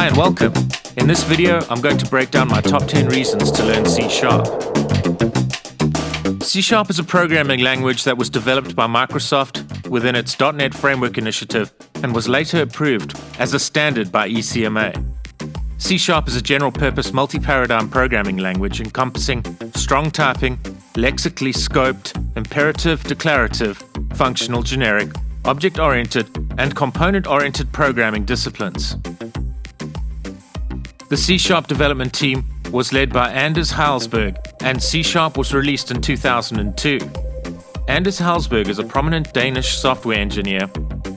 Hi and welcome. In this video, I'm going to break down my top 10 reasons to learn C#. C# is a programming language that was developed by Microsoft within its .NET Framework initiative and was later approved as a standard by ECMA. C# is a general-purpose multi-paradigm programming language encompassing strong typing, lexically scoped, imperative, declarative, functional, generic, object-oriented, and component-oriented programming disciplines. The C# development team was led by Anders Hejlsberg, and C# was released in 2002. Anders Hejlsberg is a prominent Danish software engineer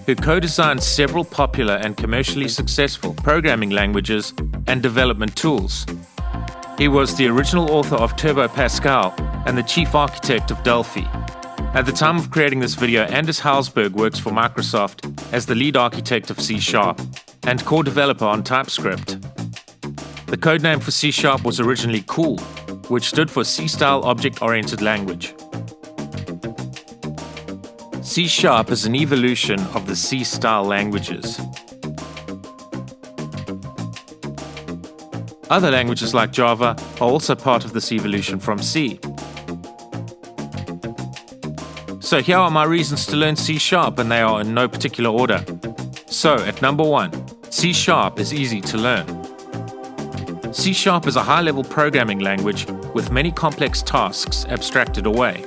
who co-designed several popular and commercially successful programming languages and development tools. He was the original author of Turbo Pascal and the chief architect of Delphi. At the time of creating this video, Anders Hejlsberg works for Microsoft as the lead architect of C# and core developer on TypeScript. The codename for C# was originally COOL, which stood for C-Style Object-Oriented Language. C# is an evolution of the C-style languages. Other languages like Java are also part of this evolution from C. So here are my reasons to learn C#, and they are in no particular order. So at number 1, C# is easy to learn. C# is a high-level programming language with many complex tasks abstracted away.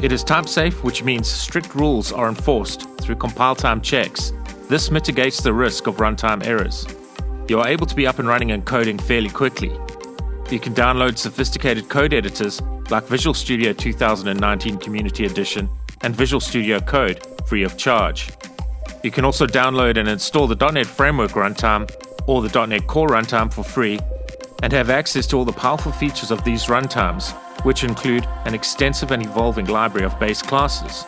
It is type-safe, which means strict rules are enforced through compile-time checks. This mitigates the risk of runtime errors. You are able to be up and running and coding fairly quickly. You can download sophisticated code editors like Visual Studio 2019 Community Edition and Visual Studio Code free of charge. You can also download and install the .NET Framework runtime or the .NET Core runtime for free and have access to all the powerful features of these runtimes, which include an extensive and evolving library of base classes.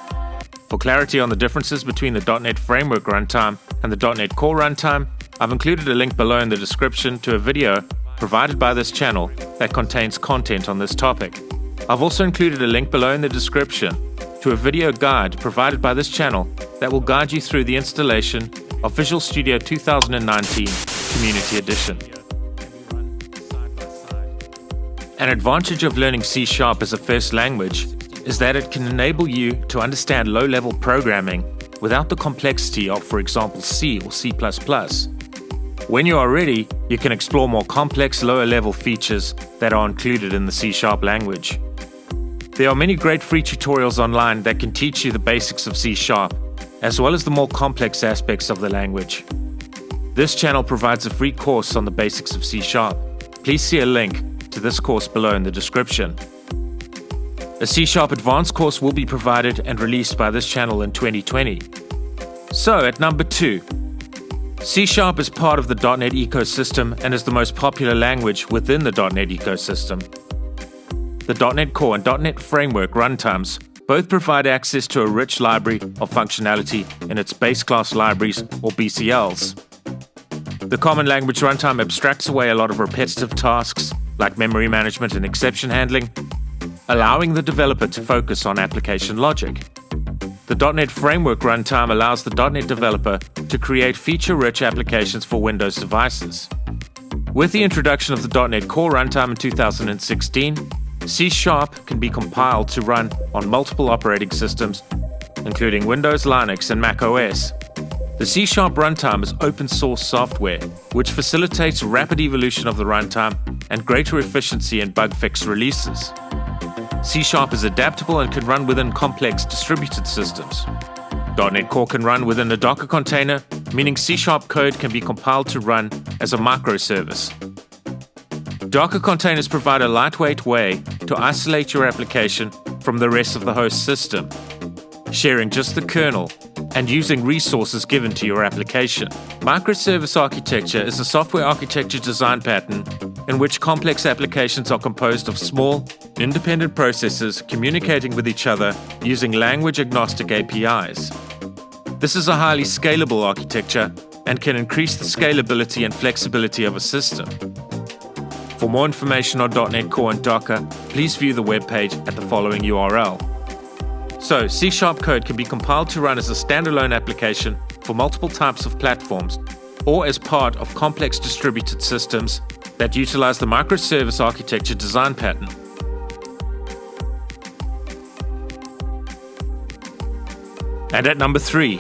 For clarity on the differences between the .NET Framework runtime and the .NET Core runtime, I've included a link below in the description to a video provided by this channel that contains content on this topic. I've also included a link below in the description to a video guide provided by this channel that will guide you through the installation of Visual Studio 2019 Community Edition. An advantage of learning C# as a first language is that it can enable you to understand low-level programming without the complexity of, for example, C or C++. When you are ready, you can explore more complex, lower-level features that are included in the C# language. There are many great free tutorials online that can teach you the basics of C#, as well as the more complex aspects of the language. This channel provides a free course on the basics of C#. Please see a link to this course below in the description. A C# advanced course will be provided and released by this channel in 2020. So at number 2, C# is part of the .NET ecosystem and is the most popular language within the .NET ecosystem. The .NET Core and .NET Framework runtimes both provide access to a rich library of functionality in its base class libraries or BCLs. The Common Language Runtime abstracts away a lot of repetitive tasks like memory management and exception handling, allowing the developer to focus on application logic. The .NET Framework runtime allows the .NET developer to create feature-rich applications for Windows devices. With the introduction of the .NET Core runtime in 2016, C# can be compiled to run on multiple operating systems, including Windows, Linux, and Mac OS. The C# runtime is open-source software, which facilitates rapid evolution of the runtime and greater efficiency in bug-fix releases. C# is adaptable and can run within complex distributed systems. .NET Core can run within a Docker container, meaning C# code can be compiled to run as a microservice. Docker containers provide a lightweight way to isolate your application from the rest of the host system, sharing just the kernel and using resources given to your application. Microservice architecture is a software architecture design pattern in which complex applications are composed of small, independent processes communicating with each other using language-agnostic APIs. This is a highly scalable architecture and can increase the scalability and flexibility of a system. For more information on .NET Core and Docker, please view the webpage at the following URL. So, C# code can be compiled to run as a standalone application for multiple types of platforms or as part of complex distributed systems that utilize the microservice architecture design pattern. And at number 3,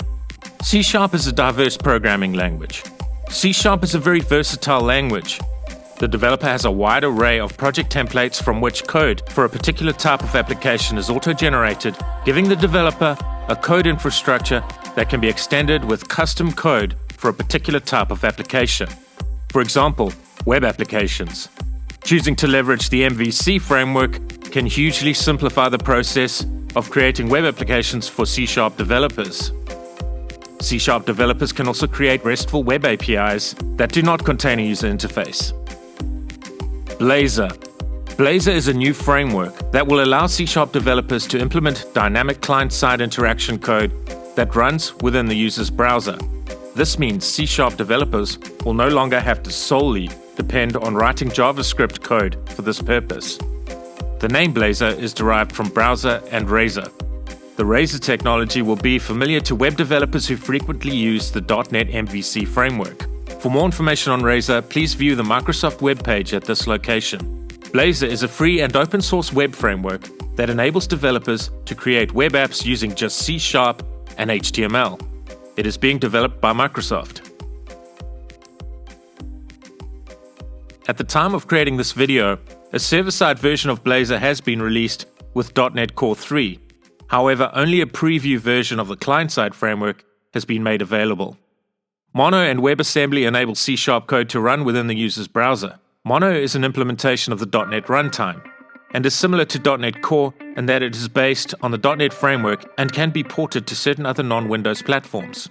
C# is a diverse programming language. C# is a very versatile language. The developer has a wide array of project templates from which code for a particular type of application is auto-generated, giving the developer a code infrastructure that can be extended with custom code for a particular type of application. For example, web applications. Choosing to leverage the MVC framework can hugely simplify the process of creating web applications for C# developers. C# developers can also create RESTful web APIs that do not contain a user interface. Blazor. Blazor is a new framework that will allow C# developers to implement dynamic client-side interaction code that runs within the user's browser. This means C# developers will no longer have to solely depend on writing JavaScript code for this purpose. The name Blazor is derived from browser and Razor. The Razor technology will be familiar to web developers who frequently use the .NET MVC framework. For more information on Razor, please view the Microsoft webpage at this location. Blazor is a free and open source web framework that enables developers to create web apps using just C# and HTML. It is being developed by Microsoft. At the time of creating this video, a server-side version of Blazor has been released with .NET Core 3. However, only a preview version of the client-side framework has been made available. Mono and WebAssembly enable C# code to run within the user's browser. Mono is an implementation of the .NET runtime and is similar to .NET Core in that it is based on the .NET framework and can be ported to certain other non-Windows platforms.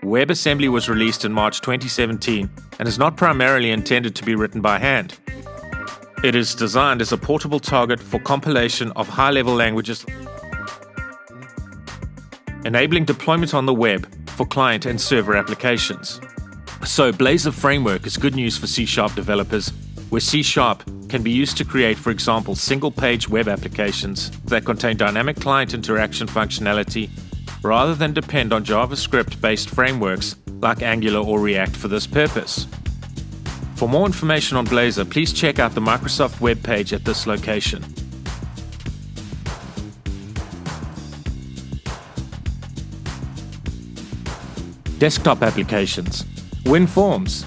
WebAssembly was released in March 2017 and is not primarily intended to be written by hand. It is designed as a portable target for compilation of high-level languages, enabling deployment on the web for client and server applications. So Blazor framework is good news for C# developers, where C# can be used to create, for example, single-page web applications that contain dynamic client interaction functionality, rather than depend on JavaScript-based frameworks like Angular or React for this purpose. For more information on Blazor, please check out the Microsoft webpage at this location. Desktop applications. WinForms.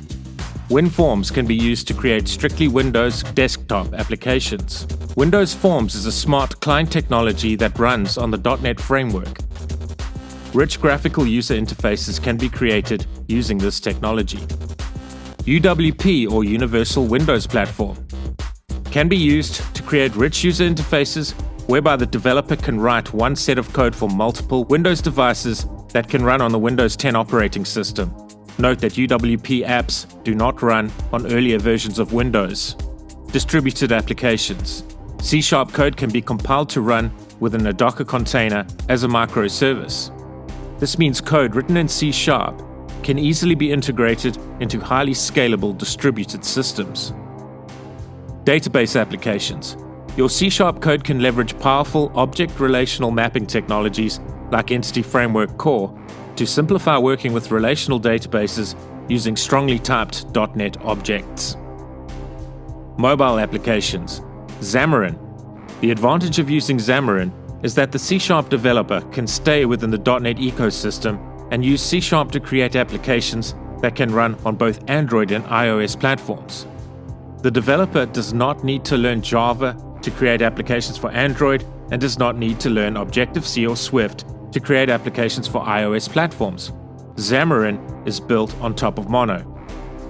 WinForms can be used to create strictly Windows desktop applications. Windows Forms is a smart client technology that runs on the .NET framework. Rich graphical user interfaces can be created using this technology. UWP, or Universal Windows Platform, can be used to create rich user interfaces whereby the developer can write one set of code for multiple Windows devices that can run on the Windows 10 operating system. Note that UWP apps do not run on earlier versions of Windows. Distributed applications. C# code can be compiled to run within a Docker container as a microservice. This means code written in C# can easily be integrated into highly scalable distributed systems. Database applications. Your C# code can leverage powerful object relational mapping technologies like Entity Framework Core to simplify working with relational databases using strongly typed .NET objects. Mobile applications. Xamarin. The advantage of using Xamarin is that the C# developer can stay within the .NET ecosystem and use C# to create applications that can run on both Android and iOS platforms. The developer does not need to learn Java to create applications for Android and does not need to learn Objective-C or Swift to create applications for iOS platforms. Xamarin is built on top of Mono.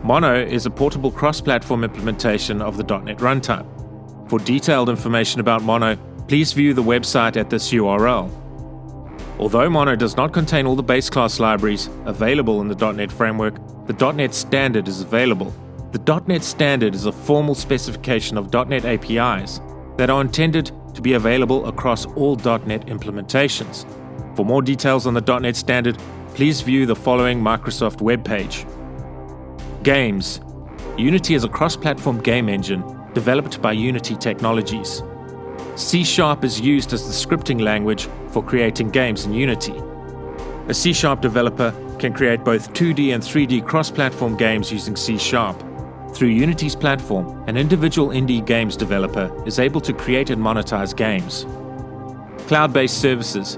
Mono is a portable cross-platform implementation of the .NET runtime. For detailed information about Mono, please view the website at this URL. Although Mono does not contain all the base class libraries available in the .NET framework, the .NET Standard is available. The .NET Standard is a formal specification of .NET APIs that are intended to be available across all .NET implementations. For more details on the .NET Standard, please view the following Microsoft webpage. Games. Unity is a cross-platform game engine developed by Unity Technologies. C# is used as the scripting language for creating games in Unity. A C# developer can create both 2D and 3D cross-platform games using C#. Through Unity's platform, an individual indie games developer is able to create and monetize games. Cloud-based services.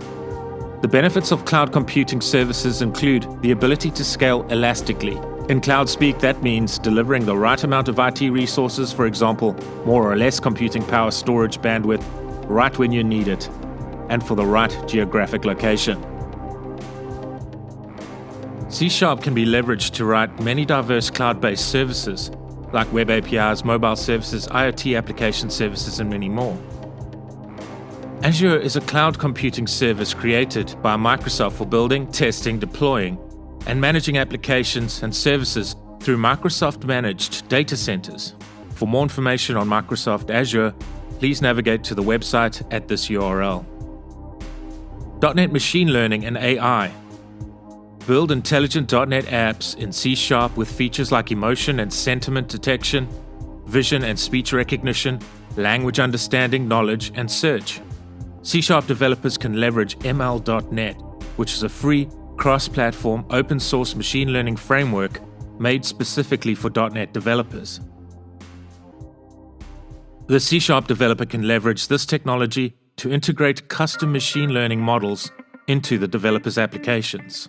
The benefits of cloud computing services include the ability to scale elastically. In cloud speak, that means delivering the right amount of IT resources, for example, more or less computing power, storage, bandwidth, right when you need it, and for the right geographic location. C# can be leveraged to write many diverse cloud-based services, like web APIs, mobile services, IoT application services, and many more. Azure is a cloud computing service created by Microsoft for building, testing, deploying, and managing applications and services through Microsoft-managed data centers. For more information on Microsoft Azure, please navigate to the website at this URL. .NET Machine Learning and AI. Build intelligent .NET apps in C# with features like emotion and sentiment detection, vision and speech recognition, language understanding, knowledge, and search. C# developers can leverage ML.NET, which is a free, cross-platform, open-source machine learning framework made specifically for .NET developers. The C# developer can leverage this technology to integrate custom machine learning models into the developer's applications.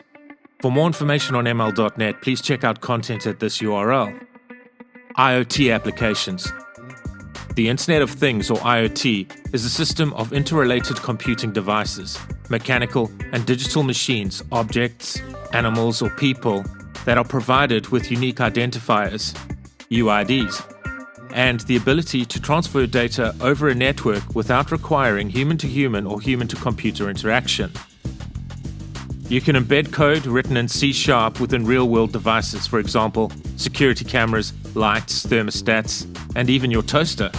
For more information on ML.NET, please check out content at this URL. IoT applications. The Internet of Things, or IoT, is a system of interrelated computing devices, mechanical and digital machines, objects, animals, or people that are provided with unique identifiers, UIDs, and the ability to transfer data over a network without requiring human-to-human or human-to-computer interaction. You can embed code written in C# within real-world devices, for example, security cameras, lights, thermostats, and even your toaster.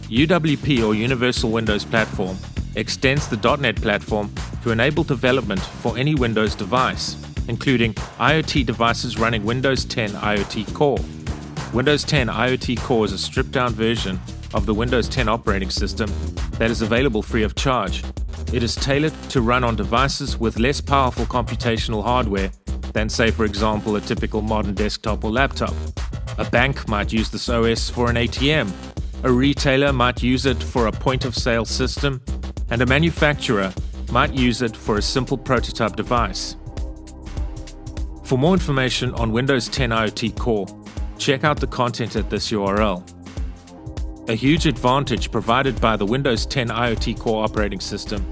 UWP, or Universal Windows Platform, extends the .NET platform to enable development for any Windows device, including IoT devices running Windows 10 IoT Core. Windows 10 IoT Core is a stripped-down version of the Windows 10 operating system that is available free of charge. It is tailored to run on devices with less powerful computational hardware than, say, for example, a typical modern desktop or laptop. A bank might use this OS for an ATM, a retailer might use it for a point-of-sale system, and a manufacturer might use it for a simple prototype device. For more information on Windows 10 IoT Core, check out the content at this URL. A huge advantage provided by the Windows 10 IoT Core operating system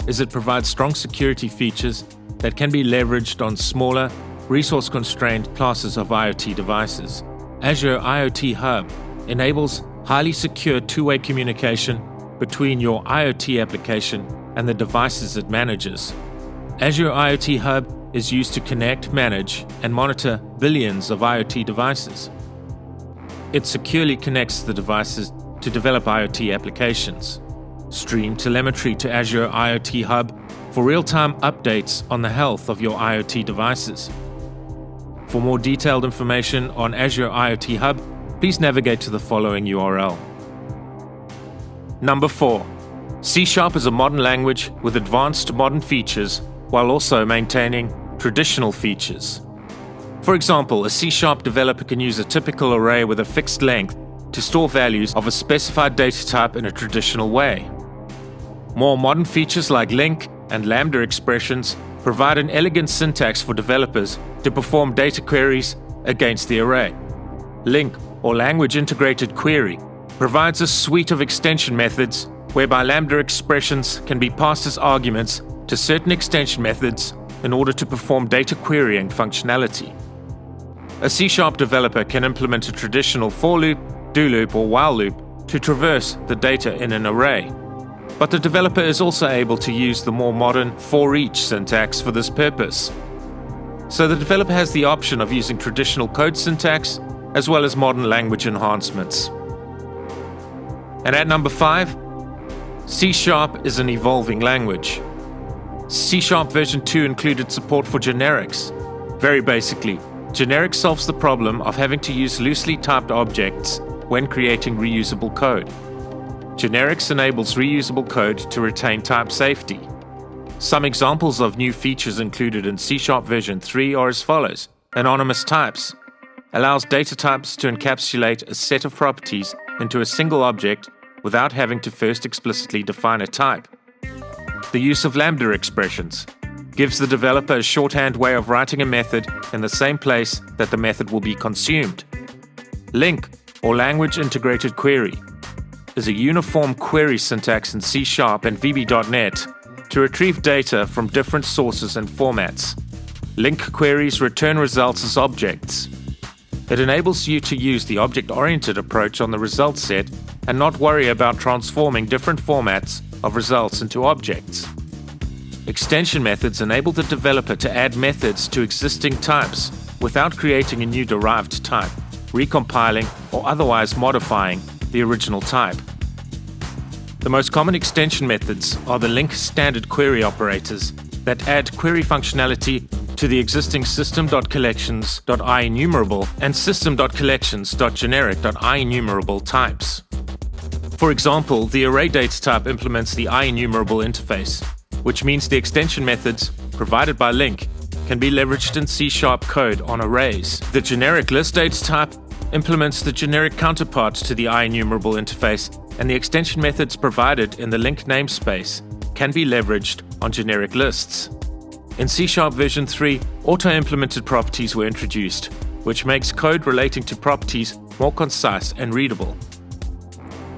is it provides strong security features that can be leveraged on smaller, resource-constrained classes of IoT devices. Azure IoT Hub enables highly secure two-way communication between your IoT application and the devices it manages. Azure IoT Hub is used to connect, manage, and monitor billions of IoT devices. It securely connects the devices to develop IoT applications. Stream telemetry to Azure IoT Hub for real-time updates on the health of your IoT devices. For more detailed information on Azure IoT Hub, please navigate to the following URL. Number 4. C# is a modern language with advanced modern features while also maintaining traditional features. For example, a C# developer can use a typical array with a fixed length to store values of a specified data type in a traditional way. More modern features like link and lambda expressions provide an elegant syntax for developers to perform data queries against the array. Link, or language integrated query, provides a suite of extension methods whereby lambda expressions can be passed as arguments to certain extension methods in order to perform data querying functionality. A C# developer can implement a traditional for loop, do loop, or while loop to traverse the data in an array. But the developer is also able to use the more modern for each syntax for this purpose. So the developer has the option of using traditional code syntax as well as modern language enhancements. And at number 5, C# is an evolving language. C# version 2 included support for generics. Very basically, generic solves the problem of having to use loosely typed objects when creating reusable code. Generics enables reusable code to retain type safety. Some examples of new features included in C# version 3 are as follows. Anonymous types allows data types to encapsulate a set of properties into a single object without having to first explicitly define a type. The use of lambda expressions gives the developer a shorthand way of writing a method in the same place that the method will be consumed. LINQ, or Language Integrated Query, is a uniform query syntax in C# and VB.NET to retrieve data from different sources and formats. LINQ queries return results as objects. It enables you to use the object-oriented approach on the result set and not worry about transforming different formats of results into objects. Extension methods enable the developer to add methods to existing types without creating a new derived type, recompiling, or otherwise modifying the original type. The most common extension methods are the LINQ standard query operators that add query functionality to the existing system.collections.IEnumerable and system.collections.generic.IEnumerable types. For example, the ArrayDates type implements the IEnumerable interface, which means the extension methods provided by LINQ can be leveraged in C# code on arrays. The generic listDates type implements the generic counterpart to the IEnumerable interface, and the extension methods provided in the LINQ namespace can be leveraged on generic lists. In C# version 3, auto-implemented properties were introduced, which makes code relating to properties more concise and readable.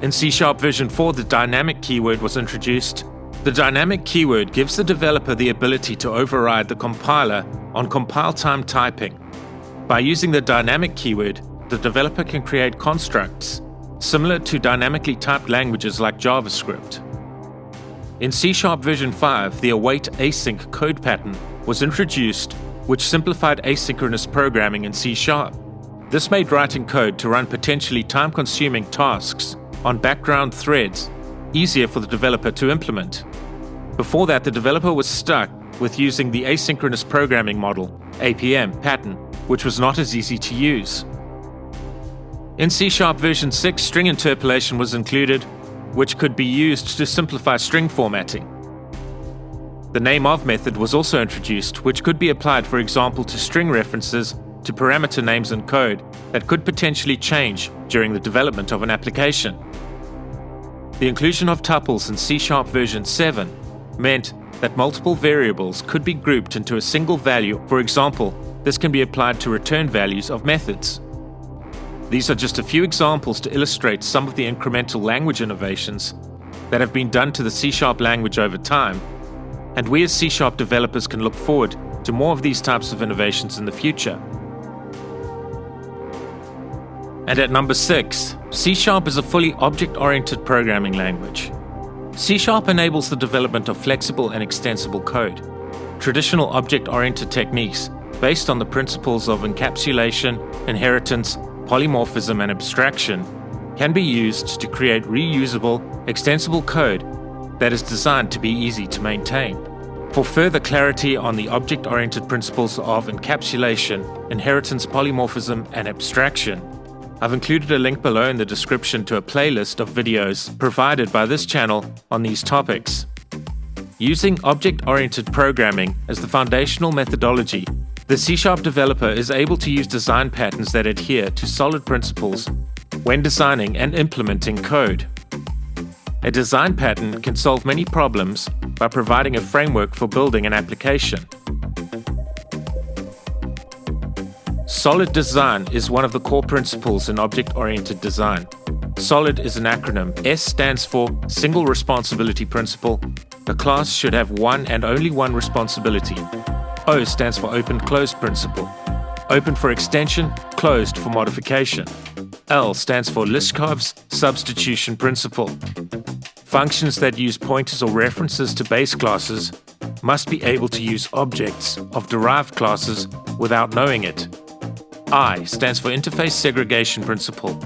In C# version 4, the dynamic keyword was introduced. The dynamic keyword gives the developer the ability to override the compiler on compile time typing. By using the dynamic keyword, the developer can create constructs similar to dynamically typed languages like JavaScript. In C# version 5, the await async code pattern was introduced, which simplified asynchronous programming in C#. This made writing code to run potentially time-consuming tasks on background threads easier for the developer to implement. Before that, the developer was stuck with using the asynchronous programming model, APM, pattern, which was not as easy to use. In C# version 6, string interpolation was included, which could be used to simplify string formatting. The nameOf method was also introduced, which could be applied, for example, to string references to parameter names in code that could potentially change during the development of an application. The inclusion of tuples in C# version 7 meant that multiple variables could be grouped into a single value. For example, this can be applied to return values of methods. These are just a few examples to illustrate some of the incremental language innovations that have been done to the C# language over time, and we as C# developers can look forward to more of these types of innovations in the future. And at number 6, C# is a fully object-oriented programming language. C# enables the development of flexible and extensible code. Traditional object-oriented techniques based on the principles of encapsulation, inheritance, polymorphism, and abstraction can be used to create reusable, extensible code that is designed to be easy to maintain. For further clarity on the object-oriented principles of encapsulation, inheritance, polymorphism, and abstraction, I've included a link below in the description to a playlist of videos provided by this channel on these topics. Using object-oriented programming as the foundational methodology, the C# developer is able to use design patterns that adhere to solid principles when designing and implementing code. A design pattern can solve many problems by providing a framework for building an application. Solid design is one of the core principles in object-oriented design. SOLID is an acronym. S stands for Single Responsibility Principle. A class should have one and only one responsibility. O stands for Open-Closed Principle. Open for extension, closed for modification. L stands for Liskhov's Substitution Principle. Functions that use pointers or references to base classes must be able to use objects of derived classes without knowing it. I stands for Interface Segregation Principle.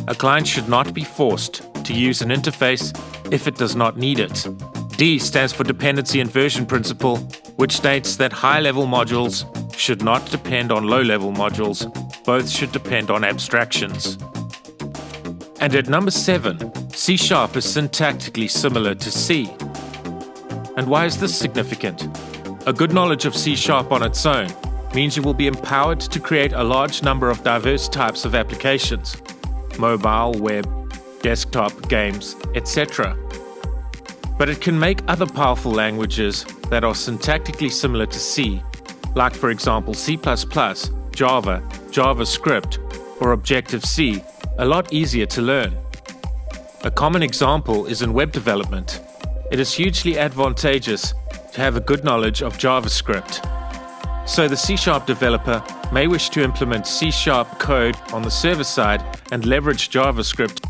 A client should not be forced to use an interface if it does not need it. D stands for Dependency Inversion Principle, which states that high-level modules should not depend on low-level modules. Both should depend on abstractions. And at number 7, C# is syntactically similar to C. And why is this significant? A good knowledge of C# on its own means you will be empowered to create a large number of diverse types of applications: mobile, web, desktop, games, etc. But it can make other powerful languages that are syntactically similar to C, like for example C++, Java, JavaScript, or Objective-C, a lot easier to learn. A common example is in web development. It is hugely advantageous to have a good knowledge of JavaScript. So the C# developer may wish to implement C# code on the server side and leverage JavaScript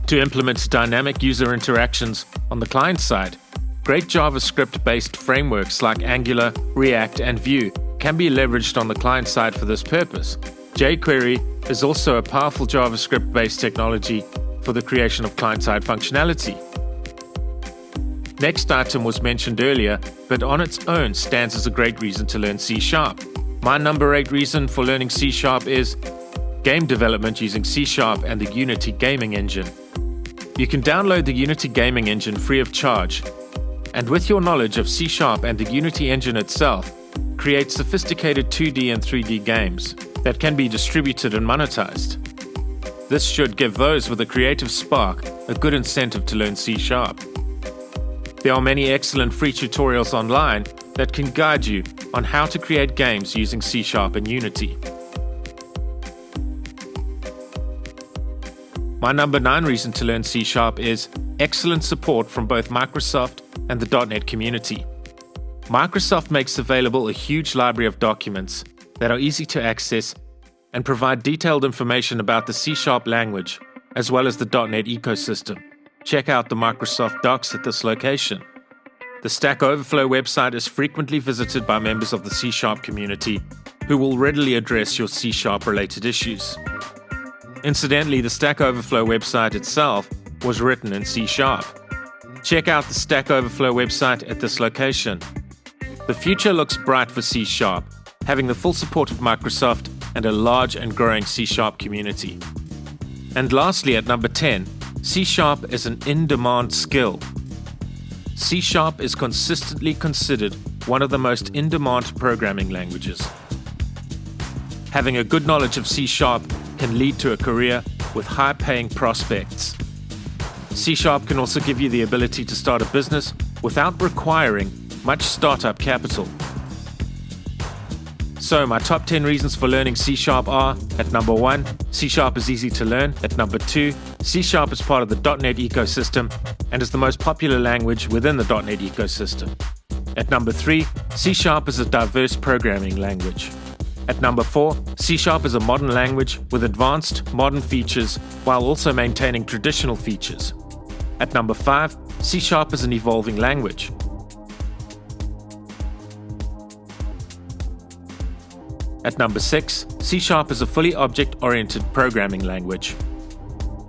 to implement dynamic user interactions on the client side. Great JavaScript-based frameworks like Angular, React, and Vue can be leveraged on the client side for this purpose. jQuery is also a powerful JavaScript-based technology for the creation of client-side functionality. Next item was mentioned earlier, but on its own stands as a great reason to learn C#. My number 8 reason for learning C# is game development using C# and the Unity gaming engine. You can download the Unity gaming engine free of charge, and with your knowledge of C# and the Unity engine itself, create sophisticated 2D and 3D games that can be distributed and monetized. This should give those with a creative spark a good incentive to learn C#. There are many excellent free tutorials online that can guide you on how to create games using C# and Unity. My number 9 reason to learn C# is excellent support from both Microsoft and the .NET community. Microsoft makes available a huge library of documents that are easy to access and provide detailed information about the C# language, as well as the .NET ecosystem. Check out the Microsoft Docs at this location. The Stack Overflow website is frequently visited by members of the C# community who will readily address your C# related issues. Incidentally, the Stack Overflow website itself was written in C#. Check out the Stack Overflow website at this location. The future looks bright for C#, having the full support of Microsoft and a large and growing C# community. And lastly, at number 10, C# is an in-demand skill. C# is consistently considered one of the most in-demand programming languages. Having a good knowledge of C# can lead to a career with high-paying prospects. C# can also give you the ability to start a business without requiring much startup capital. So my top 10 reasons for learning C# are: at number 1, C# is easy to learn. At number 2, C# is part of the .NET ecosystem and is the most popular language within the .NET ecosystem. At number 3, C# is a diverse programming language. At number 4, C# is a modern language with advanced, modern features while also maintaining traditional features. At number 5, C# is an evolving language. At number 6, C# is a fully object-oriented programming language.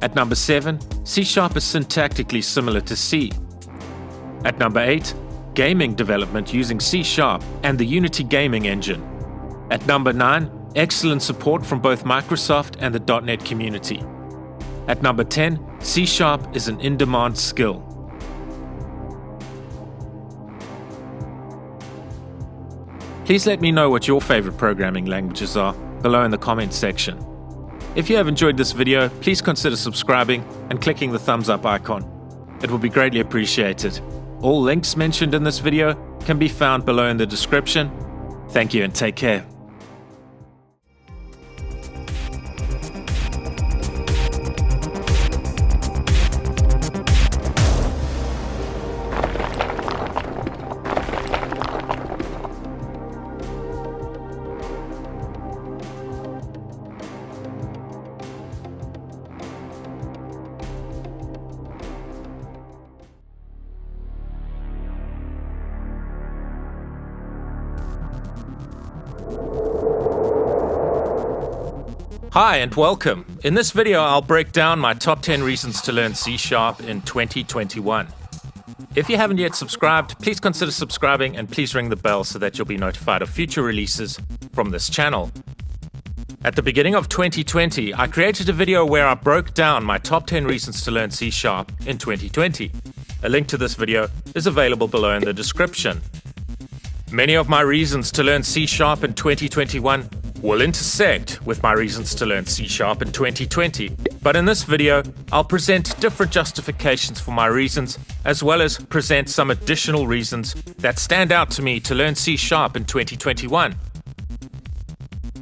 At number 7, C# is syntactically similar to C. At number 8, gaming development using C# and the Unity gaming engine. At number 9, excellent support from both Microsoft and the .NET community. At number 10, C# is an in-demand skill. Please let me know what your favorite programming languages are below in the comments section. If you have enjoyed this video, please consider subscribing and clicking the thumbs up icon. It will be greatly appreciated. All links mentioned in this video can be found below in the description. Thank you and take care. Hi and welcome. In this video I'll break down my top 10 reasons to learn C# in 2021. If you haven't yet subscribed, please consider subscribing and please ring the bell so that you'll be notified of future releases from this channel. At the beginning of 2020, I created a video where I broke down my top 10 reasons to learn C# in 2020. A link to this video is available below in the description. Many of my reasons to learn C# in 2021 will intersect with my reasons to learn C# in 2020, but in this video, I'll present different justifications for my reasons, as well as present some additional reasons that stand out to me to learn C# in 2021.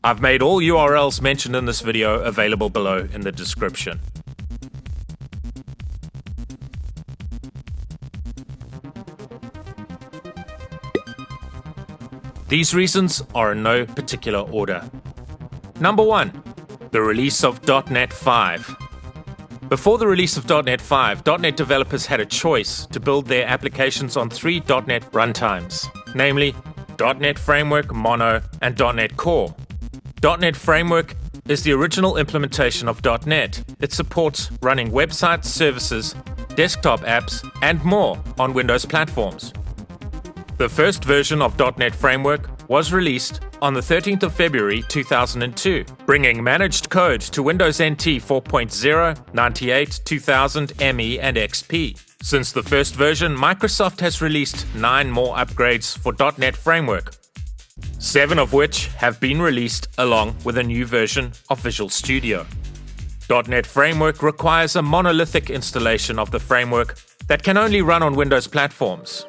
I've made all URLs mentioned in this video available below in the description. These reasons are in no particular order. Number 1. The release of .NET 5. Before the release of .NET 5, .NET developers had a choice to build their applications on 3 .NET runtimes, namely .NET Framework, Mono, and .NET Core. .NET Framework is the original implementation of .NET. It supports running websites, services, desktop apps, and more on Windows platforms. The first version of .NET Framework was released on the 13th of February 2002, bringing managed code to Windows NT 4.0, 98, 2000, ME, and XP. Since the first version, Microsoft has released 9 more upgrades for .NET Framework, 7 of which have been released along with a new version of Visual Studio. .NET Framework requires a monolithic installation of the framework that can only run on Windows platforms.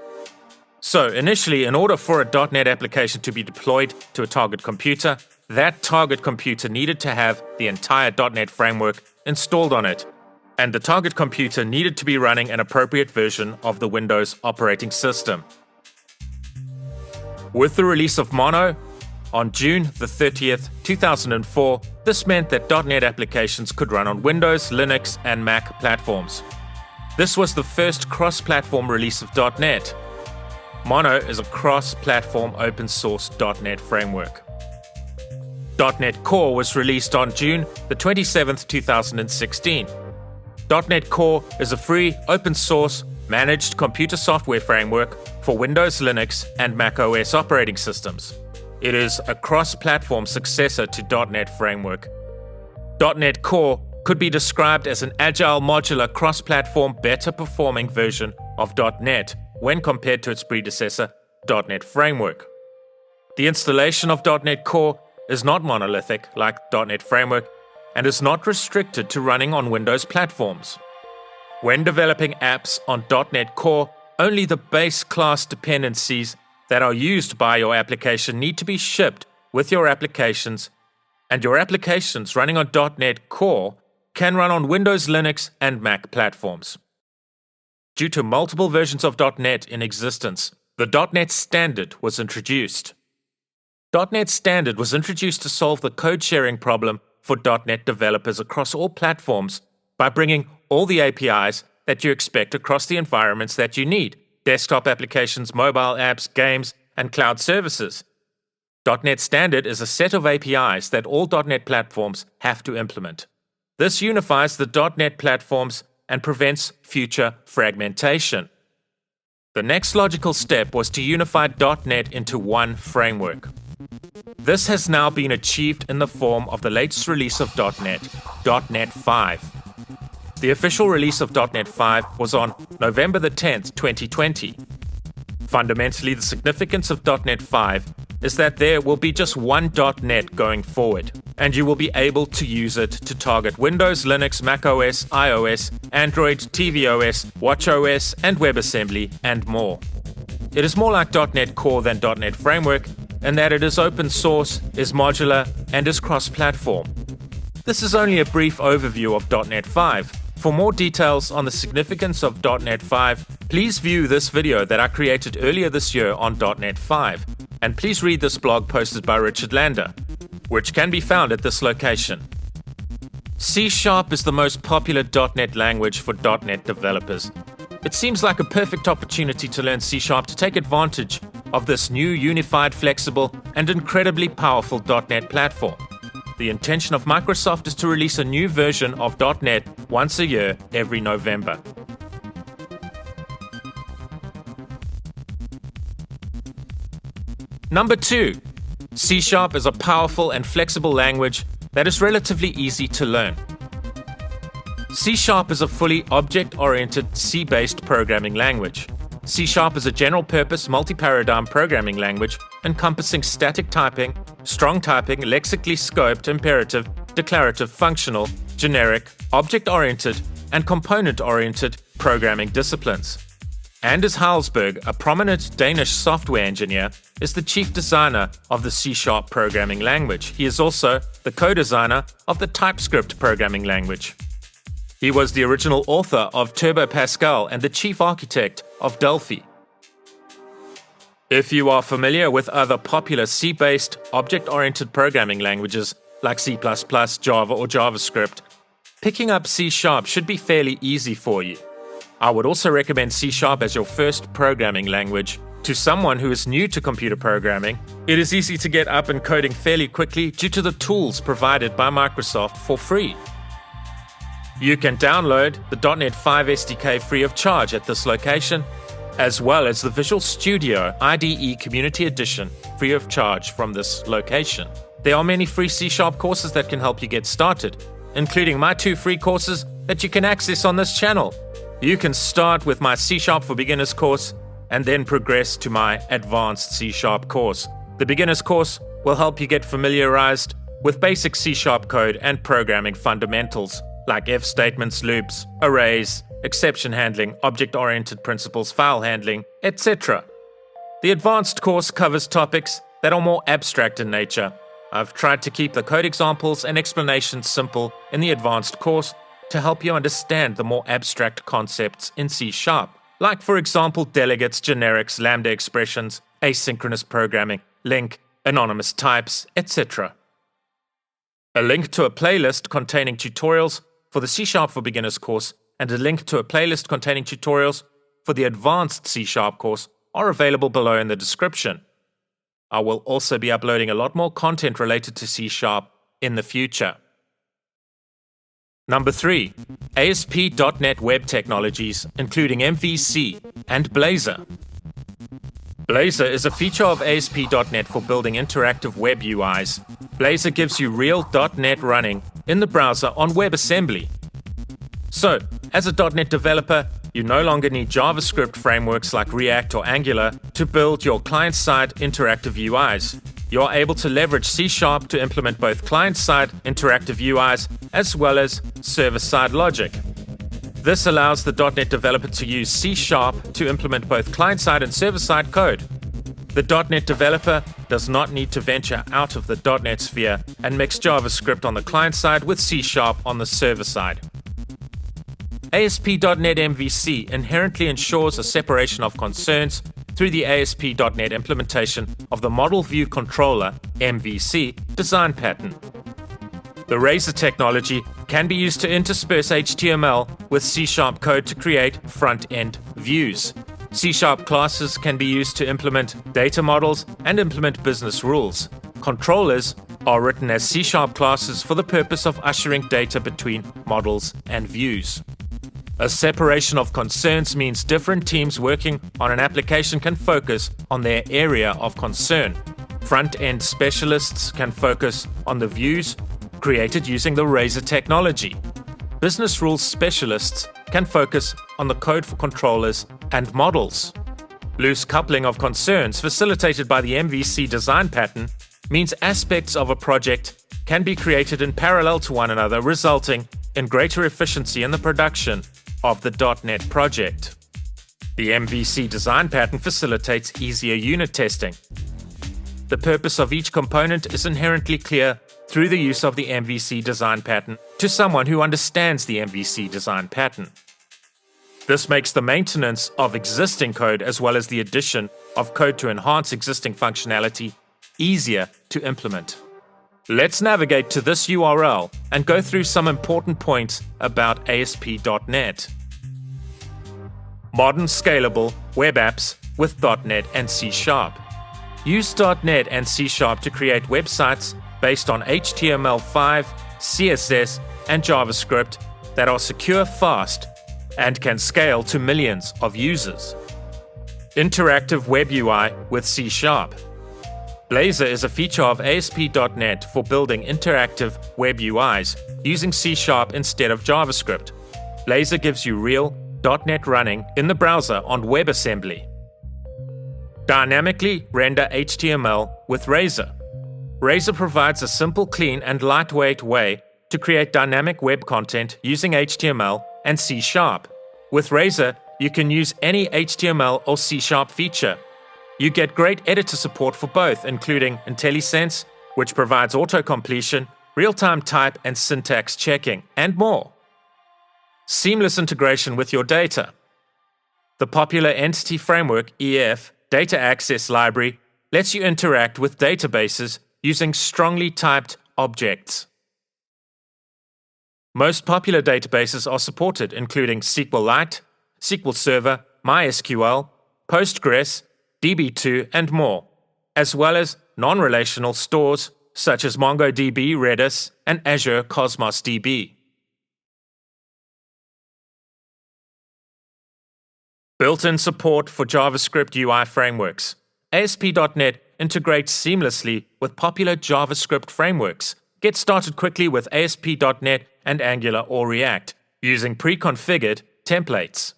So initially, in order for a .NET application to be deployed to a target computer, that target computer needed to have the entire .NET Framework installed on it, and the target computer needed to be running an appropriate version of the Windows operating system. With the release of Mono on June the 30th, 2004, this meant that .NET applications could run on Windows, Linux, and Mac platforms. This was the first cross-platform release of .NET. Mono is a cross-platform open-source .NET framework. .NET Core was released on June the 27th, 2016. .NET Core is a free, open-source, managed computer software framework for Windows, Linux, and Mac OS operating systems. It is a cross-platform successor to .NET Framework. .NET Core could be described as an agile, modular, cross-platform, better-performing version of .NET when compared to its predecessor, .NET Framework. The installation of .NET Core is not monolithic like .NET Framework and is not restricted to running on Windows platforms. When developing apps on .NET Core, only the base class dependencies that are used by your application need to be shipped with your applications, and your applications running on .NET Core can run on Windows, Linux, and Mac platforms. Due to multiple versions of .NET in existence, the .NET Standard was introduced. .NET Standard was introduced to solve the code sharing problem for .NET developers across all platforms by bringing all the APIs that you expect across the environments that you need: desktop applications, mobile apps, games, and cloud services. .NET Standard is a set of APIs that all .NET platforms have to implement. This unifies the .NET platforms and prevents future fragmentation. The next logical step was to unify .NET into one framework. This has now been achieved in the form of the latest release of .NET, .NET 5. The official release of .NET 5 was on November the 10th, 2020. Fundamentally, the significance of .NET 5 is that there will be just one .NET going forward, and you will be able to use it to target Windows, Linux, macOS, iOS, Android, tvOS, watchOS, and WebAssembly, and more. It is more like .NET Core than .NET Framework in that it is open source, is modular, and is cross-platform. This is only a brief overview of .NET 5. For more details on the significance of .NET 5, please view this video that I created earlier this year on .NET 5, and please read this blog posted by Richard Lander, which can be found at this location. C# is the most popular .NET language for .NET developers. It seems like a perfect opportunity to learn C# to take advantage of this new unified, flexible, and incredibly powerful .NET platform. The intention of Microsoft is to release a new version of .NET once a year every November. Number 2. C# is a powerful and flexible language that is relatively easy to learn. C# is a fully object-oriented C-based programming language. C# is a general-purpose multi-paradigm programming language encompassing static typing, strong typing, lexically scoped, imperative, declarative, functional, generic, object-oriented, and component-oriented programming disciplines. Anders Hallsberg, a prominent Danish software engineer, is the chief designer of the C# programming language. He is also the co-designer of the TypeScript programming language. He was the original author of Turbo Pascal and the chief architect of Delphi. If you are familiar with other popular C-based object-oriented programming languages like C++, Java, or JavaScript, picking up C# should be fairly easy for you. I would also recommend C# as your first programming language. To someone who is new to computer programming, it is easy to get up and coding fairly quickly due to the tools provided by Microsoft for free. You can download the .NET 5 SDK free of charge at this location, as well as the Visual Studio IDE Community Edition free of charge from this location. There are many free C# courses that can help you get started, including my 2 free courses that you can access on this channel. You can start with my C# for Beginners course and then progress to my Advanced C# course. The Beginners course will help you get familiarized with basic C# code and programming fundamentals like if statements, loops, arrays, exception handling, object-oriented principles, file handling, etc. The Advanced course covers topics that are more abstract in nature. I've tried to keep the code examples and explanations simple in the Advanced course to help you understand the more abstract concepts in C#, like for example delegates, generics, lambda expressions, asynchronous programming, link, anonymous types, etc. A link to a playlist containing tutorials for the C# for Beginners course and a link to a playlist containing tutorials for the Advanced C# course are available below in the description. I will also be uploading a lot more content related to C# in the future. Number 3. ASP.NET Web Technologies, including MVC and Blazor. Blazor is a feature of ASP.NET for building interactive web UIs. Blazor gives you real .NET running in the browser on WebAssembly. So, as a .NET developer, you no longer need JavaScript frameworks like React or Angular to build your client-side interactive UIs. You're able to leverage C# to implement both client-side interactive UIs as well as server-side logic. This allows the .NET developer to use C# to implement both client-side and server-side code. The .NET developer does not need to venture out of the .NET sphere and mix JavaScript on the client side with C# on the server side. ASP.NET MVC inherently ensures a separation of concerns through the ASP.NET implementation of the Model View Controller (MVC) design pattern. The Razor technology can be used to intersperse HTML with C# code to create front-end views. C# classes can be used to implement data models and implement business rules. Controllers are written as C# classes for the purpose of ushering data between models and views. A separation of concerns means different teams working on an application can focus on their area of concern. Front-end specialists can focus on the views created using the Razor technology. Business rules specialists can focus on the code for controllers and models. Loose coupling of concerns facilitated by the MVC design pattern means aspects of a project can be created in parallel to one another, resulting in greater efficiency in the production of the .NET project. The MVC design pattern facilitates easier unit testing. The purpose of each component is inherently clear through the use of the MVC design pattern to someone who understands the MVC design pattern. This makes the maintenance of existing code as well as the addition of code to enhance existing functionality easier to implement. Let's navigate to this URL and go through some important points about ASP.NET. Modern scalable web apps with .NET and C#. Use .NET and C# to create websites based on HTML5, CSS, and JavaScript that are secure, fast, and can scale to millions of users. Interactive web UI with C#. Blazor is a feature of ASP.NET for building interactive web UIs using C# instead of JavaScript. Blazor gives you real .NET running in the browser on WebAssembly. Dynamically render HTML with Razor. Razor provides a simple, clean, and lightweight way to create dynamic web content using HTML and C#. With Razor, you can use any HTML or C# feature. You get great editor support for both, including IntelliSense, which provides auto-completion, real-time type and syntax checking, and more. Seamless integration with your data. The popular Entity Framework EF data access library lets you interact with databases using strongly typed objects. Most popular databases are supported, including SQLite, SQL Server, MySQL, Postgres, DB2, and more, as well as non-relational stores such as MongoDB, Redis, and Azure Cosmos DB. Built-in support for JavaScript UI frameworks. ASP.NET integrates seamlessly with popular JavaScript frameworks. Get started quickly with ASP.NET and Angular or React using pre-configured templates.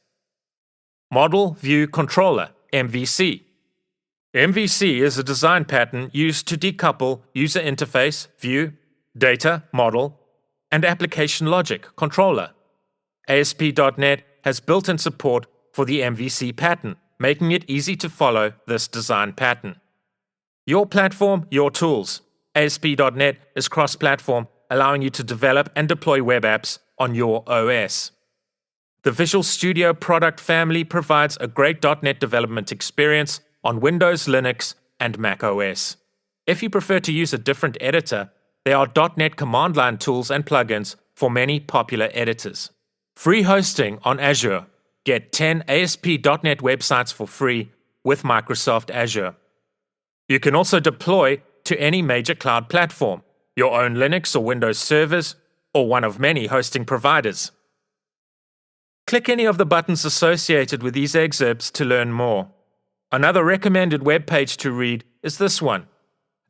Model View Controller, MVC. MVC is a design pattern used to decouple user interface, view, data, model, and application logic, controller. ASP.NET has built-in support for the MVC pattern, making it easy to follow this design pattern. Your platform, your tools. ASP.NET is cross-platform, allowing you to develop and deploy web apps on your OS. The Visual Studio product family provides a great .NET development experience on Windows, Linux, and Mac OS. If you prefer to use a different editor, there are .NET command line tools and plugins for many popular editors. Free hosting on Azure. Get 10 ASP.NET websites for free with Microsoft Azure. You can also deploy to any major cloud platform, your own Linux or Windows servers, or one of many hosting providers. Click any of the buttons associated with these excerpts to learn more. Another recommended web page to read is this one,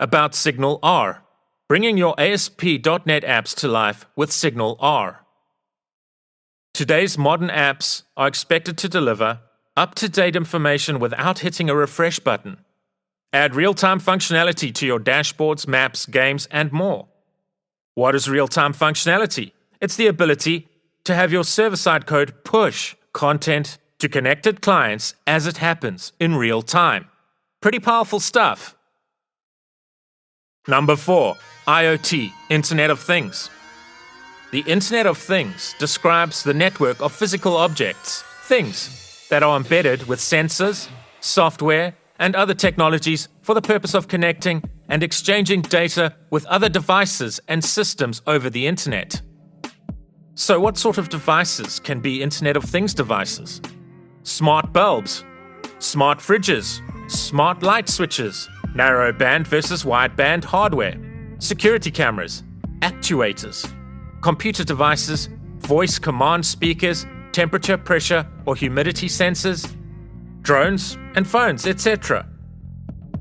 about Signal R, bringing your ASP.NET apps to life with Signal R. Today's modern apps are expected to deliver up-to-date information without hitting a refresh button. Add real-time functionality to your dashboards, maps, games, and more. What is real-time functionality? It's the ability to have your server-side code push content to connected clients as it happens in real time. Pretty powerful stuff. Number 4. IoT, Internet of Things. The Internet of Things describes the network of physical objects, things, that are embedded with sensors, software, and other technologies for the purpose of connecting and exchanging data with other devices and systems over the Internet. So what sort of devices can be Internet of Things devices? Smart bulbs, smart fridges, smart light switches, narrowband versus wideband hardware, security cameras, actuators, computer devices, voice command speakers, temperature, pressure, or humidity sensors, drones, and phones, etc.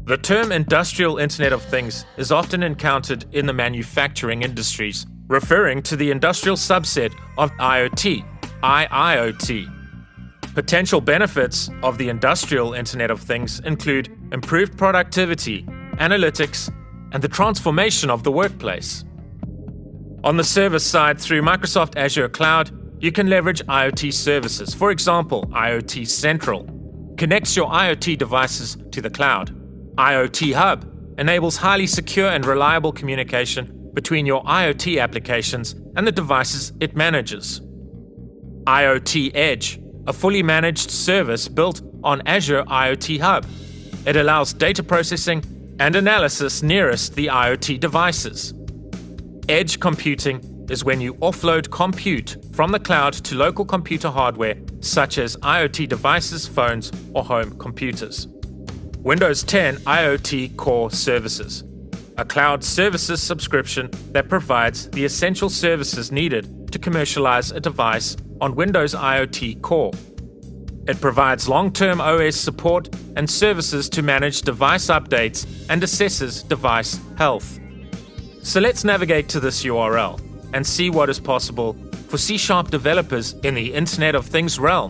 The term Industrial Internet of Things is often encountered in the manufacturing industries, referring to the industrial subset of IoT, IIoT. Potential benefits of the Industrial Internet of Things include improved productivity, analytics, and the transformation of the workplace. On the service side, through Microsoft Azure Cloud, you can leverage IoT services. For example, IoT Central connects your IoT devices to the cloud. IoT Hub enables highly secure and reliable communication between your IoT applications and the devices it manages. IoT Edge, a fully managed service built on Azure IoT Hub. It allows data processing and analysis nearest the IoT devices. Edge computing is when you offload compute from the cloud to local computer hardware such as IoT devices, phones, or home computers. Windows 10 IoT Core Services, a cloud services subscription that provides the essential services needed to commercialize a device on Windows IoT Core. It provides long-term OS support and services to manage device updates and assesses device health. So let's navigate to this URL and see what is possible for for C# developers in the Internet of Things realm.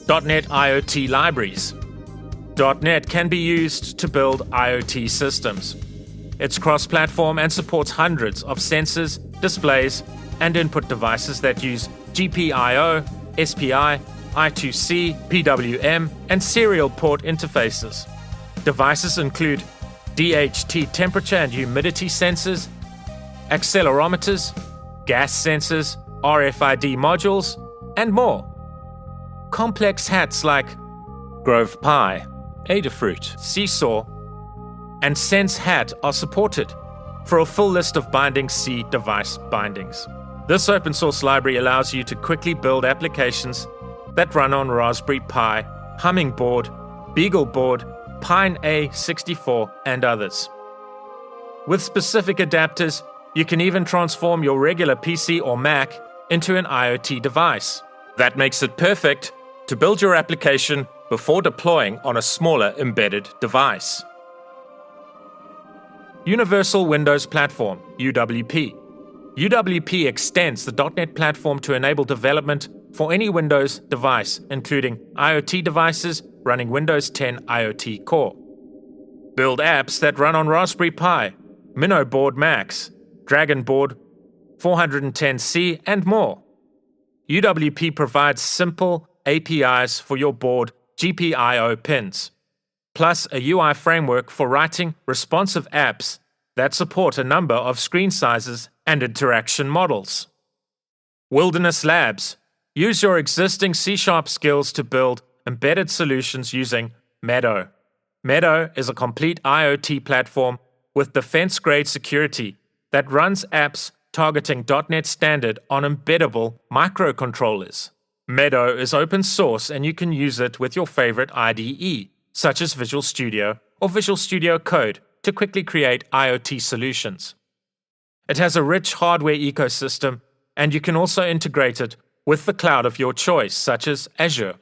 .NET IoT libraries. .NET can be used to build IoT systems. It's cross-platform and supports hundreds of sensors, displays, and input devices that use GPIO, SPI, I2C, PWM, and serial port interfaces. Devices include DHT temperature and humidity sensors, accelerometers, gas sensors, RFID modules, and more. Complex hats like Grove Pi, Adafruit, Seesaw, and Sense Hat are supported for a full list of binding C device bindings. This open source library allows you to quickly build applications that run on Raspberry Pi, Hummingbird, BeagleBoard, Pine A64, and others. With specific adapters, you can even transform your regular PC or Mac into an IoT device. That makes it perfect to build your application before deploying on a smaller embedded device. Universal Windows Platform, UWP. UWP extends the .NET platform to enable development for any Windows device, including IoT devices running Windows 10 IoT Core. Build apps that run on Raspberry Pi, MinoBoard Max, Dragon Board, 410C, and more. UWP provides simple APIs for your board GPIO pins, plus a UI framework for writing responsive apps that support a number of screen sizes and interaction models. Wilderness Labs. Use your existing C# skills to build embedded solutions using Meadow. Meadow is a complete IoT platform with defense-grade security that runs apps targeting .NET Standard on embeddable microcontrollers. Meadow is open source and you can use it with your favorite IDE, such as Visual Studio or Visual Studio Code, to quickly create IoT solutions. It has a rich hardware ecosystem, and you can also integrate it with the cloud of your choice, such as Azure.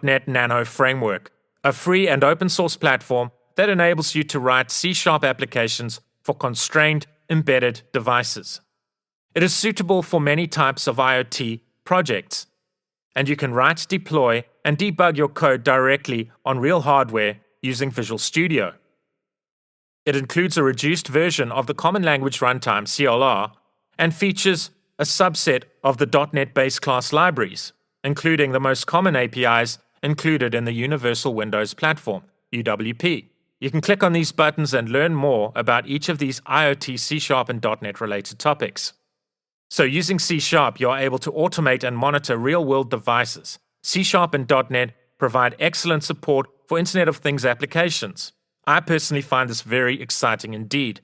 .NET Nano Framework, a free and open source platform that enables you to write C# applications for constrained embedded devices. It is suitable for many types of IoT projects, and you can write, deploy, and debug your code directly on real hardware using Visual Studio. It includes a reduced version of the Common Language Runtime (CLR) and features a subset of the .NET base class libraries, including the most common APIs included in the Universal Windows Platform, UWP. You can click on these buttons and learn more about each of these IoT, C# and .NET related topics. So using C#, you are able to automate and monitor real-world devices. C# and .NET provide excellent support for Internet of Things applications. I personally find this very exciting indeed.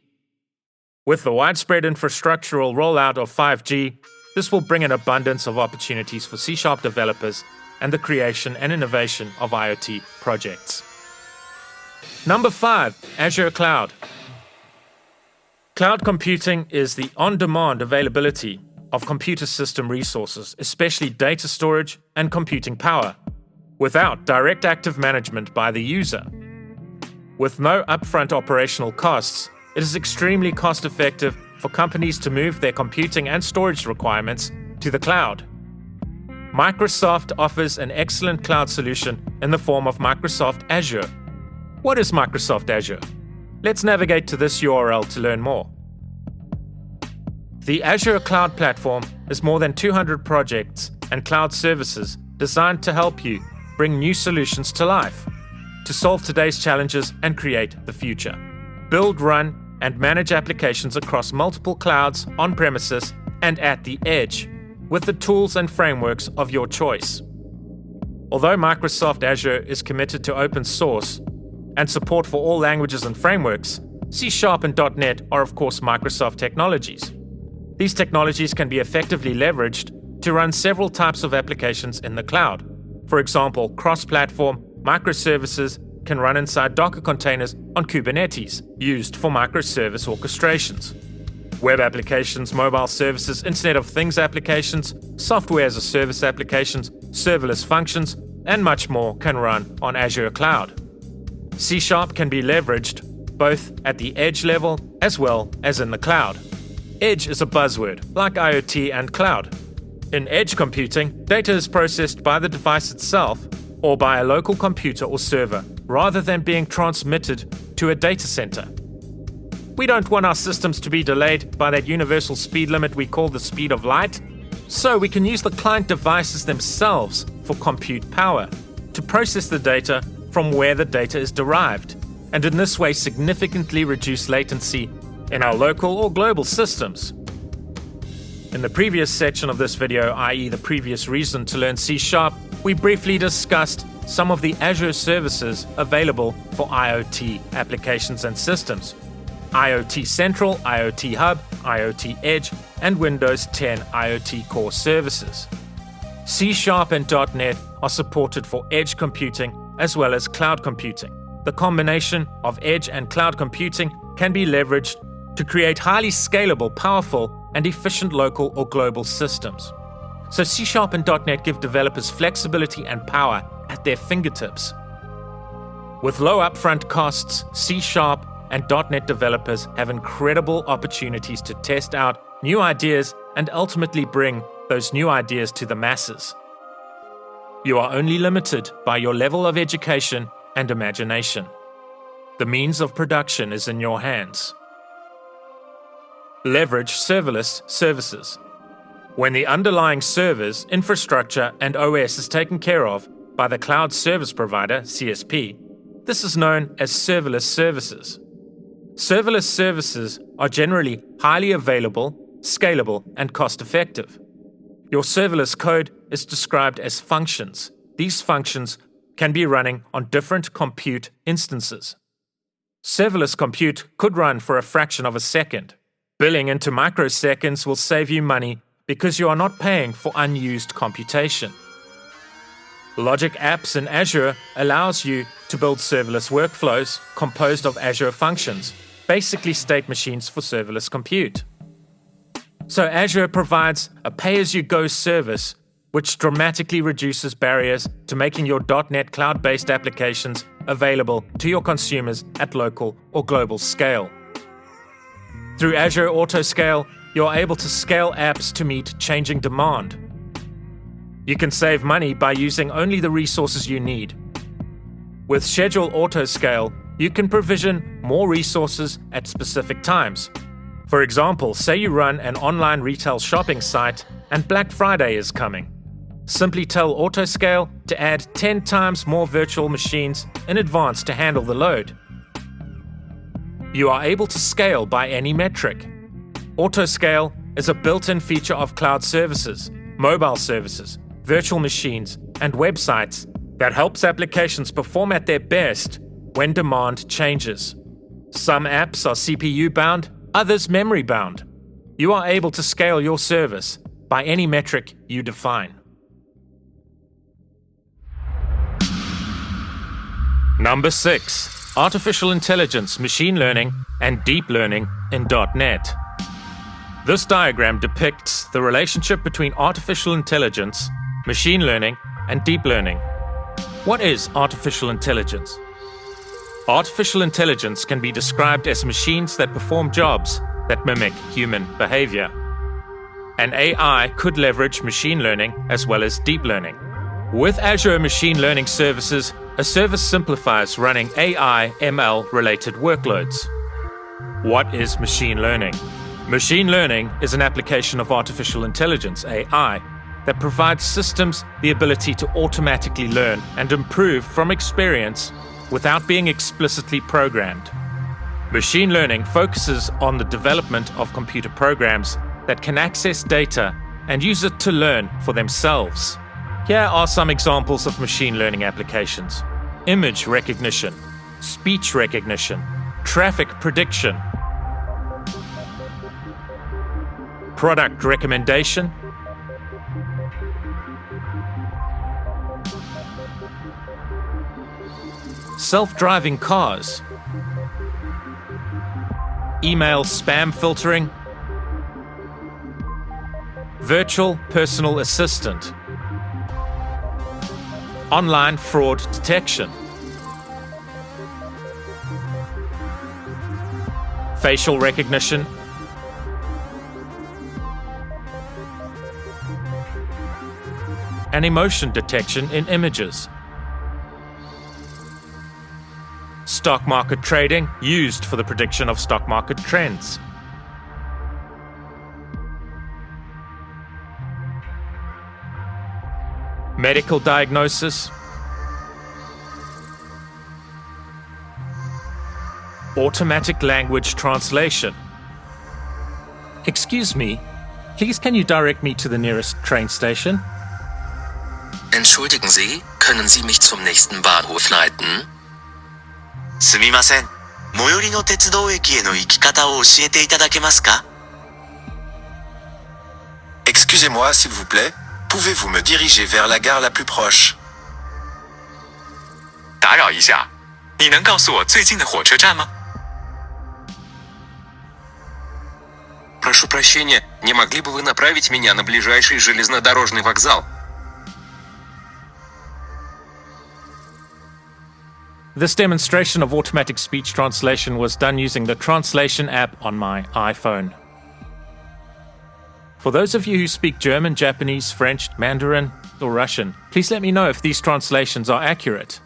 With the widespread infrastructural rollout of 5G, this will bring an abundance of opportunities for C# developers and the creation and innovation of IoT projects. Number 5, Azure Cloud. Cloud computing is the on-demand availability of computer system resources, especially data storage and computing power, without direct active management by the user. With no upfront operational costs, it is extremely cost-effective for companies to move their computing and storage requirements to the cloud. Microsoft offers an excellent cloud solution in the form of Microsoft Azure. What is Microsoft Azure? Let's navigate to this URL to learn more. The Azure Cloud Platform is more than 200 projects and cloud services designed to help you bring new solutions to life, to solve today's challenges and create the future. Build, run, and manage applications across multiple clouds, on-premises, and at the edge, with the tools and frameworks of your choice. Although Microsoft Azure is committed to open source and support for all languages and frameworks, C# and .NET are of course Microsoft technologies. These technologies can be effectively leveraged to run several types of applications in the cloud. For example, cross-platform microservices can run inside Docker containers on Kubernetes, used for microservice orchestrations. Web applications, mobile services, Internet of Things applications, software as a service applications, serverless functions, and much more can run on Azure Cloud. C# can be leveraged both at the edge level as well as in the cloud. Edge is a buzzword, like IoT and cloud. In edge computing, data is processed by the device itself or by a local computer or server, rather than being transmitted to a data center. We don't want our systems to be delayed by that universal speed limit we call the speed of light, so we can use the client devices themselves for compute power to process the data from where the data is derived, and in this way significantly reduce latency in our local or global systems. In the previous section of this video, i.e. the previous reason to learn C#, we briefly discussed some of the Azure services available for IoT applications and systems: IoT Central, IoT Hub, IoT Edge, and Windows 10 IoT Core services. C# and .NET are supported for edge computing as well as cloud computing. The combination of edge and cloud computing can be leveraged to create highly scalable, powerful, and efficient local or global systems. So C# and .NET give developers flexibility and power at their fingertips. With low upfront costs, C# and .NET developers have incredible opportunities to test out new ideas and ultimately bring those new ideas to the masses. You are only limited by your level of education and imagination. The means of production is in your hands. Leverage serverless services. When the underlying servers, infrastructure, and OS is taken care of by the cloud service provider, CSP, this is known as serverless services. Serverless services are generally highly available, scalable, and cost-effective. Your serverless code is described as functions. These functions can be running on different compute instances. Serverless compute could run for a fraction of a second. Billing into microseconds will save you money because you are not paying for unused computation. Logic Apps in Azure allows you to build serverless workflows composed of Azure functions, basically state machines for serverless compute. So Azure provides a pay-as-you-go service which dramatically reduces barriers to making your .NET cloud-based applications available to your consumers at local or global scale. Through Azure Autoscale, you're able to scale apps to meet changing demand. You can save money by using only the resources you need. With Schedule Autoscale, you can provision more resources at specific times. For example, say you run an online retail shopping site and Black Friday is coming. Simply tell Autoscale to add 10 times more virtual machines in advance to handle the load. You are able to scale by any metric. Autoscale is a built-in feature of cloud services, mobile services, virtual machines, and websites that helps applications perform at their best when demand changes. Some apps are CPU-bound, others memory-bound. You are able to scale your service by any metric you define. Number 6. Artificial intelligence, machine learning, and deep learning in .NET. This diagram depicts the relationship between artificial intelligence, machine learning, and deep learning. What is artificial intelligence? Artificial intelligence can be described as machines that perform jobs that mimic human behavior. An AI could leverage machine learning as well as deep learning. With Azure Machine Learning Services, a service simplifies running AI, ML-related workloads. What is machine learning? Machine learning is an application of artificial intelligence, AI, that provides systems the ability to automatically learn and improve from experience without being explicitly programmed. Machine learning focuses on the development of computer programs that can access data and use it to learn for themselves. Here are some examples of machine learning applications: image recognition, speech recognition, traffic prediction, product recommendation, self-driving cars, email spam filtering, virtual personal assistant, online fraud detection, facial recognition, and emotion detection in images. Stock market trading used for the prediction of stock market trends. Medical diagnosis. Automatic language translation. Excuse me, please can you direct me to the nearest train station? Entschuldigen Sie, können Sie mich zum nächsten Bahnhof leiten? すみません。最寄りの鉄道駅への行き方を教えていただけますか？ Excusez-moi s'il vous plaît, pouvez-vous me diriger vers la gare la plus proche? 打扰一下，你能告诉我最近的火车站吗？ Прошу прощения, не могли бы вы направить меня на ближайший железнодорожный вокзал? This demonstration of automatic speech translation was done using the translation app on my iPhone. For those of you who speak German, Japanese, French, Mandarin, or Russian, please let me know if these translations are accurate.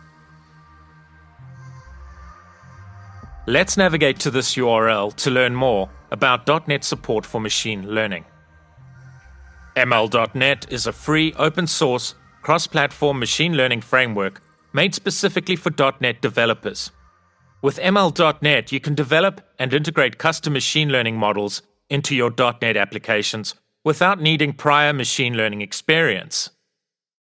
Let's navigate to this URL to learn more about .NET support for machine learning. ML.NET is a free, open-source, cross-platform machine learning framework made specifically for .NET developers. With ML.NET, you can develop and integrate custom machine learning models into your .NET applications without needing prior machine learning experience.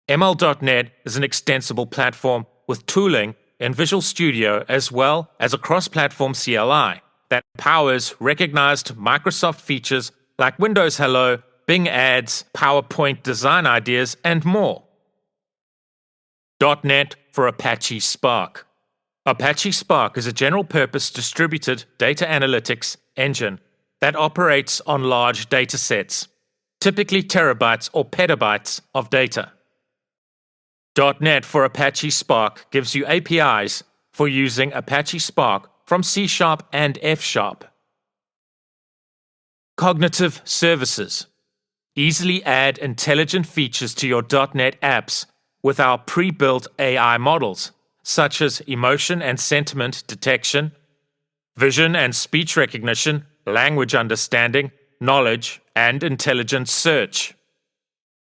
ML.NET is an extensible platform with tooling in Visual Studio as well as a cross-platform CLI that powers recognized Microsoft features like Windows Hello, Bing Ads, PowerPoint design ideas, and more. .NET for Apache Spark. Apache Spark is a general-purpose distributed data analytics engine that operates on large datasets, typically terabytes or petabytes of data. .NET for Apache Spark gives you APIs for using Apache Spark from C# and F#. Cognitive services. Easily add intelligent features to your .NET apps with our pre-built AI models, such as emotion and sentiment detection, vision and speech recognition, language understanding, knowledge, and intelligent search.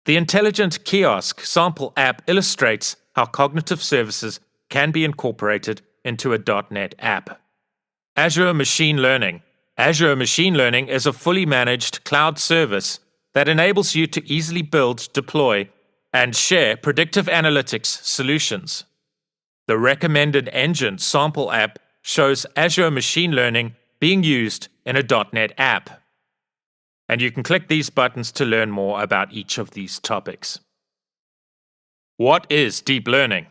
The Intelligent Kiosk sample app illustrates how cognitive services can be incorporated into a .NET app. Azure Machine Learning. Azure Machine Learning is a fully managed cloud service that enables you to easily build, deploy, and share predictive analytics solutions. The recommended engine sample app shows Azure Machine Learning being used in a .NET app. And you can click these buttons to learn more about each of these topics. What is deep learning?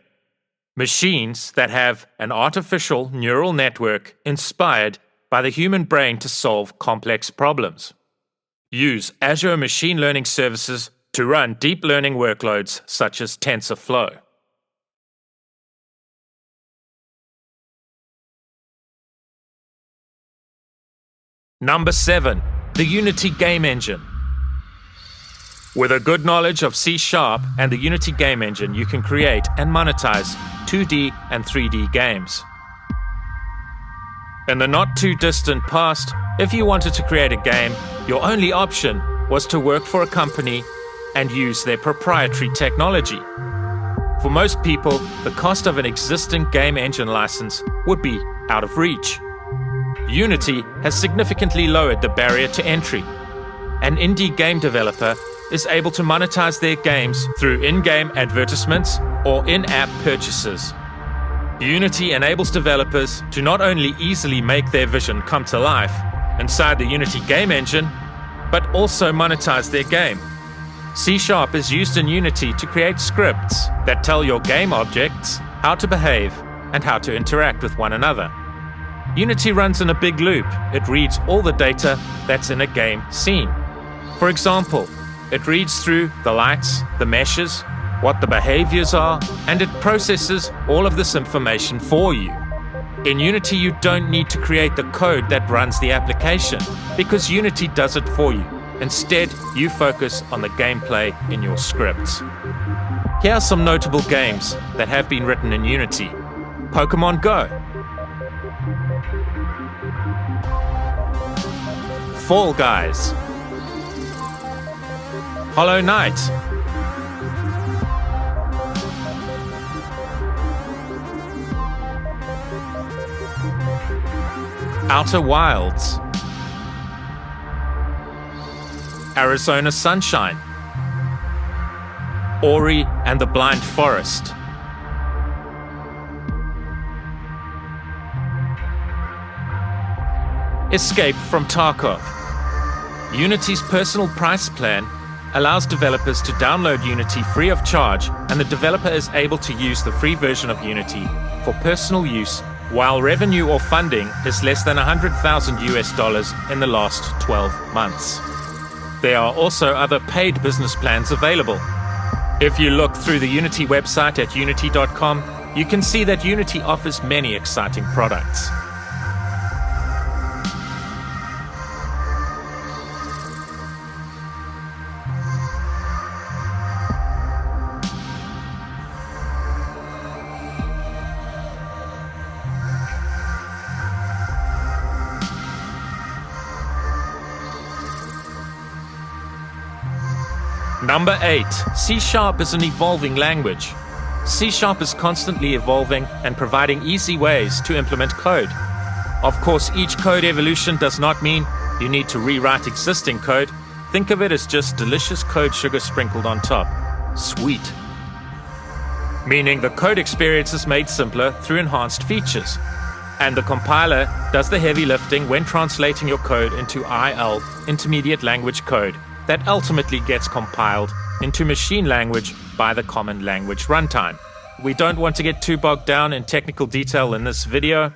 Machines that have an artificial neural network inspired by the human brain to solve complex problems. Use Azure Machine Learning services to run deep learning workloads such as TensorFlow. Number 7. The Unity Game Engine. With a good knowledge of C# and the Unity Game Engine, you can create and monetize 2D and 3D games. In the not-too-distant past, if you wanted to create a game, your only option was to work for a company and use their proprietary technology. For most people, the cost of an existing game engine license would be out of reach. Unity has significantly lowered the barrier to entry. An indie game developer is able to monetize their games through in-game advertisements or in-app purchases. Unity enables developers to not only easily make their vision come to life inside the Unity game engine, but also monetize their game. C# is used in Unity to create scripts that tell your game objects how to behave and how to interact with one another. Unity runs in a big loop. It reads all the data that's in a game scene. For example, it reads through the lights, the meshes, what the behaviors are, and it processes all of this information for you. In Unity, you don't need to create the code that runs the application because Unity does it for you. Instead, you focus on the gameplay in your scripts. Here are some notable games that have been written in Unity. Pokemon Go, Fall Guys, Hollow Knight, Outer Wilds, Arizona Sunshine, Ori and the Blind Forest, Escape from Tarkov. Unity's personal price plan allows developers to download Unity free of charge, and the developer is able to use the free version of Unity for personal use, while revenue or funding is less than $100,000 in the last 12 months. There are also other paid business plans available. If you look through the Unity website at unity.com, you can see that Unity offers many exciting products. Number 8. C# is an evolving language. C# is constantly evolving and providing easy ways to implement code. Of course, each code evolution does not mean you need to rewrite existing code. Think of it as just delicious code sugar sprinkled on top. Sweet. Meaning the code experience is made simpler through enhanced features. And the compiler does the heavy lifting when translating your code into IL, intermediate language code, that ultimately gets compiled into machine language by the Common Language Runtime. We don't want to get too bogged down in technical detail in this video,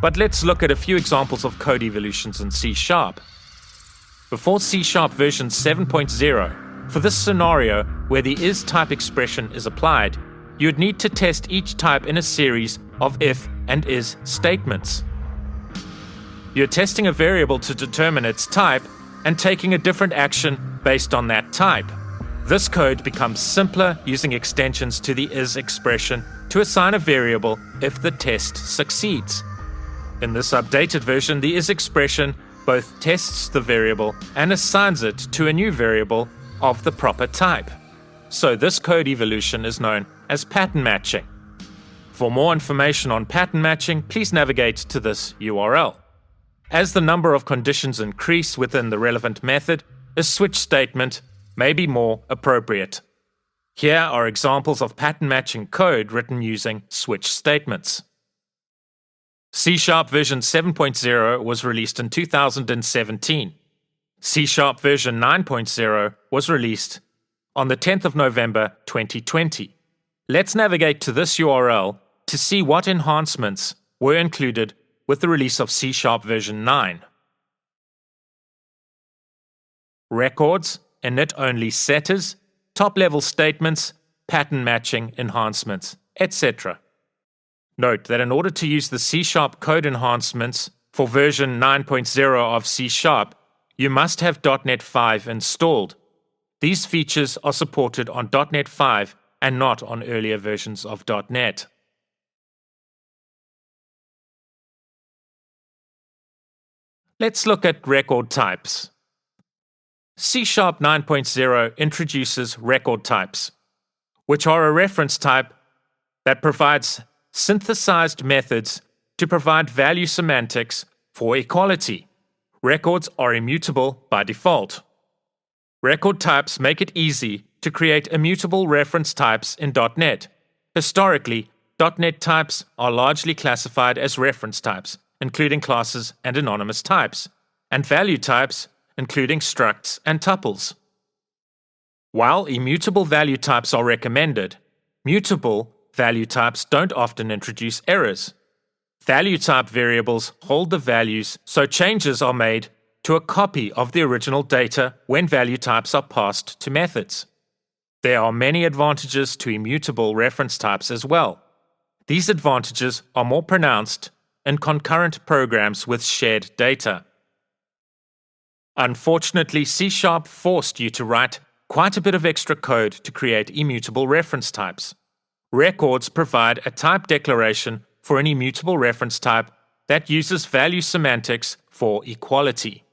but let's look at a few examples of code evolutions in C#. Before C# version 7.0, for this scenario where the is type expression is applied, you would need to test each type in a series of if and is statements. You're testing a variable to determine its type and taking a different action based on that type. This code becomes simpler using extensions to the is expression to assign a variable if the test succeeds. In this updated version, the is expression both tests the variable and assigns it to a new variable of the proper type. So this code evolution is known as pattern matching. For more information on pattern matching, please navigate to this URL. As the number of conditions increase within the relevant method, a switch statement may be more appropriate. Here are examples of pattern matching code written using switch statements. C# version 7.0 was released in 2017. C# version 9.0 was released on the 10th of November 2020. Let's navigate to this URL to see what enhancements were included with the release of C# version 9. Records, init-only setters, top-level statements, pattern matching enhancements, etc. Note that in order to use the C# code enhancements for version 9.0 of C#, you must have .NET 5 installed. These features are supported on .NET 5 and not on earlier versions of .NET. Let's look at record types. C# 9.0 introduces record types, which are a reference type that provides synthesized methods to provide value semantics for equality. Records are immutable by default. Record types make it easy to create immutable reference types in .NET. Historically, .NET types are largely classified as reference types, including classes and anonymous types, and value types, including structs and tuples. While immutable value types are recommended, mutable value types don't often introduce errors. Value type variables hold the values, so changes are made to a copy of the original data when value types are passed to methods. There are many advantages to immutable reference types as well. These advantages are more pronounced in concurrent programs with shared data. Unfortunately, C# forced you to write quite a bit of extra code to create immutable reference types. Records provide a type declaration for an immutable reference type that uses value semantics for equality.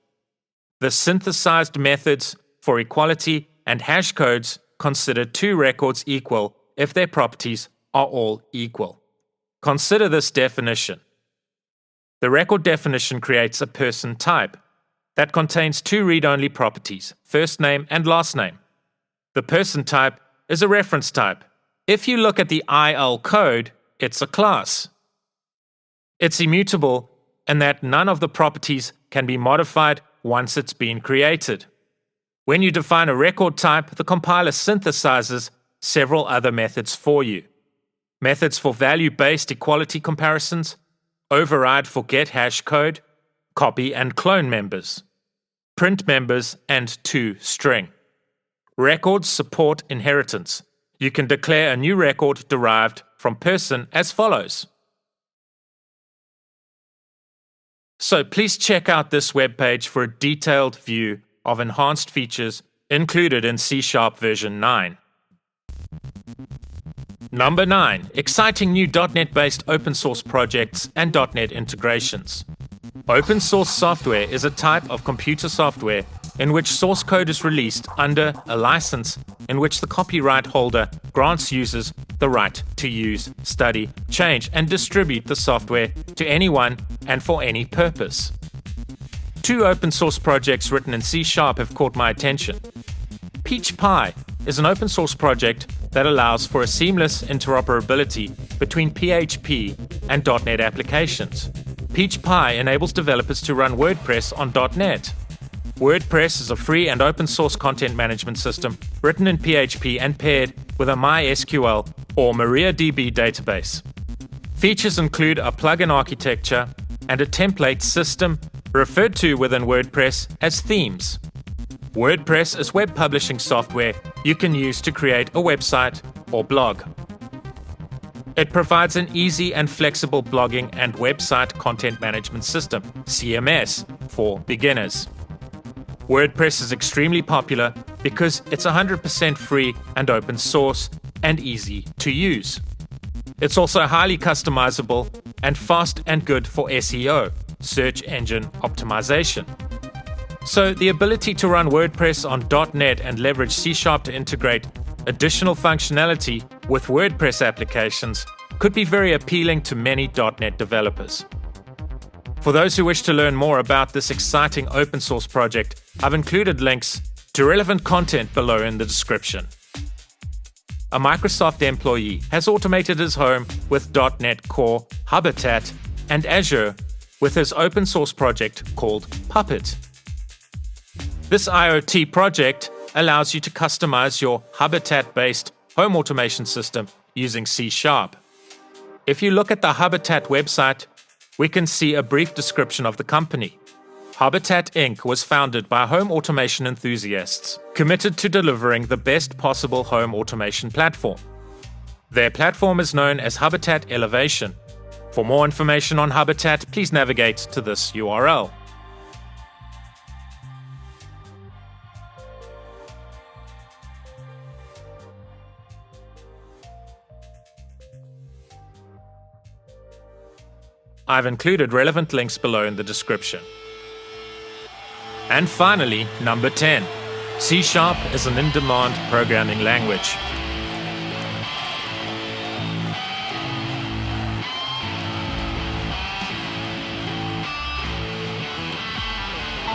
The synthesized methods for equality and hash codes consider two records equal if their properties are all equal. Consider this definition. The record definition creates a person type that contains two read-only properties, first name and last name. The person type is a reference type. If you look at the IL code, it's a class. It's immutable in that none of the properties can be modified once it's been created. When you define a record type, the compiler synthesizes several other methods for you. Methods for value-based equality comparisons, override for get hash code, copy and clone members, print members, and toString. Records support inheritance. You can declare a new record derived from person as follows. So please check out this webpage for a detailed view of enhanced features included in C# version 9. Number 9. Exciting new .NET-based open source projects and .NET integrations. Open source software is a type of computer software in which source code is released under a license in which the copyright holder grants users the right to use, study, change, and distribute the software to anyone and for any purpose. Two open source projects written in C# have caught my attention. Peach Pie is an open source project that allows for a seamless interoperability between PHP and .NET applications. Peach Pie enables developers to run WordPress on .NET. WordPress is a free and open source content management system written in PHP and paired with a MySQL or MariaDB database. Features include a plugin architecture and a template system referred to within WordPress as themes. WordPress is web publishing software you can use to create a website or blog. It provides an easy and flexible blogging and website content management system, CMS, for beginners. WordPress is extremely popular because it's 100% free and open source and easy to use. It's also highly customizable and fast and good for SEO, search engine optimization. So the ability to run WordPress on .NET and leverage C# to integrate additional functionality with WordPress applications could be very appealing to many .NET developers. For those who wish to learn more about this exciting open source project, I've included links to relevant content below in the description. A Microsoft employee has automated his home with .NET Core, Habitat, and Azure with his open source project called Puppet. This IoT project allows you to customize your Habitat-based home automation system using C#. If you look at the Habitat website, we can see a brief description of the company. Habitat Inc. was founded by home automation enthusiasts committed to delivering the best possible home automation platform. Their platform is known as Habitat Elevation. For more information on Habitat, please navigate to this URL. I've included relevant links below in the description. And finally, number 10. C# is an in-demand programming language.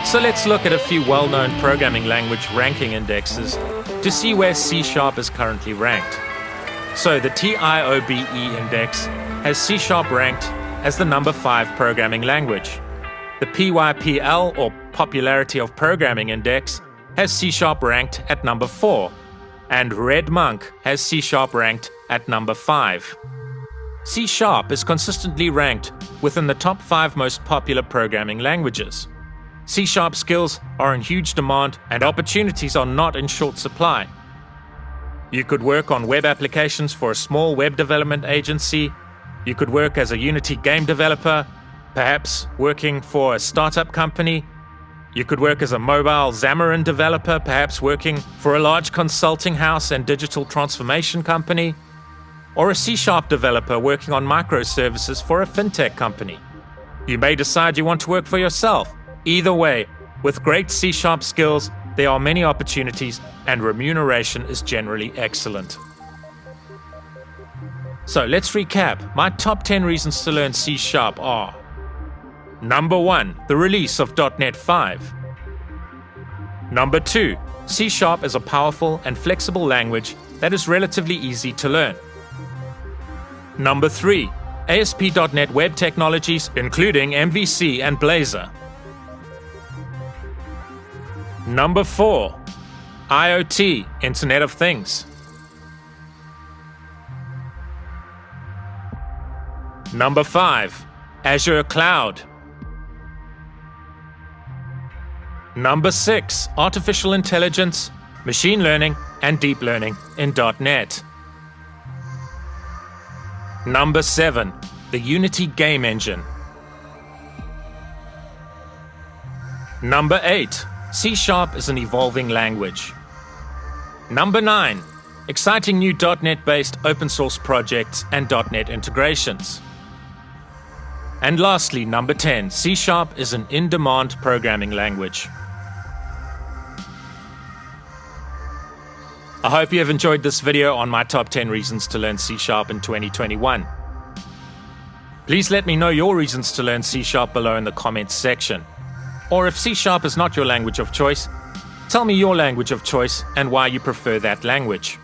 So let's look at a few well-known programming language ranking indexes to see where C# is currently ranked. So the TIOBE index has C# ranked as the number 5 programming language. The PYPL, or Popularity of Programming Index, has C# ranked at number 4, and RedMonk has C# ranked at number 5. C# is consistently ranked within the top 5 most popular programming languages. C# skills are in huge demand and opportunities are not in short supply. You could work on web applications for a small web development agency. You could work as a Unity game developer, perhaps working for a startup company. You could work as a mobile Xamarin developer, perhaps working for a large consulting house and digital transformation company, or a C# developer working on microservices for a fintech company. You may decide you want to work for yourself. Either way, with great C# skills, there are many opportunities and remuneration is generally excellent. So let's recap. My top 10 reasons to learn C# are: Number 1, the release of .NET 5. Number 2, C# is a powerful and flexible language that is relatively easy to learn. Number 3, ASP.NET Web Technologies, including MVC and Blazor. Number 4, IoT, Internet of Things. Number 5, Azure Cloud. Number 6, Artificial Intelligence, Machine Learning, and Deep Learning in .NET. Number 7, the Unity Game Engine. Number 8, C# is an evolving language. Number 9, exciting new .NET-based open source projects and .NET integrations. And lastly, number 10, C# is an in-demand programming language. I hope you have enjoyed this video on my top 10 reasons to learn C# in 2021. Please let me know your reasons to learn C# below in the comments section. Or if C# is not your language of choice, tell me your language of choice and why you prefer that language.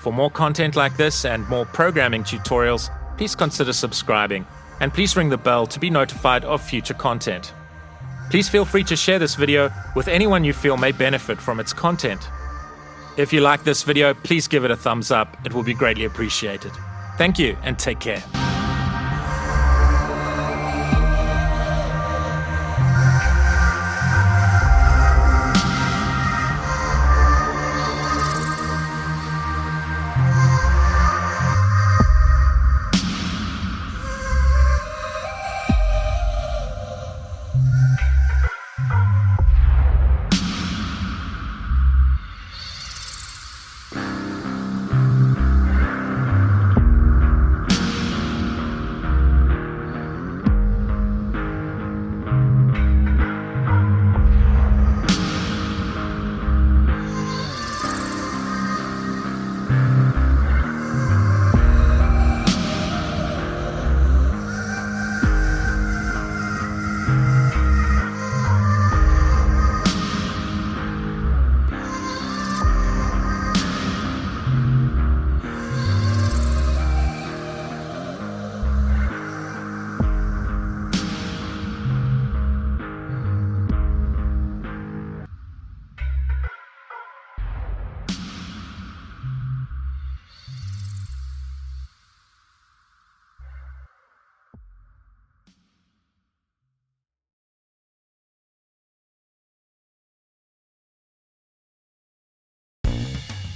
For more content like this and more programming tutorials, please consider subscribing, and please ring the bell to be notified of future content. Please feel free to share this video with anyone you feel may benefit from its content. If you like this video, please give it a thumbs up. It will be greatly appreciated. Thank you and take care.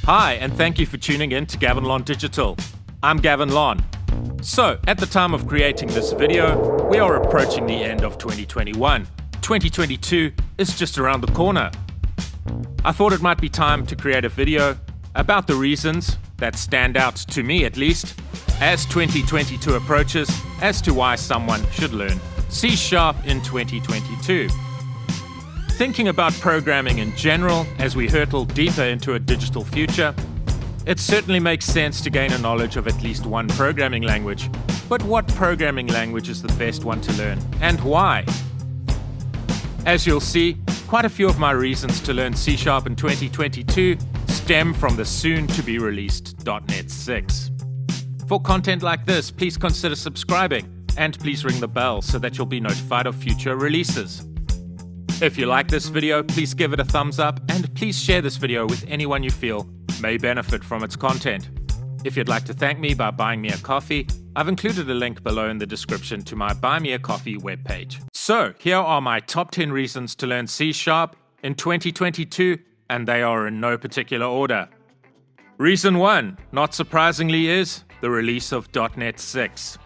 Hi, and thank you for tuning in to Gavin Lon Digital. I'm Gavin Lon. So, at the time of creating this video, we are approaching the end of 2021. 2022 is just around the corner. I thought it might be time to create a video about the reasons that stand out, to me at least, as 2022 approaches, as to why someone should learn C# in 2022. Thinking about programming in general, as we hurtle deeper into a digital future, it certainly makes sense to gain a knowledge of at least one programming language. But what programming language is the best one to learn, and why? As you'll see, quite a few of my reasons to learn C# in 2022 stem from the soon-to-be-released .NET 6. For content like this, please consider subscribing, and please ring the bell so that you'll be notified of future releases. If you like this video, please give it a thumbs up, and please share this video with anyone you feel may benefit from its content. If you'd like to thank me by buying me a coffee, I've included a link below in the description to my Buy Me a Coffee webpage. So, here are my top 10 reasons to learn C# in 2022, and they are in no particular order. Reason 1, not surprisingly, is the release of .NET 6.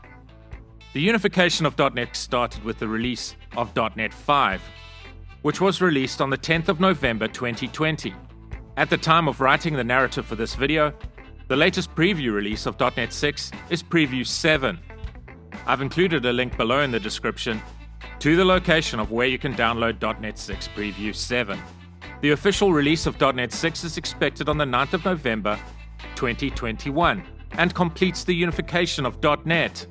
The unification of .NET started with the release of .NET 5. which was released on the 10th of November 2020. At the time of writing the narrative for this video, the latest preview release of .NET 6 is Preview 7. I've included a link below in the description to the location of where you can download .NET 6 Preview 7. The official release of .NET 6 is expected on the 9th of November 2021 and completes the unification of .NET.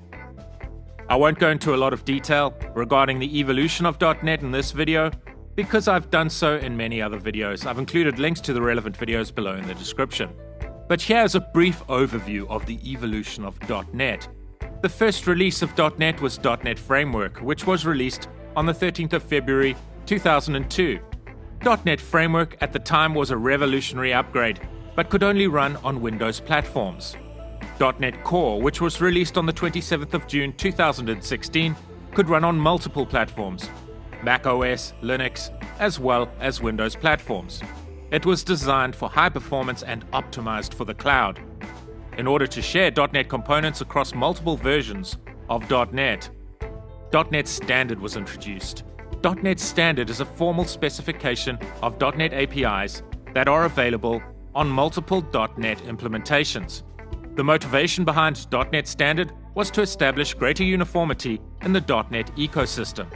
I won't go into a lot of detail regarding the evolution of .NET in this video because I've done so in many other videos. I've included links to the relevant videos below in the description. But here's a brief overview of the evolution of .NET. The first release of .NET was .NET Framework, which was released on the 13th of February 2002. .NET Framework at the time was a revolutionary upgrade, but could only run on Windows platforms. .NET Core, which was released on the 27th of June 2016, could run on multiple platforms, Mac OS, Linux, as well as Windows platforms. It was designed for high performance and optimized for the cloud. In order to share .NET components across multiple versions of .NET, .NET Standard was introduced. .NET Standard is a formal specification of .NET APIs that are available on multiple .NET implementations. The motivation behind .NET Standard was to establish greater uniformity in the .NET ecosystem.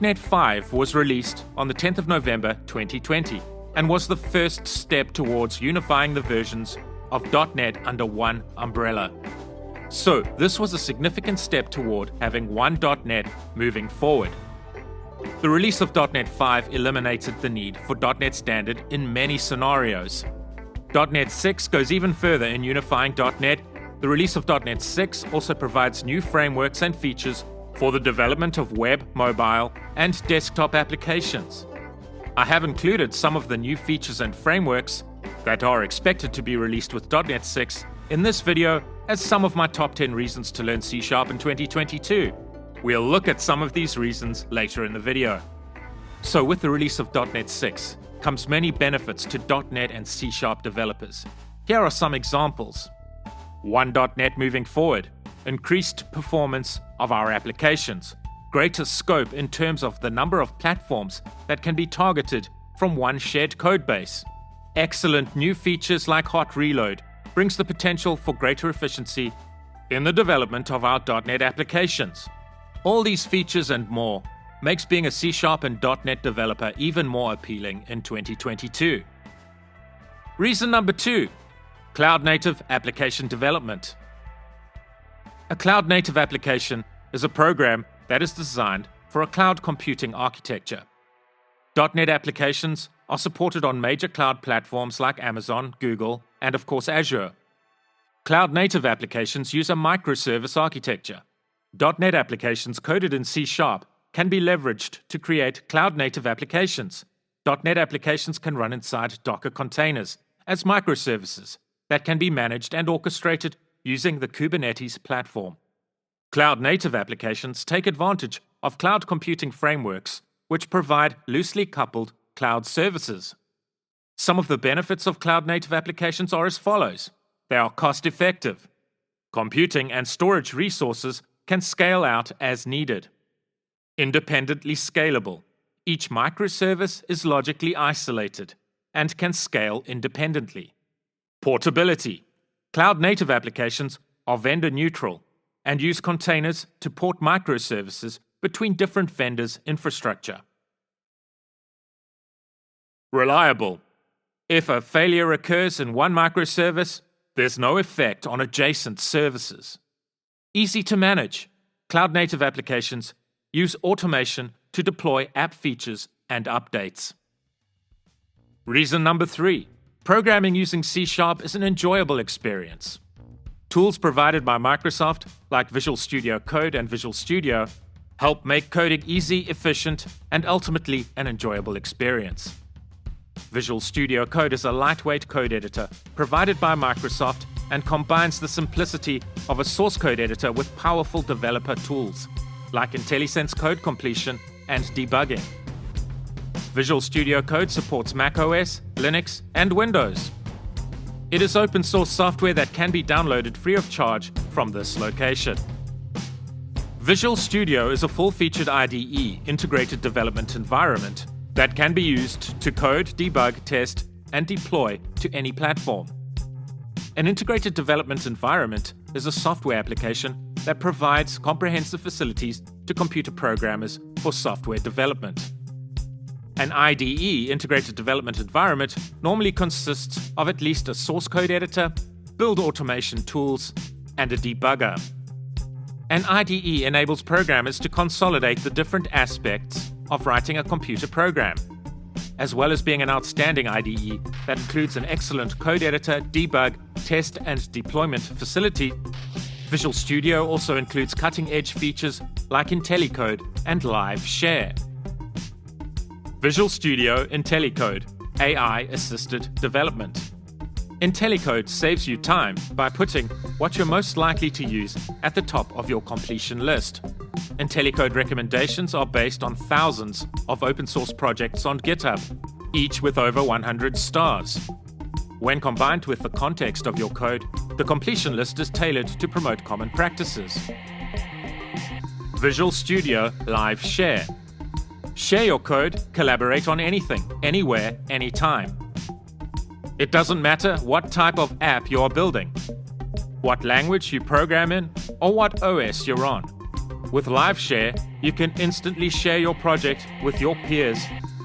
.NET 5 was released on the 10th of November 2020 and was the first step towards unifying the versions of .NET under one umbrella. So, this was a significant step toward having one .NET moving forward. The release of .NET 5 eliminated the need for .NET Standard in many scenarios. .NET 6 goes even further in unifying .NET. The release of .NET 6 also provides new frameworks and features for the development of web, mobile, and desktop applications. I have included some of the new features and frameworks that are expected to be released with .NET 6 in this video as some of my top 10 reasons to learn C# in 2022. We'll look at some of these reasons later in the video. So with the release of .NET 6 comes many benefits to .NET and C# developers. Here are some examples. One .NET moving forward, increased performance of our applications, greater scope in terms of the number of platforms that can be targeted from one shared codebase. Excellent new features like hot reload brings the potential for greater efficiency in the development of our .NET applications. All these features and more makes being a C# and .NET developer even more appealing in 2022. Reason number 2, cloud-native application development. A cloud-native application is a program that is designed for a cloud computing architecture. .NET applications are supported on major cloud platforms like Amazon, Google, and of course Azure. Cloud-native applications use a microservice architecture. .NET applications coded in C# can be leveraged to create cloud-native applications. .NET applications can run inside Docker containers as microservices that can be managed and orchestrated using the Kubernetes platform. Cloud-native applications take advantage of cloud computing frameworks, which provide loosely coupled cloud services. Some of the benefits of cloud-native applications are as follows. They are cost-effective. Computing and storage resources can scale out as needed. Independently scalable. Each microservice is logically isolated and can scale independently. Portability. Cloud-native applications are vendor-neutral and use containers to port microservices between different vendors' infrastructure. Reliable. If a failure occurs in one microservice, there's no effect on adjacent services. Easy to manage. Cloud-native applications use automation to deploy app features and updates. Reason number 3. Programming using C# is an enjoyable experience. Tools provided by Microsoft, like Visual Studio Code and Visual Studio, help make coding easy, efficient, and ultimately an enjoyable experience. Visual Studio Code is a lightweight code editor provided by Microsoft and combines the simplicity of a source code editor with powerful developer tools, like IntelliSense code completion and debugging. Visual Studio Code supports Mac OS, Linux, and Windows. It is open source software that can be downloaded free of charge from this location. Visual Studio is a full-featured IDE, integrated development environment, that can be used to code, debug, test, and deploy to any platform. An integrated development environment is a software application that provides comprehensive facilities to computer programmers for software development. An IDE, integrated development environment, normally consists of at least a source code editor, build automation tools, and a debugger. An IDE enables programmers to consolidate the different aspects of writing a computer program. As well as being an outstanding IDE that includes an excellent code editor, debug, test, and deployment facility, Visual Studio also includes cutting-edge features like IntelliCode and Live Share. Visual Studio IntelliCode, AI-assisted development. IntelliCode saves you time by putting what you're most likely to use at the top of your completion list. IntelliCode recommendations are based on thousands of open source projects on GitHub, each with over 100 stars. When combined with the context of your code, the completion list is tailored to promote common practices. Visual Studio Live Share. Share your code, collaborate on anything, anywhere, anytime. It doesn't matter what type of app you are building, what language you program in, or what OS you're on. With Live Share, you can instantly share your project with your peers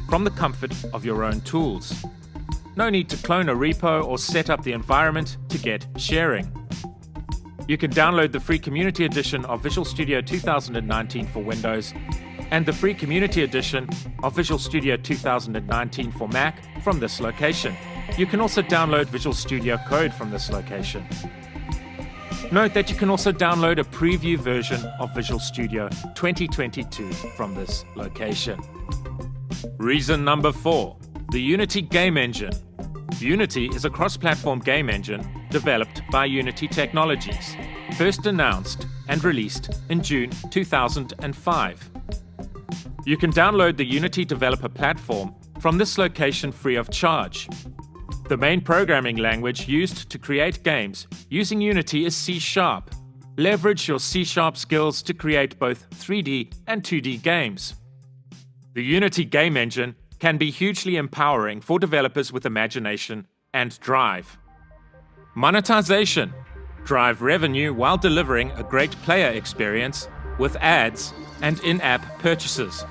from the comfort of your own tools. No need to clone a repo or set up the environment to get sharing. You can download the free Community Edition of Visual Studio 2019 for Windows and the free Community Edition of Visual Studio 2019 for Mac from this location. You can also download Visual Studio Code from this location. Note that you can also download a preview version of Visual Studio 2022 from this location. Reason number 4, the Unity Game Engine. Unity is a cross-platform game engine developed by Unity Technologies, first announced and released in June 2005. You can download the Unity Developer Platform from this location free of charge. The main programming language used to create games using Unity is C#. Leverage your C# skills to create both 3D and 2D games. The Unity Game Engine can be hugely empowering for developers with imagination and drive. Monetization. Drive revenue while delivering a great player experience with ads and in-app purchases.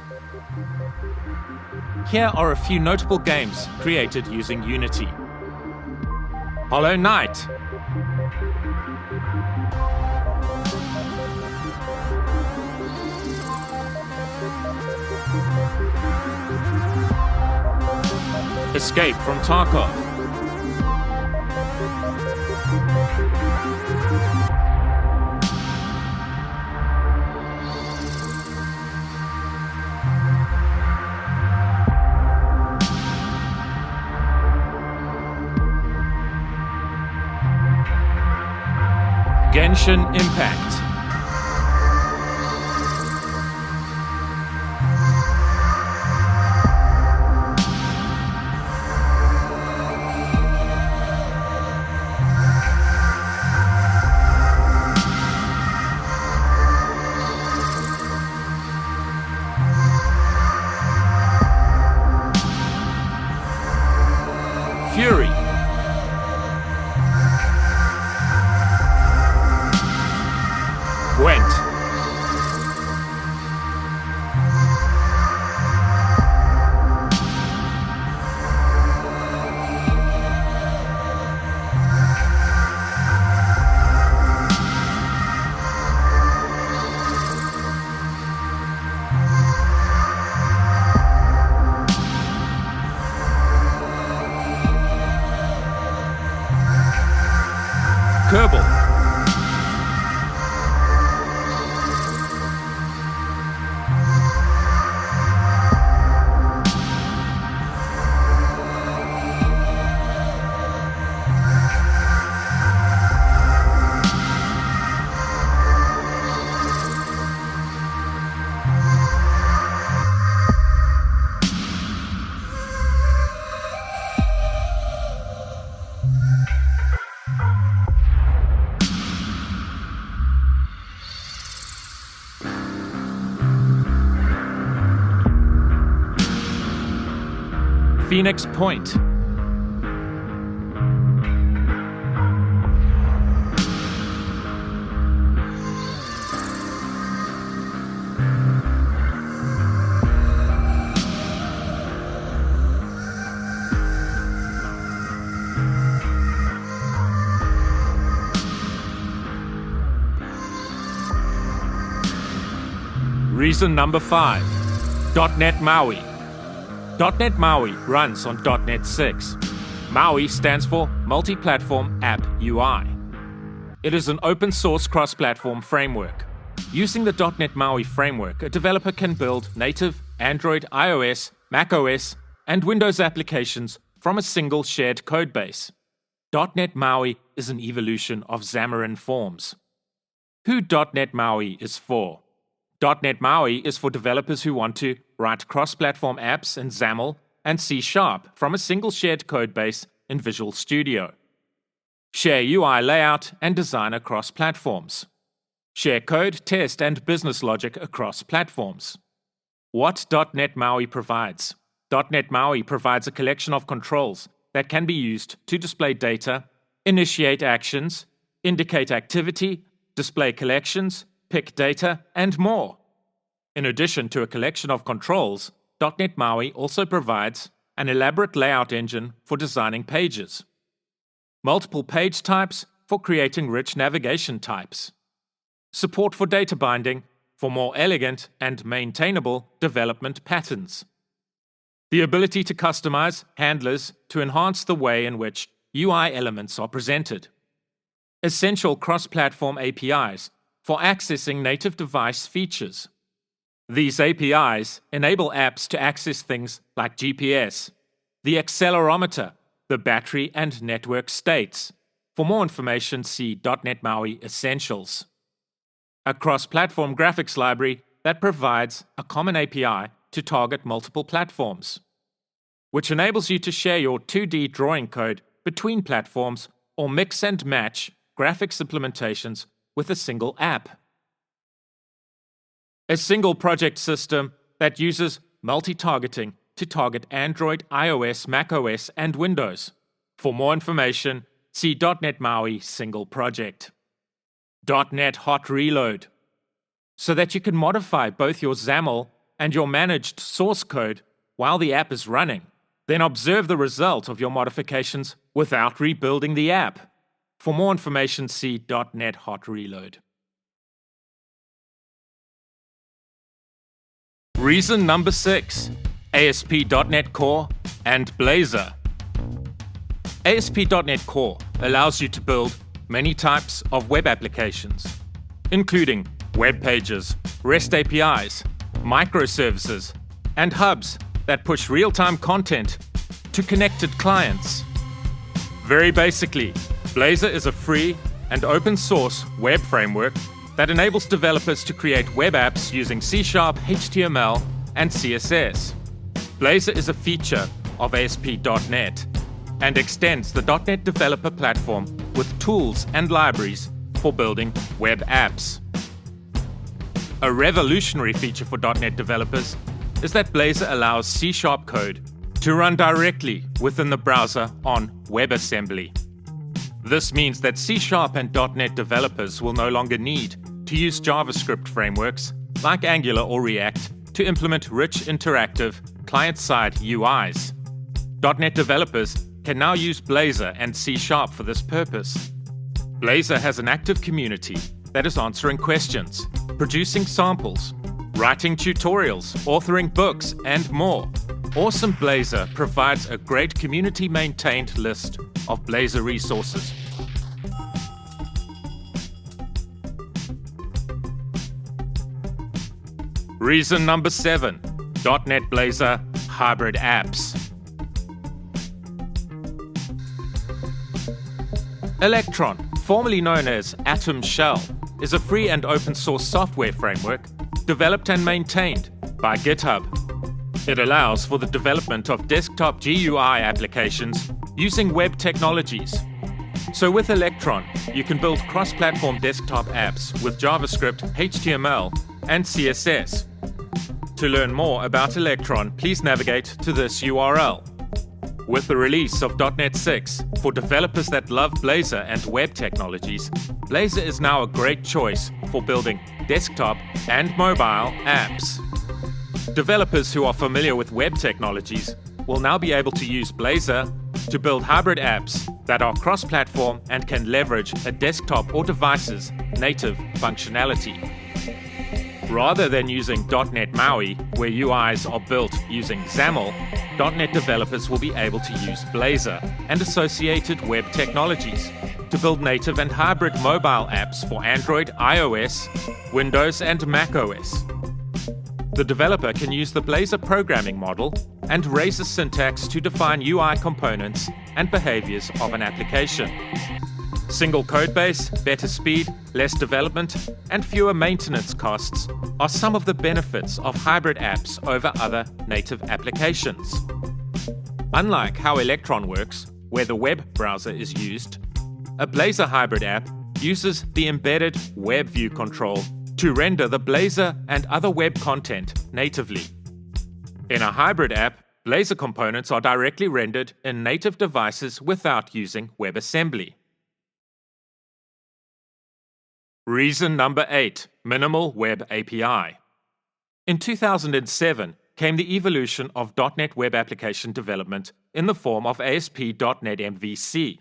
Here are a few notable games created using Unity. Hollow Knight. Escape from Tarkov. Genshin Impact. Fury. Phoenix Point. Reason number 5. .NET MAUI. .NET MAUI runs on .NET 6. MAUI stands for Multi-Platform App UI. It is an open-source cross-platform framework. Using the .NET MAUI framework, a developer can build native Android, iOS, macOS, and Windows applications from a single shared codebase. .NET MAUI is an evolution of Xamarin Forms. Who .NET MAUI is for? .NET MAUI is for developers who want to write cross-platform apps in XAML and C# from a single shared codebase in Visual Studio. Share UI layout and design across platforms. Share code, test, and business logic across platforms. What .NET MAUI provides? .NET MAUI provides a collection of controls that can be used to display data, initiate actions, indicate activity, display collections, pick data, and more. In addition to a collection of controls, .NET MAUI also provides an elaborate layout engine for designing pages, multiple page types for creating rich navigation types, support for data binding for more elegant and maintainable development patterns, the ability to customize handlers to enhance the way in which UI elements are presented, essential cross-platform APIs for accessing native device features. These APIs enable apps to access things like GPS, the accelerometer, the battery and network states. For more information, see .NET MAUI Essentials. A cross-platform graphics library that provides a common API to target multiple platforms, which enables you to share your 2D drawing code between platforms or mix and match graphics implementations with a single app. A single project system that uses multi-targeting to target Android, iOS, macOS, and Windows. For more information, see .NET MAUI Single Project. .NET Hot Reload, so that you can modify both your XAML and your managed source code while the app is running, then observe the result of your modifications without rebuilding the app. For more information, see .NET Hot Reload. Reason number 6. ASP.NET Core and Blazor. ASP.NET Core allows you to build many types of web applications, including web pages, REST APIs, microservices, and hubs that push real-time content to connected clients. Very basically, Blazor is a free and open-source web framework that enables developers to create web apps using C#, HTML, and CSS. Blazor is a feature of ASP.NET and extends the .NET Developer Platform with tools and libraries for building web apps. A revolutionary feature for .NET developers is that Blazor allows C# code to run directly within the browser on WebAssembly. This means that C# and .NET developers will no longer need to use JavaScript frameworks like Angular or React to implement rich interactive client-side UIs. .NET developers can now use Blazor and C# for this purpose. Blazor has an active community that is answering questions, producing samples, writing tutorials, authoring books, and more. Awesome Blazor provides a great community-maintained list of Blazor resources. Reason number 7. .NET Blazor Hybrid Apps. Electron, formerly known as Atom Shell, is a free and open-source software framework developed and maintained by GitHub. It allows for the development of desktop GUI applications using web technologies. So with Electron, you can build cross-platform desktop apps with JavaScript, HTML, and CSS. To learn more about Electron, please navigate to this URL. With the release of .NET 6, for developers that love Blazor and web technologies, Blazor is now a great choice for building desktop and mobile apps. Developers who are familiar with web technologies will now be able to use Blazor to build hybrid apps that are cross-platform and can leverage a desktop or device's native functionality. Rather than using .NET MAUI, where UIs are built using XAML, .NET developers will be able to use Blazor and associated web technologies to build native and hybrid mobile apps for Android, iOS, Windows, and macOS. The developer can use the Blazor programming model and raise a syntax to define UI components and behaviors of an application. Single codebase, better speed, less development, and fewer maintenance costs are some of the benefits of hybrid apps over other native applications. Unlike how Electron works, where the web browser is used, a Blazor hybrid app uses the embedded web view control to render the Blazor and other web content natively. In a hybrid app, Blazor components are directly rendered in native devices without using WebAssembly. Reason number 8, minimal web API. In 2007 came the evolution of .NET web application development in the form of ASP.NET MVC.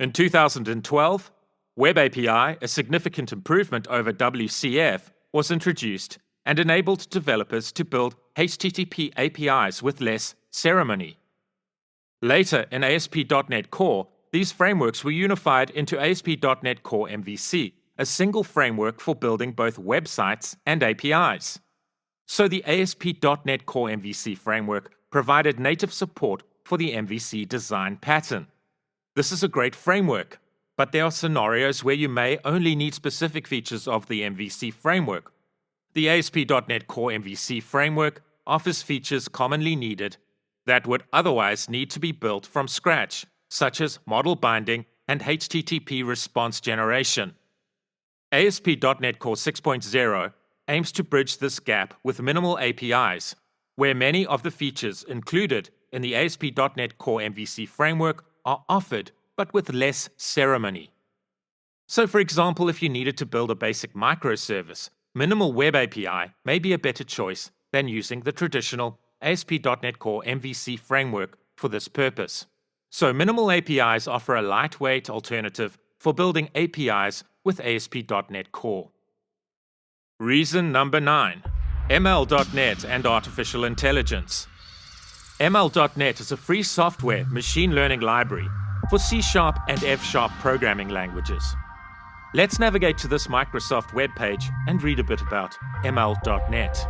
In 2012, Web API, a significant improvement over WCF, was introduced and enabled developers to build HTTP APIs with less ceremony. Later, in ASP.NET Core, these frameworks were unified into ASP.NET Core MVC, a single framework for building both websites and APIs. So the ASP.NET Core MVC framework provided native support for the MVC design pattern. This is a great framework, but there are scenarios where you may only need specific features of the MVC framework. The ASP.NET Core MVC framework offers features commonly needed that would otherwise need to be built from scratch, such as model binding and HTTP response generation. ASP.NET Core 6.0 aims to bridge this gap with minimal APIs, where many of the features included in the ASP.NET Core MVC framework are offered, but with less ceremony. So, for example, if you needed to build a basic microservice, minimal web API may be a better choice than using the traditional ASP.NET Core MVC framework for this purpose. So, minimal APIs offer a lightweight alternative for building APIs with ASP.NET Core. Reason number 9, ML.NET and artificial intelligence. ML.NET is a free software machine learning library for C# and F# programming languages. Let's navigate to this Microsoft webpage and read a bit about ML.NET.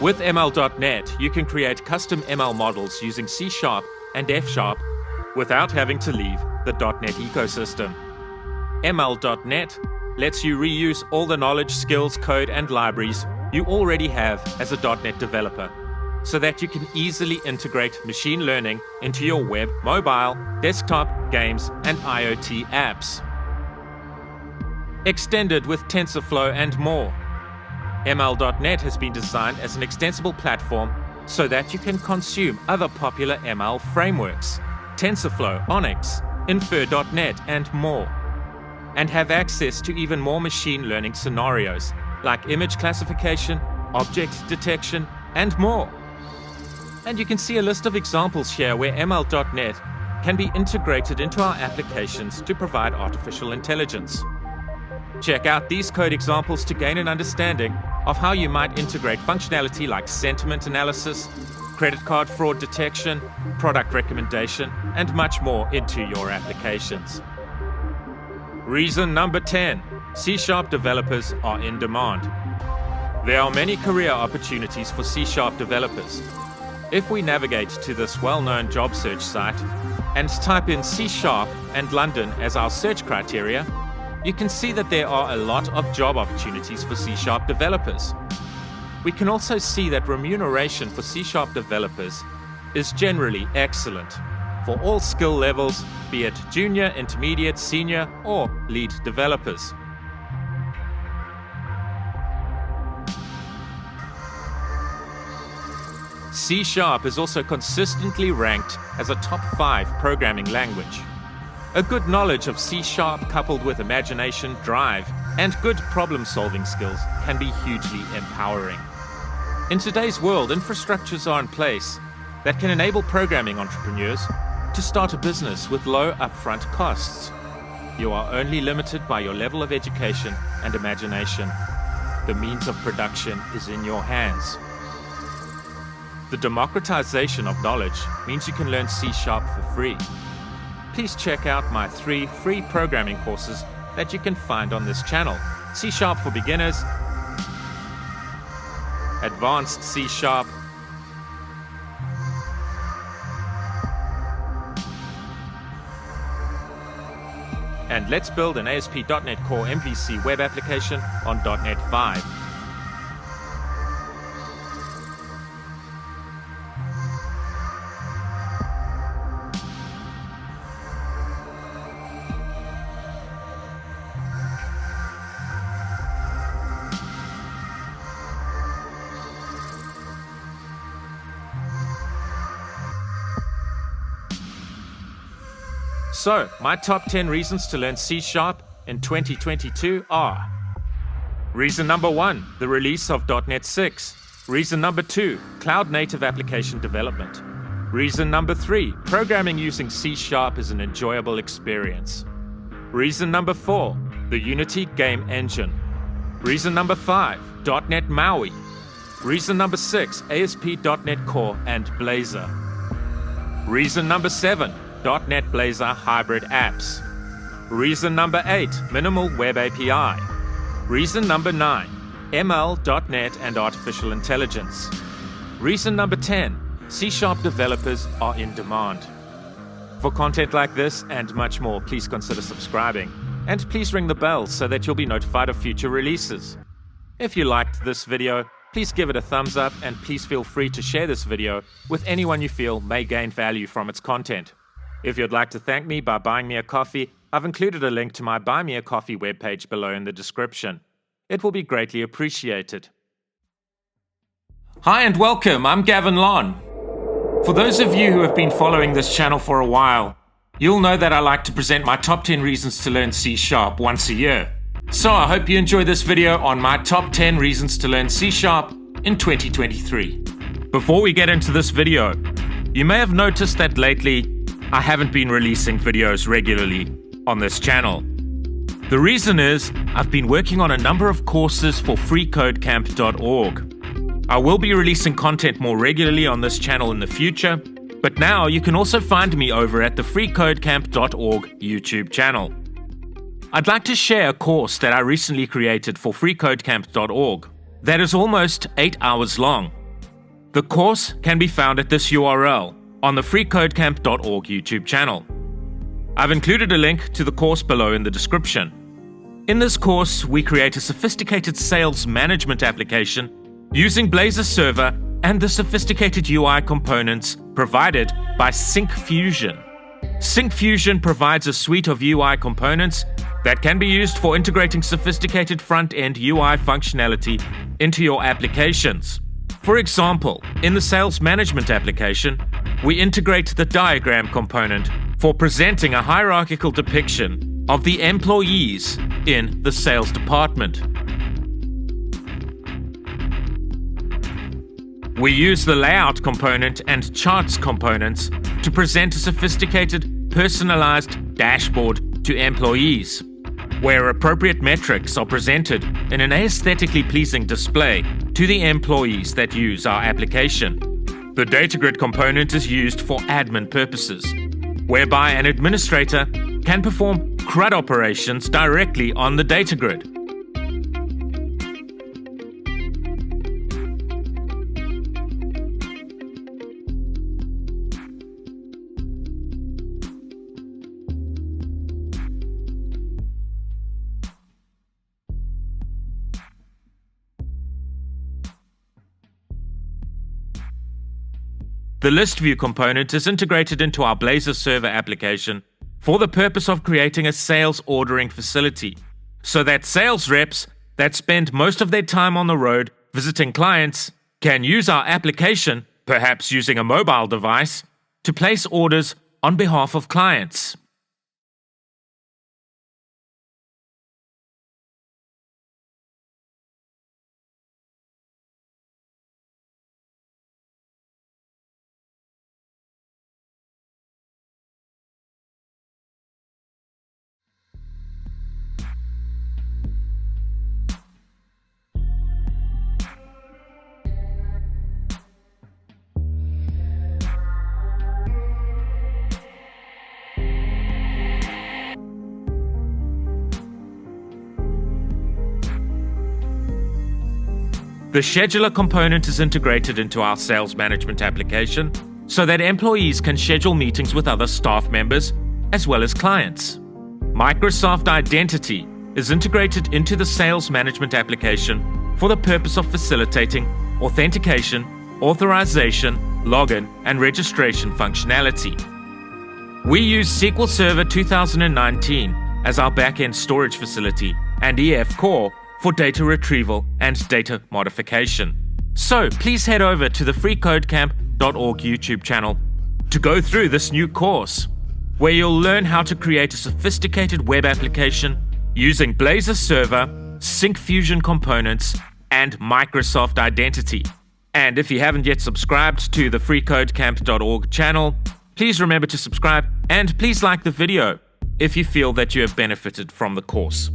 With ML.NET, you can create custom ML models using C# and F# without having to leave the .NET ecosystem. ML.NET lets you reuse all the knowledge, skills, code, and libraries you already have as a .NET developer, so that you can easily integrate machine learning into your web, mobile, desktop, games, and IoT apps. Extended with TensorFlow and more. ML.NET has been designed as an extensible platform so that you can consume other popular ML frameworks, TensorFlow, Onyx, Infer.NET, and more, and have access to even more machine learning scenarios like image classification, object detection, and more. And you can see a list of examples here where ML.NET can be integrated into our applications to provide artificial intelligence. Check out these code examples to gain an understanding of how you might integrate functionality like sentiment analysis, credit card fraud detection, product recommendation, and much more into your applications. Reason number 10, C# developers are in demand. There are many career opportunities for C# developers. If we navigate to this well-known job search site and type in C# and London as our search criteria, you can see that there are a lot of job opportunities for C# developers. We can also see that remuneration for C# developers is generally excellent for all skill levels, be it junior, intermediate, senior, or lead developers. C# is also consistently ranked as a top 5 programming language. A good knowledge of C# coupled with imagination, drive, and good problem-solving skills can be hugely empowering. In today's world, infrastructures are in place that can enable programming entrepreneurs to start a business with low upfront costs. You are only limited by your level of education and imagination. The means of production is in your hands. The democratization of knowledge means you can learn C# for free. Please check out my 3 free programming courses that you can find on this channel. C# for beginners, Advanced C#, and let's build an ASP.NET Core MVC web application on .NET 5. So, my top 10 reasons to learn C# in 2022 are: reason number 1, the release of .NET 6. Reason number 2, cloud-native application development. Reason number 3, programming using C# is an enjoyable experience. Reason number 4, the Unity game engine. Reason number 5, .NET MAUI. Reason number 6, ASP.NET Core and Blazor. Reason number 7, .NET Blazor hybrid apps. Reason number 8, minimal web API. Reason number 9, ML, .NET and artificial intelligence. Reason number 10, C# developers are in demand. For content like this and much more, please consider subscribing. And please ring the bell so that you'll be notified of future releases. If you liked this video, please give it a thumbs up and please feel free to share this video with anyone you feel may gain value from its content. If you'd like to thank me by buying me a coffee, I've included a link to my Buy Me a Coffee webpage below in the description. It will be greatly appreciated. Hi and welcome, I'm Gavin Lon. For those of you who have been following this channel for a while, you'll know that I like to present my top 10 reasons to learn C# once a year. So I hope you enjoy this video on my top 10 reasons to learn C# in 2023. Before we get into this video, you may have noticed that lately I haven't been releasing videos regularly on this channel. The reason is I've been working on a number of courses for freecodecamp.org. I will be releasing content more regularly on this channel in the future, but now you can also find me over at the freecodecamp.org YouTube channel. I'd like to share a course that I recently created for freecodecamp.org that is almost 8 hours long. The course can be found at this URL on the freecodecamp.org YouTube channel. I've included a link to the course below in the description. In this course, we create a sophisticated sales management application using Blazor Server and the sophisticated UI components provided by Syncfusion. Syncfusion provides a suite of UI components that can be used for integrating sophisticated front-end UI functionality into your applications. For example, in the sales management application, we integrate the diagram component for presenting a hierarchical depiction of the employees in the sales department. We use the layout component and charts components to present a sophisticated, personalized dashboard to employees, where appropriate metrics are presented in an aesthetically pleasing display to the employees that use our application. The data grid component is used for admin purposes, whereby an administrator can perform CRUD operations directly on the data grid. The list view component is integrated into our Blazor Server application for the purpose of creating a sales ordering facility, so that sales reps that spend most of their time on the road visiting clients can use our application perhaps using a mobile device, to place orders on behalf of clients. The scheduler component is integrated into our sales management application so that employees can schedule meetings with other staff members as well as clients. Microsoft Identity is integrated into the sales management application for the purpose of facilitating authentication, authorization, login, and registration functionality. We use SQL Server 2019 as our backend storage facility and EF Core for data retrieval and data modification. So please head over to the freecodecamp.org YouTube channel to go through this new course, where you'll learn how to create a sophisticated web application using Blazor Server, Syncfusion components, and Microsoft Identity. And if you haven't yet subscribed to the freecodecamp.org channel, please remember to subscribe and please like the video if you feel that you have benefited from the course.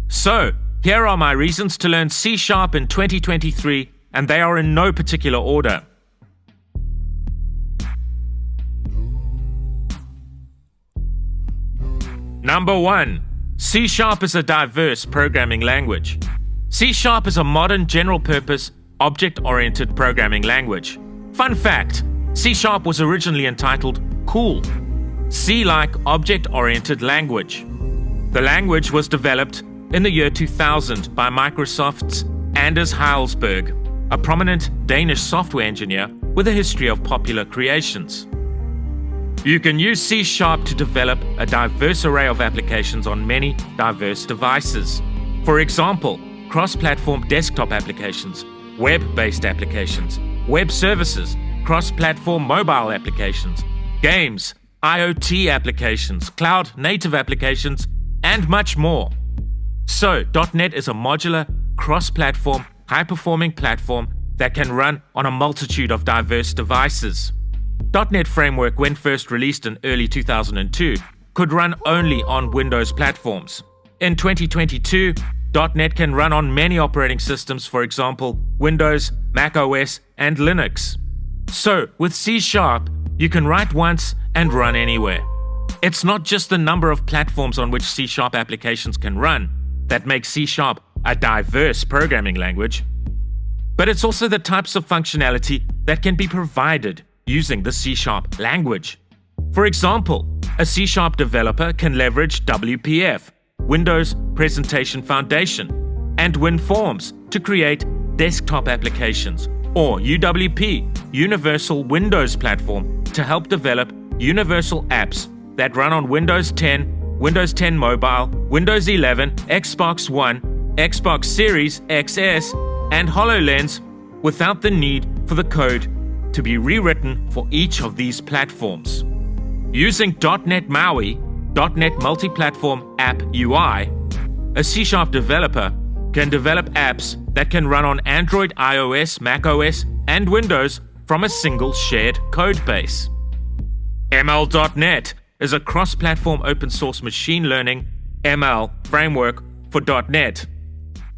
So, here are my reasons to learn C# in 2023, and they are in no particular order. Number 1. C# is a diverse programming language. C# is a modern general-purpose, object-oriented programming language. Fun fact, C# was originally entitled Cool, C-like object-oriented language. The language was developed in the year 2000 by Microsoft's Anders Hejlsberg, a prominent Danish software engineer with a history of popular creations. You can use C# to develop a diverse array of applications on many diverse devices. For example, cross-platform desktop applications, web-based applications, web services, cross-platform mobile applications, games, IoT applications, cloud-native applications, and much more. So, .NET is a modular, cross-platform, high-performing platform that can run on a multitude of diverse devices. .NET Framework, when first released in early 2002, could run only on Windows platforms. In 2022, .NET can run on many operating systems, for example, Windows, Mac OS, and Linux. So, with C#, you can write once and run anywhere. It's not just the number of platforms on which C# applications can run that makes C# a diverse programming language, but it's also the types of functionality that can be provided using the C# language. For example, a C# developer can leverage WPF, Windows Presentation Foundation, and WinForms to create desktop applications, or UWP, Universal Windows Platform, to help develop universal apps that run on Windows 10, Windows 10 Mobile, Windows 11, Xbox One, Xbox Series XS, and HoloLens without the need for the code to be rewritten for each of these platforms. Using .NET MAUI, .NET Multi-Platform App UI, a C# developer can develop apps that can run on Android, iOS, Mac OS, and Windows from a single shared code base. ML.NET is a cross-platform open-source machine learning ML framework for .NET.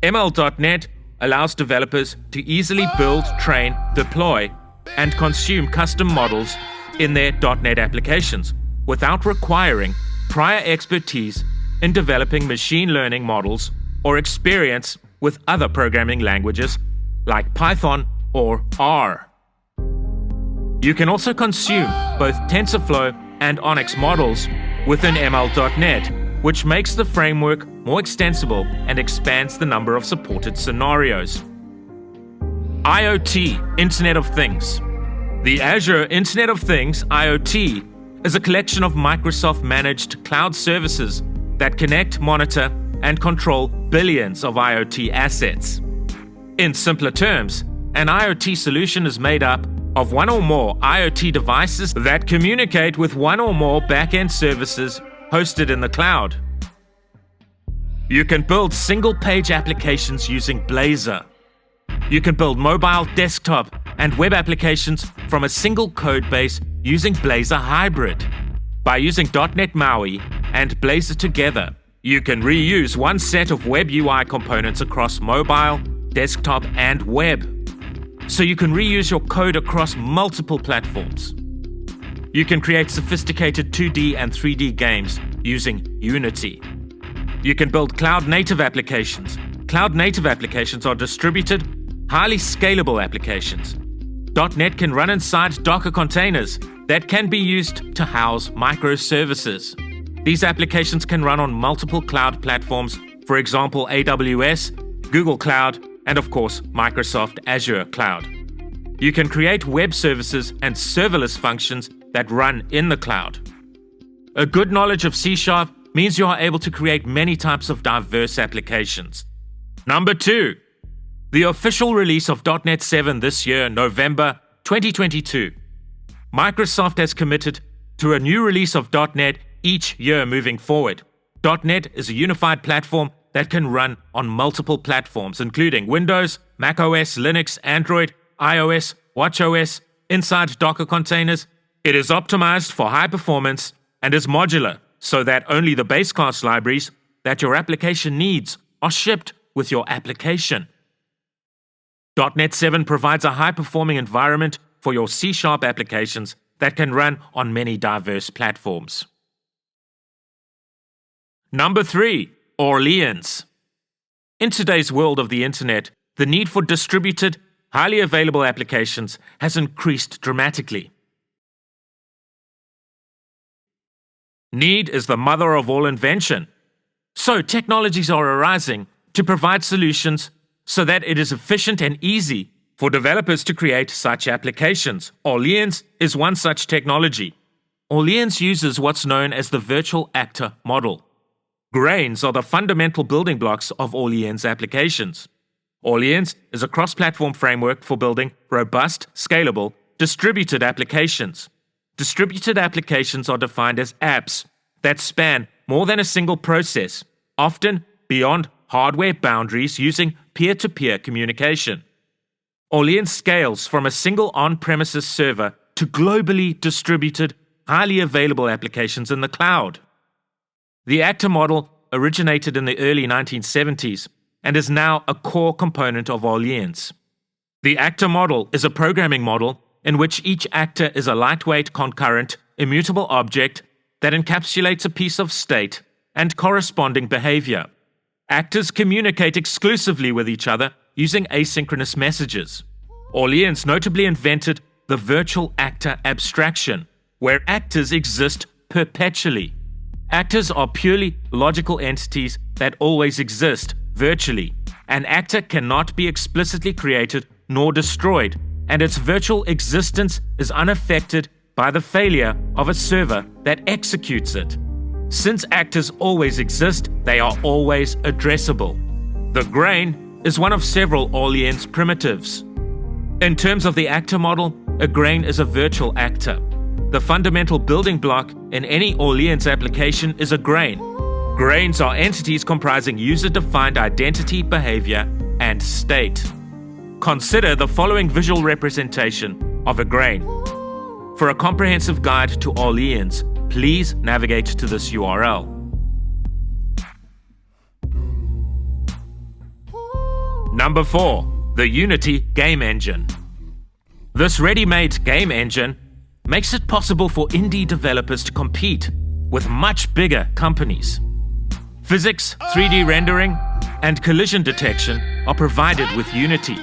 ML.NET allows developers to easily build, train, deploy, and consume custom models in their .NET applications without requiring prior expertise in developing machine learning models or experience with other programming languages like Python or R. You can also consume both TensorFlow and Onyx models within ML.NET, which makes the framework more extensible and expands the number of supported scenarios. IoT, Internet of Things. The Azure Internet of Things, IoT, is a collection of Microsoft-managed cloud services that connect, monitor, and control billions of IoT assets. In simpler terms, an IoT solution is made up of one or more IoT devices that communicate with one or more back-end services hosted in the cloud. You can build single-page applications using Blazor. You can build mobile, desktop, and web applications from a single code base using Blazor Hybrid. By using .NET MAUI and Blazor together, you can reuse one set of web UI components across mobile, desktop, and web. So you can reuse your code across multiple platforms. You can create sophisticated 2D and 3D games using Unity. You can build cloud-native applications. Cloud-native applications are distributed, highly scalable applications. .NET can run inside Docker containers that can be used to house microservices. These applications can run on multiple cloud platforms, for example, AWS, Google Cloud, and of course, Microsoft Azure Cloud. You can create web services and serverless functions that run in the cloud. A good knowledge of C# means you are able to create many types of diverse applications. Number 2. The official release of .NET 7 this year, November 2022. Microsoft has committed to a new release of .NET each year moving forward. .NET is a unified platform that can run on multiple platforms, including Windows, macOS, Linux, Android, iOS, watchOS, inside Docker containers. It is optimized for high performance and is modular, so that only the base class libraries that your application needs are shipped with your application. .NET 7 provides a high-performing environment for your C# applications that can run on many diverse platforms. Number 3. Orleans. In today's world of the internet, the need for distributed, highly available applications has increased dramatically. Need is the mother of all invention. So technologies are arising to provide solutions so that it is efficient and easy for developers to create such applications. Orleans is one such technology. Orleans uses what's known as the virtual actor model. Grains are the fundamental building blocks of Orleans applications. Orleans is a cross-platform framework for building robust, scalable, distributed applications. Distributed applications are defined as apps that span more than a single process, often beyond hardware boundaries using peer-to-peer communication. Orleans scales from a single on-premises server to globally distributed, highly available applications in the cloud. The actor model originated in the early 1970s and is now a core component of Orleans. The actor model is a programming model in which each actor is a lightweight, concurrent, immutable object that encapsulates a piece of state and corresponding behavior. Actors communicate exclusively with each other using asynchronous messages. Orleans notably invented the virtual actor abstraction, where actors exist perpetually. Actors are purely logical entities that always exist virtually. An actor cannot be explicitly created nor destroyed, and its virtual existence is unaffected by the failure of a server that executes it. Since actors always exist, they are always addressable. The grain is one of several Orleans primitives. In terms of the actor model, a grain is a virtual actor. The fundamental building block in any Orleans application is a grain. Grains are entities comprising user-defined identity, behavior, and state. Consider the following visual representation of a grain. For a comprehensive guide to Orleans, please navigate to this URL. Number 4. The Unity Game Engine. This ready-made game engine makes it possible for indie developers to compete with much bigger companies. Physics, 3D rendering, and collision detection are provided with Unity.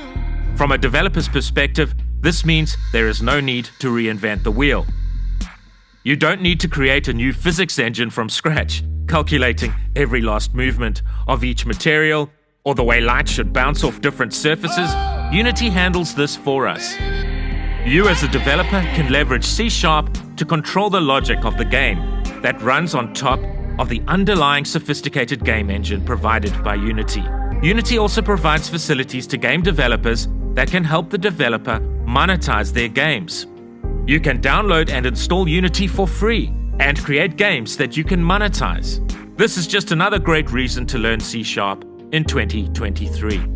From a developer's perspective, this means there is no need to reinvent the wheel. You don't need to create a new physics engine from scratch, calculating every last movement of each material or the way light should bounce off different surfaces. Unity handles this for us. You as a developer can leverage C# to control the logic of the game that runs on top of the underlying sophisticated game engine provided by Unity. Unity also provides facilities to game developers that can help the developer monetize their games. You can download and install Unity for free and create games that you can monetize. This is just another great reason to learn C# in 2023.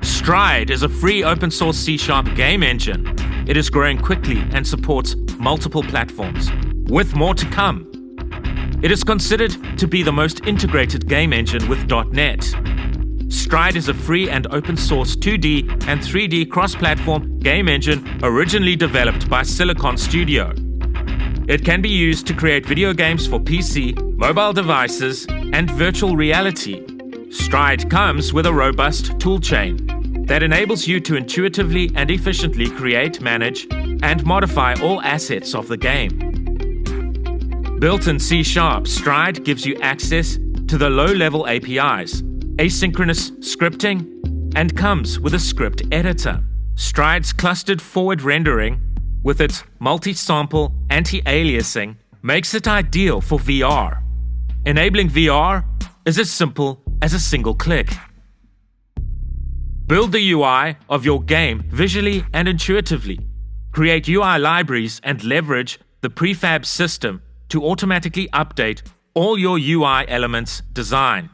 Stride is a free open-source C# game engine. It is growing quickly and supports multiple platforms, with more to come. It is considered to be the most integrated game engine with .NET. Stride is a free and open-source 2D and 3D cross-platform game engine originally developed by Silicon Studio. It can be used to create video games for PC, mobile devices, and virtual reality. Stride comes with a robust toolchain that enables you to intuitively and efficiently create, manage, and modify all assets of the game. Built in C#, Stride gives you access to the low-level APIs, asynchronous scripting, and comes with a script editor. Stride's clustered forward rendering, with its multi-sample anti-aliasing, makes it ideal for VR. Enabling VR is as simple as a single click. Build the UI of your game visually and intuitively. Create UI libraries and leverage the prefab system to automatically update all your UI elements design.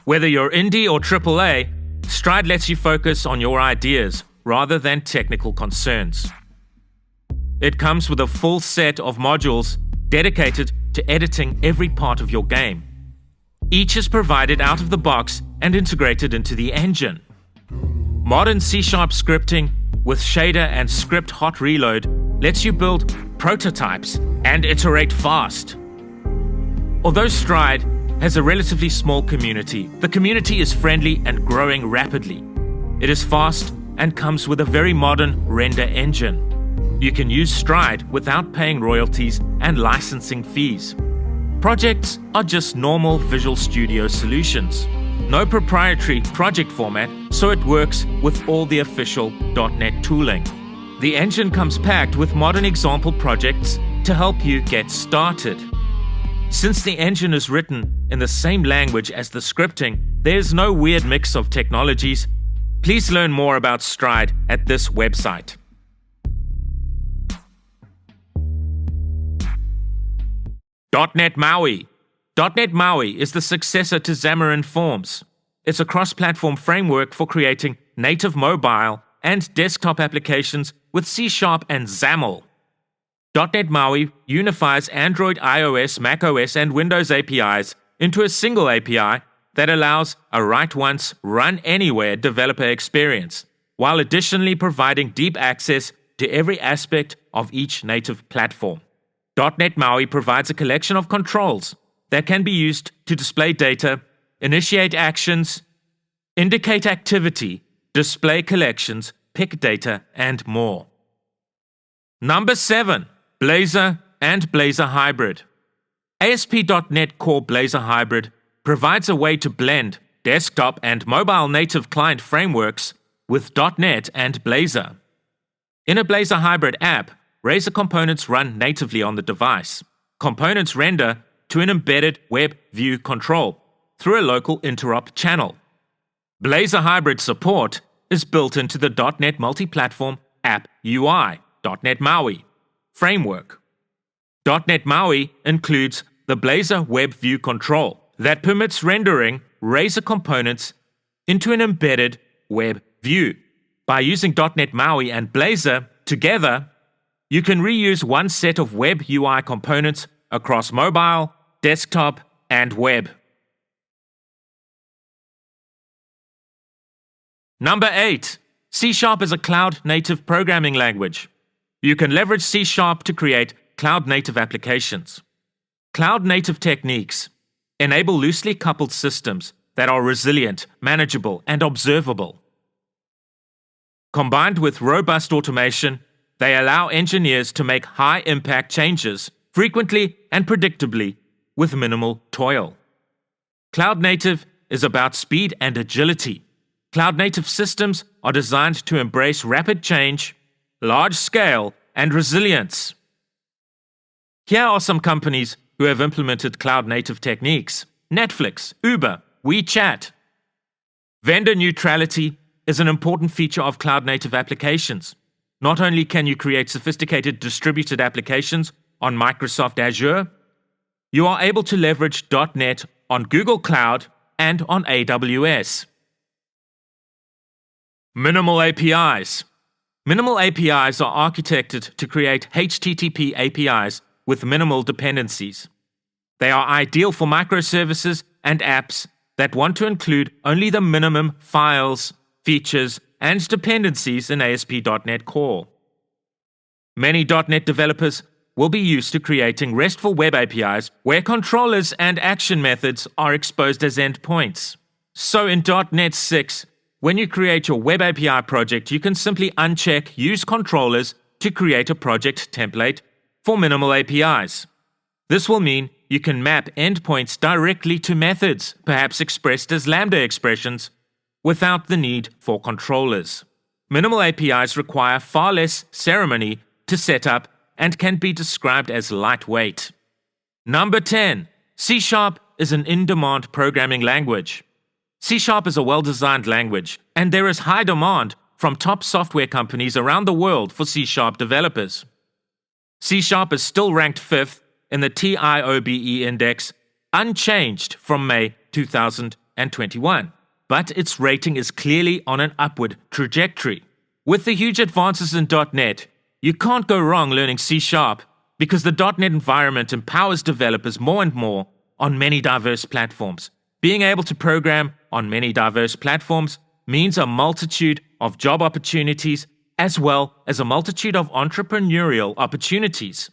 Whether you're indie or AAA, Stride lets you focus on your ideas rather than technical concerns. It comes with a full set of modules dedicated to editing every part of your game. Each is provided out of the box and integrated into the engine. Modern C# scripting with shader and script hot reload lets you build prototypes and iterate fast. Although Stride has a relatively small community, the community is friendly and growing rapidly. It is fast and comes with a very modern render engine. You can use Stride without paying royalties and licensing fees. Projects are just normal Visual Studio solutions. No proprietary project format, so it works with all the official .NET tooling. The engine comes packed with modern example projects to help you get started. Since the engine is written in the same language as the scripting, there's no weird mix of technologies. Please learn more about Stride at this website. .NET MAUI. .NET MAUI is the successor to Xamarin Forms. It's a cross-platform framework for creating native mobile and desktop applications with C# and XAML. .NET MAUI unifies Android, iOS, macOS, and Windows APIs into a single API that allows a write-once, run-anywhere developer experience, while additionally providing deep access to every aspect of each native platform. .NET MAUI provides a collection of controls that can be used to display data, initiate actions, indicate activity, display collections, pick data, and more. Number 7. Blazor and Blazor Hybrid. ASP.NET Core Blazor Hybrid provides a way to blend desktop and mobile native client frameworks with .NET and Blazor. In a Blazor Hybrid app, Razor components run natively on the device. Components render to an embedded web view control through a local interop channel. Blazor Hybrid support is built into the .NET Multi-Platform App UI, .NET MAUI, framework. .NET MAUI includes the Blazor Web View Control that permits rendering Razor components into an embedded web view. By using .NET MAUI and Blazor together, you can reuse one set of web UI components across mobile, desktop, and web. Number 8. C# is a cloud-native programming language. You can leverage C# to create cloud-native applications. Cloud-native techniques enable loosely coupled systems that are resilient, manageable, and observable. Combined with robust automation, they allow engineers to make high-impact changes frequently and predictably with minimal toil. Cloud native is about speed and agility. Cloud native systems are designed to embrace rapid change, large scale, and resilience. Here are some companies who have implemented cloud native techniques: Netflix, Uber, WeChat. Vendor neutrality is an important feature of cloud native applications. Not only can you create sophisticated distributed applications on Microsoft Azure, you are able to leverage .NET on Google Cloud and on AWS. Minimal APIs. Minimal APIs are architected to create HTTP APIs with minimal dependencies. They are ideal for microservices and apps that want to include only the minimum files, features, and dependencies in ASP.NET Core. Many .NET developers will be used to creating RESTful web APIs where controllers and action methods are exposed as endpoints. So in .NET 6, when you create your web API project, you can simply uncheck Use Controllers to create a project template for minimal APIs. This will mean you can map endpoints directly to methods, perhaps expressed as Lambda expressions, without the need for controllers. Minimal APIs require far less ceremony to set up and can be described as lightweight. Number 10. C# is an in-demand programming language. C# is a well-designed language, and there is high demand from top software companies around the world for C# developers. C# is still ranked 5th in the TIOBE index, unchanged from May 2021, but its rating is clearly on an upward trajectory. With the huge advances in .NET, you can't go wrong learning C# because the .NET environment empowers developers more and more on many diverse platforms. Being able to program on many diverse platforms means a multitude of job opportunities as well as a multitude of entrepreneurial opportunities.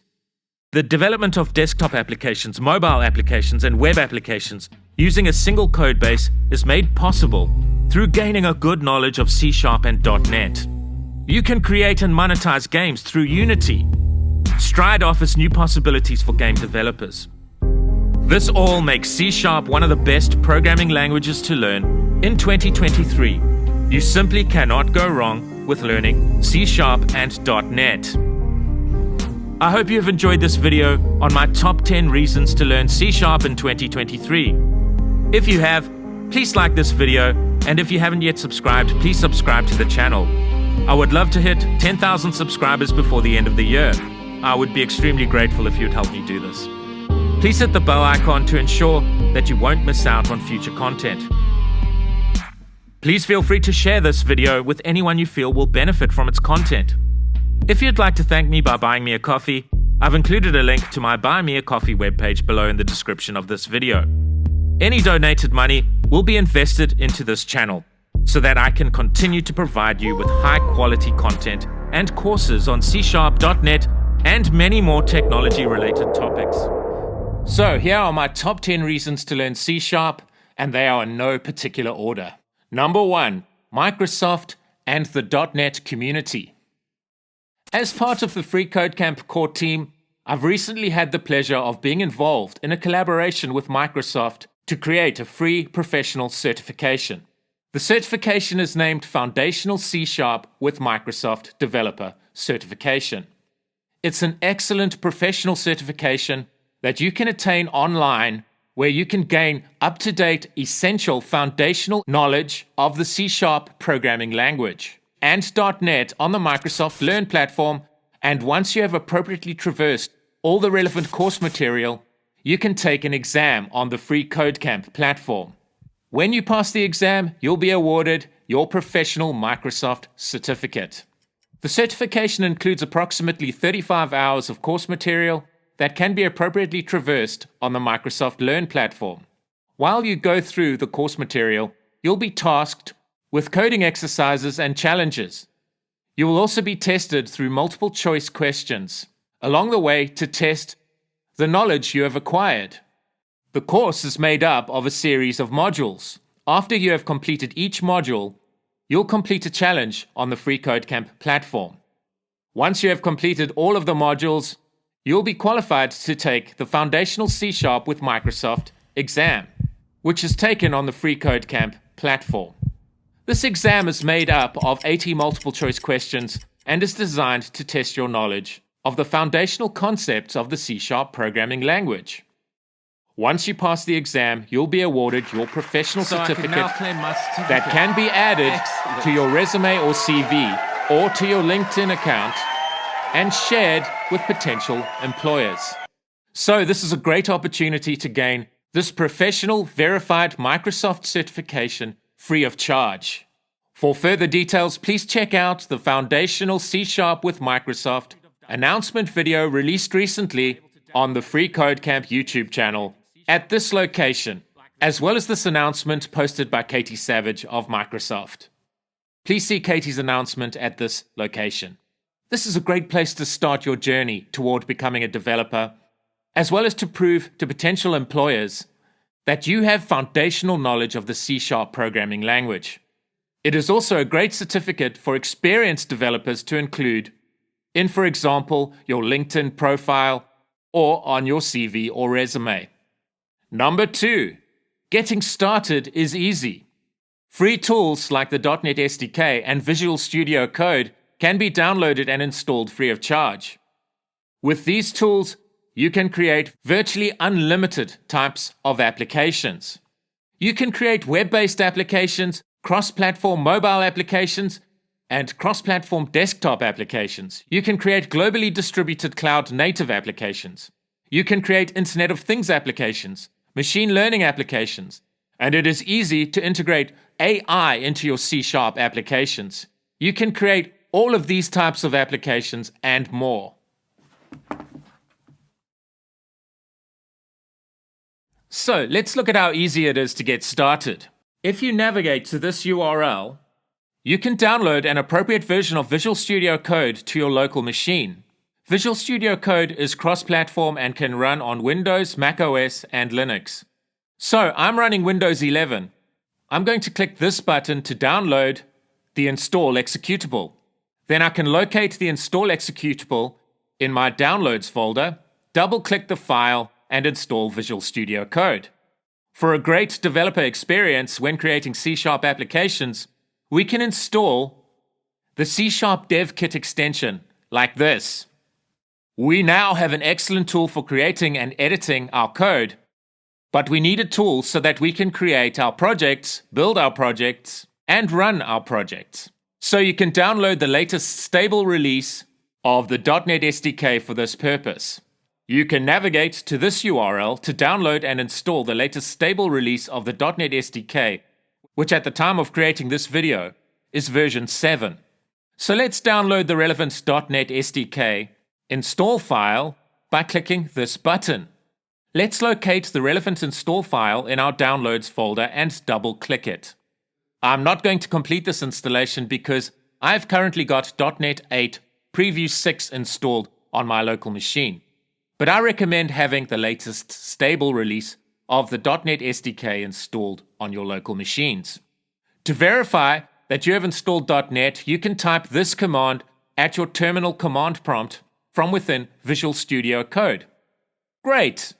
The development of desktop applications, mobile applications, and web applications using a single code base is made possible through gaining a good knowledge of C# and .NET. You can create and monetize games through Unity. Stride offers new possibilities for game developers. This all makes C# one of the best programming languages to learn in 2023. You simply cannot go wrong with learning C# and .NET. I hope you have enjoyed this video on my top 10 reasons to learn C# in 2023. If you have, please like this video, and if you haven't yet subscribed, please subscribe to the channel. I would love to hit 10,000 subscribers before the end of the year. I would be extremely grateful if you'd help me do this. Please hit the bell icon to ensure that you won't miss out on future content. Please feel free to share this video with anyone you feel will benefit from its content. If you'd like to thank me by buying me a coffee, I've included a link to my Buy Me a Coffee webpage below in the description of this video. Any donated money will be invested into this channel so that I can continue to provide you with high-quality content and courses on C#, .NET, and many more technology-related topics. So here are my top 10 reasons to learn C#, and they are in no particular order. Number 1, Microsoft and the .NET community. As part of the Free Code Camp core team, I've recently had the pleasure of being involved in a collaboration with Microsoft to create a free professional certification. The certification is named Foundational C# with Microsoft Developer Certification. It's an excellent professional certification that you can attain online where you can gain up-to-date essential foundational knowledge of the C# programming language and .NET on the Microsoft Learn platform, and once you have appropriately traversed all the relevant course material, you can take an exam on the Free Code Camp platform. When you pass the exam, you'll be awarded your professional Microsoft certificate. The certification includes approximately 35 hours of course material that can be appropriately traversed on the Microsoft Learn platform. While you go through the course material, you'll be tasked with coding exercises and challenges. You will also be tested through multiple choice questions along the way to test the knowledge you have acquired. The course is made up of a series of modules. After you have completed each module, you'll complete a challenge on the Free Code Camp platform. Once you have completed all of the modules, you'll be qualified to take the Foundational C# with Microsoft exam, which is taken on the Free Code Camp platform. This exam is made up of 80 multiple choice questions and is designed to test your knowledge of the foundational concepts of the C# programming language. Once you pass the exam, you'll be awarded your professional certificate that can be added to your resume or CV or to your LinkedIn account and shared with potential employers. So this is a great opportunity to gain this professional verified Microsoft certification free of charge. For further details, please check out the Foundational C# with Microsoft announcement video released recently on the Free Code Camp YouTube channel at this location, as well as this announcement posted by Katie Savage of Microsoft. Please see Katie's announcement at this location. This is a great place to start your journey toward becoming a developer, as well as to prove to potential employers that you have foundational knowledge of the C# programming language. It is also a great certificate for experienced developers to include in, for example, your LinkedIn profile or on your CV or resume. Number 2, getting started is easy. Free tools like the .NET SDK and Visual Studio Code can be downloaded and installed free of charge. With these tools, you can create virtually unlimited types of applications. You can create web-based applications, cross-platform mobile applications, and cross-platform desktop applications. You can create globally distributed cloud-native applications. You can create Internet of Things applications, machine learning applications, and it is easy to integrate AI into your C# applications. You can create all of these types of applications and more. So let's look at how easy it is to get started. If you navigate to this URL, you can download an appropriate version of Visual Studio Code to your local machine. Visual Studio Code is cross-platform and can run on Windows, Mac OS, and Linux. So I'm running Windows 11. I'm going to click this button to download the install executable. Then I can locate the install executable in my Downloads folder, double-click the file, and install Visual Studio Code. For a great developer experience when creating C# applications, we can install the C# Dev Kit extension like this. We now have an excellent tool for creating and editing our code, but we need a tool so that we can create our projects, build our projects, and run our projects. So you can download the latest stable release of the .NET SDK for this purpose. You can navigate to this URL to download and install the latest stable release of the .NET SDK, which at the time of creating this video is version 7. So let's download the relevant .NET SDK install file by clicking this button. Let's locate the relevant install file in our Downloads folder and double-click it. I'm not going to complete this installation because I've currently got .NET 8 Preview 6 installed on my local machine. But I recommend having the latest stable release of the .NET SDK installed on your local machines. To verify that you have installed .NET, you can type this command at your terminal command prompt from within Visual Studio Code. Great!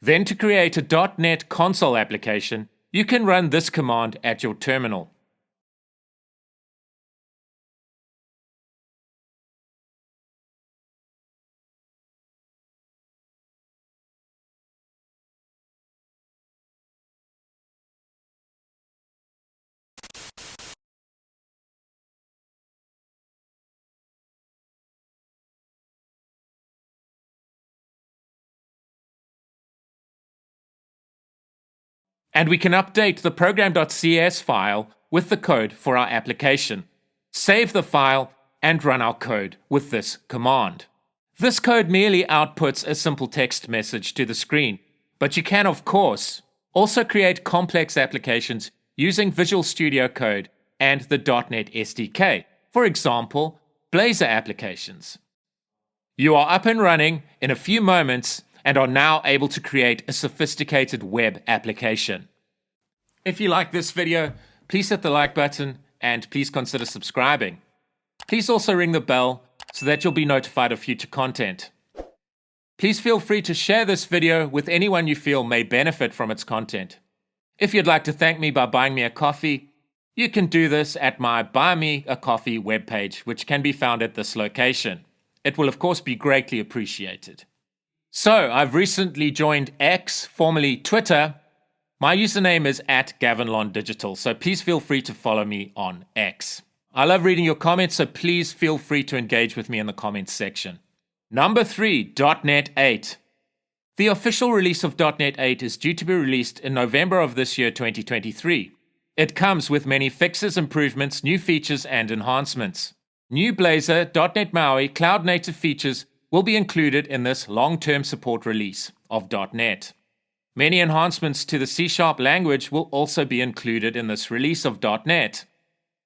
Then to create a .NET console application, you can run this command at your terminal. And we can update the program.cs file with the code for our application. Save the file and run our code with this command. This code merely outputs a simple text message to the screen, but you can, of course, also create complex applications using Visual Studio Code and the .NET SDK, for example, Blazor applications. You are up and running in a few moments and are now able to create a sophisticated web application. If you like this video, please hit the like button and please consider subscribing. Please also ring the bell so that you'll be notified of future content. Please feel free to share this video with anyone you feel may benefit from its content. If you'd like to thank me by buying me a coffee, you can do this at my Buy Me a Coffee webpage, which can be found at this location. It will of course be greatly appreciated. So, I've recently joined X, formerly Twitter. My username is @GavinLonDigital, so please feel free to follow me on X. I love reading your comments, so please feel free to engage with me in the comments section. Number 3, .NET 8. The official release of .NET 8 is due to be released in November of this year, 2023. It comes with many fixes, improvements, new features, and enhancements. New Blazor, .NET MAUI, cloud-native features will be included in this long-term support release of .NET. Many enhancements to the C# language will also be included in this release of .NET.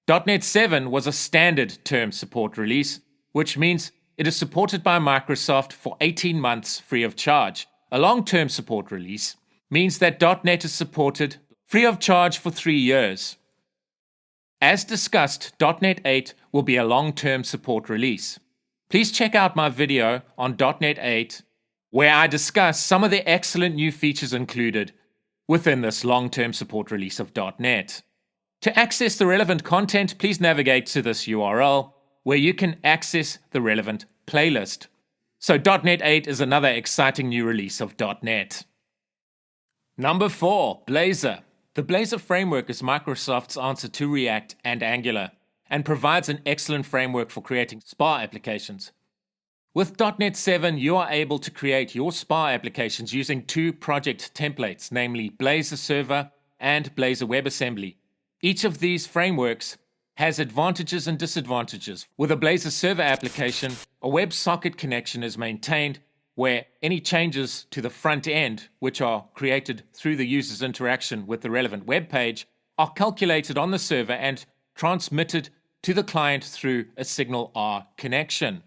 .NET 7 was a standard term support release, which means it is supported by Microsoft for 18 months free of charge. A long-term support release means that .NET is supported free of charge for 3 years. As discussed, .NET 8 will be a long-term support release. Please check out my video on .NET 8, where I discuss some of the excellent new features included within this long-term support release of .NET. To access the relevant content, please navigate to this URL, where you can access the relevant playlist. So .NET 8 is another exciting new release of .NET. Number 4, Blazor. The Blazor framework is Microsoft's answer to React and Angular, and provides an excellent framework for creating SPA applications. With .NET 7, you are able to create your SPA applications using 2 project templates, namely Blazor Server and Blazor WebAssembly. Each of these frameworks has advantages and disadvantages. With a Blazor Server application, a WebSocket connection is maintained where any changes to the front end, which are created through the user's interaction with the relevant web page, are calculated on the server and transmitted to the client through a Signal R connection.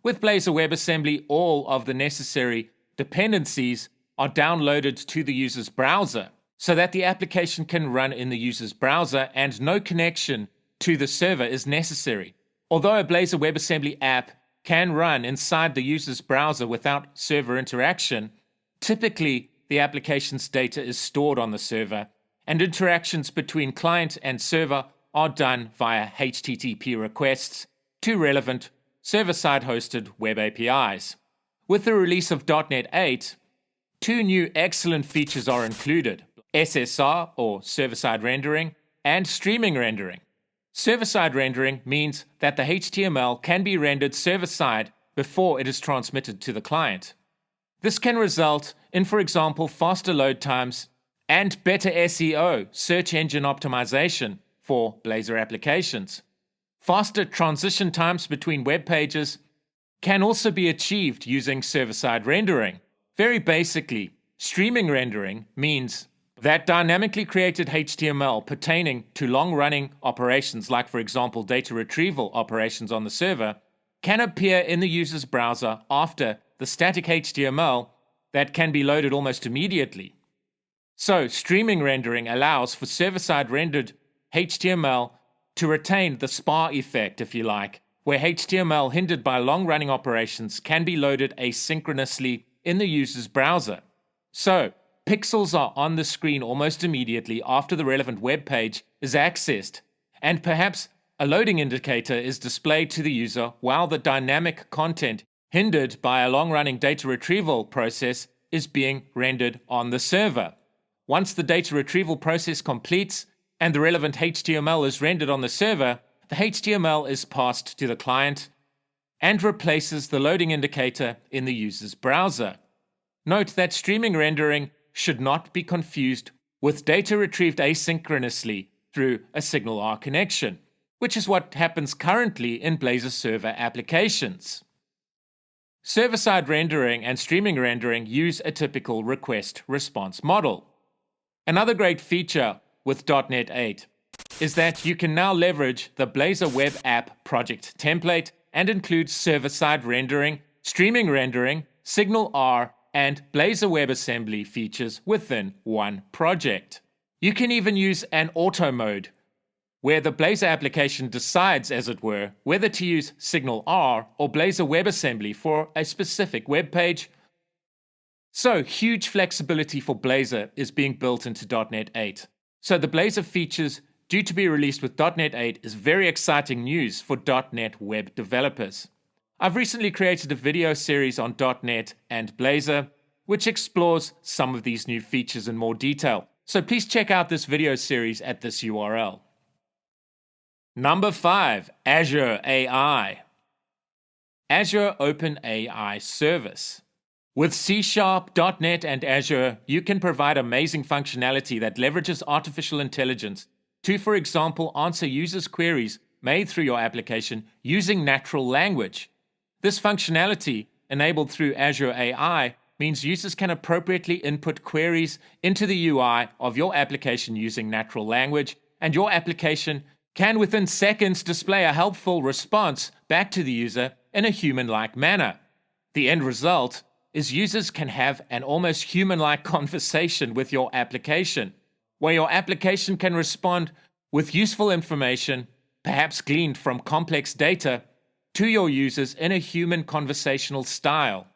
With Blazor WebAssembly, all of the necessary dependencies are downloaded to the user's browser so that the application can run in the user's browser and no connection to the server is necessary. Although a Blazor WebAssembly app can run inside the user's browser without server interaction, typically the application's data is stored on the server, and interactions between client and server are done via HTTP requests to relevant server-side hosted web APIs. With the release of .NET 8, 2 new excellent features are included: SSR, or server-side rendering, and streaming rendering. Server-side rendering means that the HTML can be rendered server-side before it is transmitted to the client. This can result in, for example, faster load times and better SEO, search engine optimization, for Blazor applications. Faster transition times between web pages can also be achieved using server-side rendering. Very basically, streaming rendering means that dynamically created HTML pertaining to long-running operations, like for example data retrieval operations on the server, can appear in the user's browser after the static HTML that can be loaded almost immediately. So streaming rendering allows for server-side rendered HTML to retain the SPA effect, if you like, where HTML hindered by long-running operations can be loaded asynchronously in the user's browser. So pixels are on the screen almost immediately after the relevant web page is accessed, and perhaps a loading indicator is displayed to the user while the dynamic content hindered by a long-running data retrieval process is being rendered on the server. Once the data retrieval process completes and the relevant HTML is rendered on the server, the HTML is passed to the client and replaces the loading indicator in the user's browser. Note that streaming rendering should not be confused with data retrieved asynchronously through a Signal R connection, which is what happens currently in Blazor Server applications. Server-side rendering and streaming rendering use a typical request-response model. Another great feature with .NET 8 is that you can now leverage the Blazor Web App project template and include server-side rendering, streaming rendering, Signal R, and Blazor WebAssembly features within one project. You can even use an auto mode, where the Blazor application decides, as it were, whether to use Signal R or Blazor WebAssembly for a specific web page, So, huge flexibility for Blazor is being built into .NET 8. So the Blazor features due to be released with .NET 8 is very exciting news for .NET web developers. I've recently created a video series on .NET and Blazor, which explores some of these new features in more detail. So please check out this video series at this URL. Number 5, Azure AI. Azure OpenAI Service. With C#, .NET, and Azure, you can provide amazing functionality that leverages artificial intelligence to, for example, answer users' queries made through your application using natural language. This functionality, enabled through Azure AI, means users can appropriately input queries into the UI of your application using natural language, and your application can within seconds display a helpful response back to the user in a human-like manner. The end result is users can have an almost human-like conversation with your application, where your application can respond with useful information, perhaps gleaned from complex data, to your users in a human conversational style.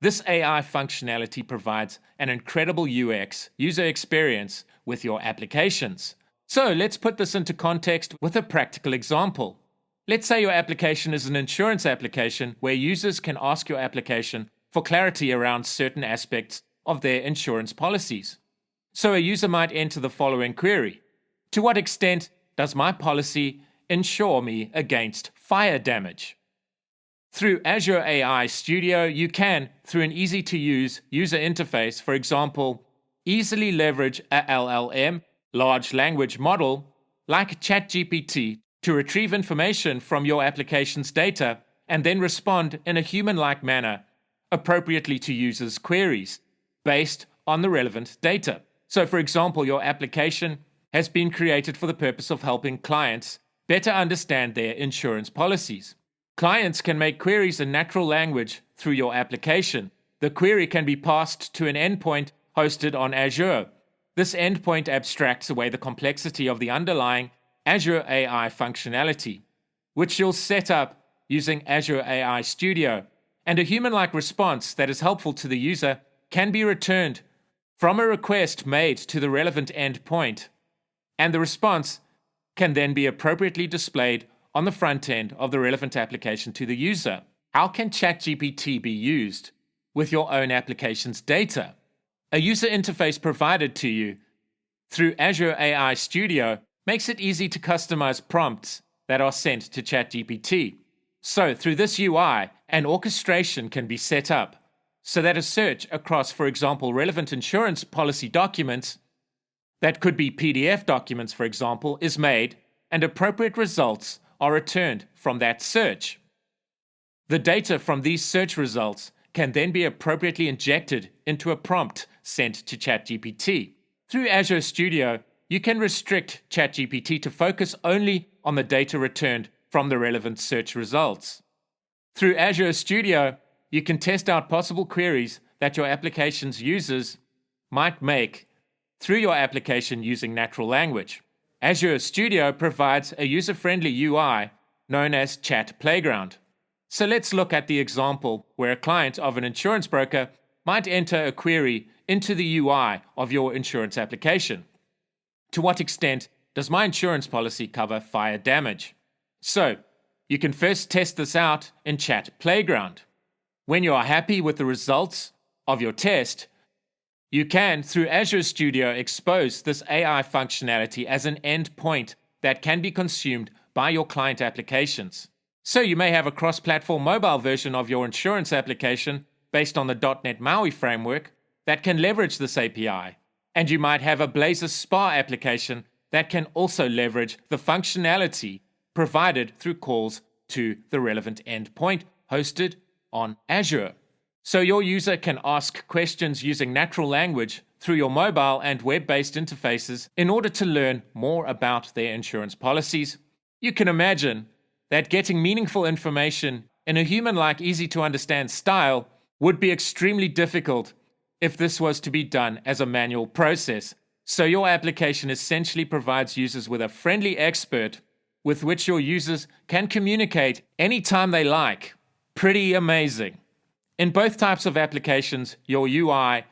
This AI functionality provides an incredible UX, user experience, with your applications. So let's put this into context with a practical example. Let's say your application is an insurance application where users can ask your application for clarity around certain aspects of their insurance policies. So a user might enter the following query: to what extent does my policy insure me against fire damage? Through Azure AI Studio, you can, through an easy-to-use user interface, for example, easily leverage a LLM, large language model, like ChatGPT, to retrieve information from your application's data and then respond in a human-like manner appropriately to users' queries based on the relevant data. So, for example, your application has been created for the purpose of helping clients better understand their insurance policies. Clients can make queries in natural language through your application. The query can be passed to an endpoint hosted on Azure. This endpoint abstracts away the complexity of the underlying Azure AI functionality, which you'll set up using Azure AI Studio, and a human-like response that is helpful to the user can be returned from a request made to the relevant endpoint, and the response can then be appropriately displayed on the front end of the relevant application to the user. How can ChatGPT be used with your own application's data? A user interface provided to you through Azure AI Studio makes it easy to customize prompts that are sent to ChatGPT. So through this UI, an orchestration can be set up so that a search across, for example, relevant insurance policy documents, that could be PDF documents, for example, is made, and appropriate results are returned from that search. The data from these search results can then be appropriately injected into a prompt sent to ChatGPT. Through Azure Studio, you can restrict ChatGPT to focus only on the data returned from the relevant search results. Through Azure Studio, you can test out possible queries that your application's users might make through your application using natural language. Azure Studio provides a user-friendly UI known as Chat Playground. So let's look at the example where a client of an insurance broker might enter a query into the UI of your insurance application. To what extent does my insurance policy cover fire damage? So, you can first test this out in Chat Playground. When you are happy with the results of your test, you can, through Azure Studio, expose this AI functionality as an endpoint that can be consumed by your client applications. So you may have a cross-platform mobile version of your insurance application based on the .NET MAUI framework that can leverage this API. And you might have a Blazor Spa application that can also leverage the functionality provided through calls to the relevant endpoint hosted on Azure. So your user can ask questions using natural language through your mobile and web-based interfaces in order to learn more about their insurance policies. You can imagine that getting meaningful information in a human-like, easy-to-understand style would be extremely difficult if this was to be done as a manual process. So your application essentially provides users with a friendly expert with which your users can communicate anytime they like. Pretty amazing. In both types of applications, your UI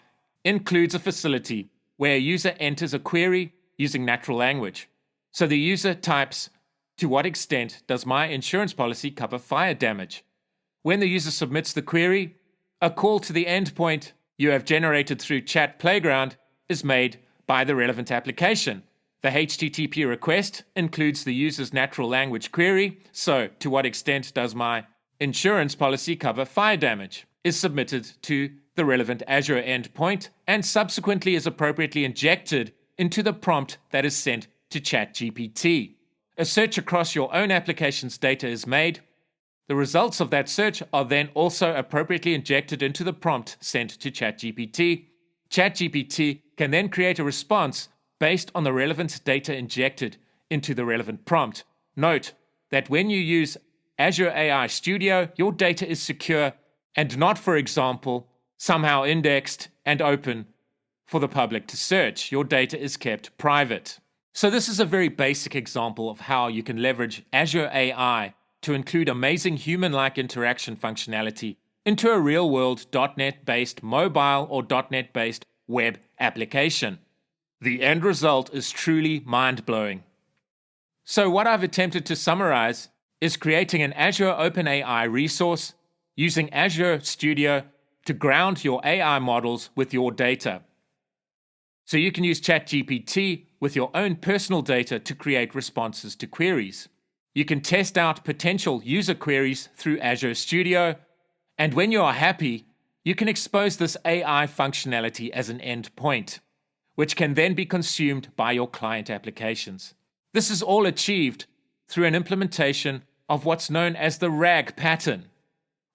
includes a facility where a user enters a query using natural language. So the user types, "To what extent does my insurance policy cover fire damage?" When the user submits the query, a call to the endpoint you have generated through Chat Playground is made by the relevant application. The HTTP request includes the user's natural language query, so "To what extent does my insurance policy cover fire damage?" is submitted to the relevant Azure endpoint and subsequently is appropriately injected into the prompt that is sent to ChatGPT. A search across your own application's data is made. The results of that search are then also appropriately injected into the prompt sent to ChatGPT. ChatGPT can then create a response based on the relevant data injected into the relevant prompt. Note that when you use Azure AI Studio, your data is secure and not, for example, somehow indexed and open for the public to search. Your data is kept private. So this is a very basic example of how you can leverage Azure AI to include amazing human-like interaction functionality into a real-world .NET-based mobile or .NET-based web application. The end result is truly mind-blowing. So what I've attempted to summarize is creating an Azure OpenAI resource using Azure Studio to ground your AI models with your data. So you can use ChatGPT with your own personal data to create responses to queries. You can test out potential user queries through Azure Studio, and when you are happy, you can expose this AI functionality as an endpoint, which can then be consumed by your client applications. This is all achieved through an implementation of what's known as the RAG pattern.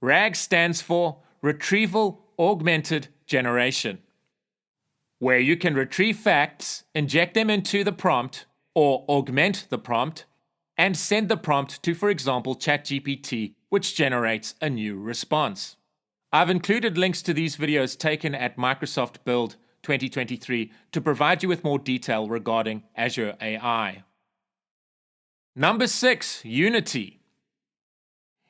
RAG stands for Retrieval Augmented Generation, where you can retrieve facts, inject them into the prompt, or augment the prompt, and send the prompt to, for example, ChatGPT, which generates a new response. I've included links to these videos taken at Microsoft Build 2023 to provide you with more detail regarding Azure AI. Number 6, Unity.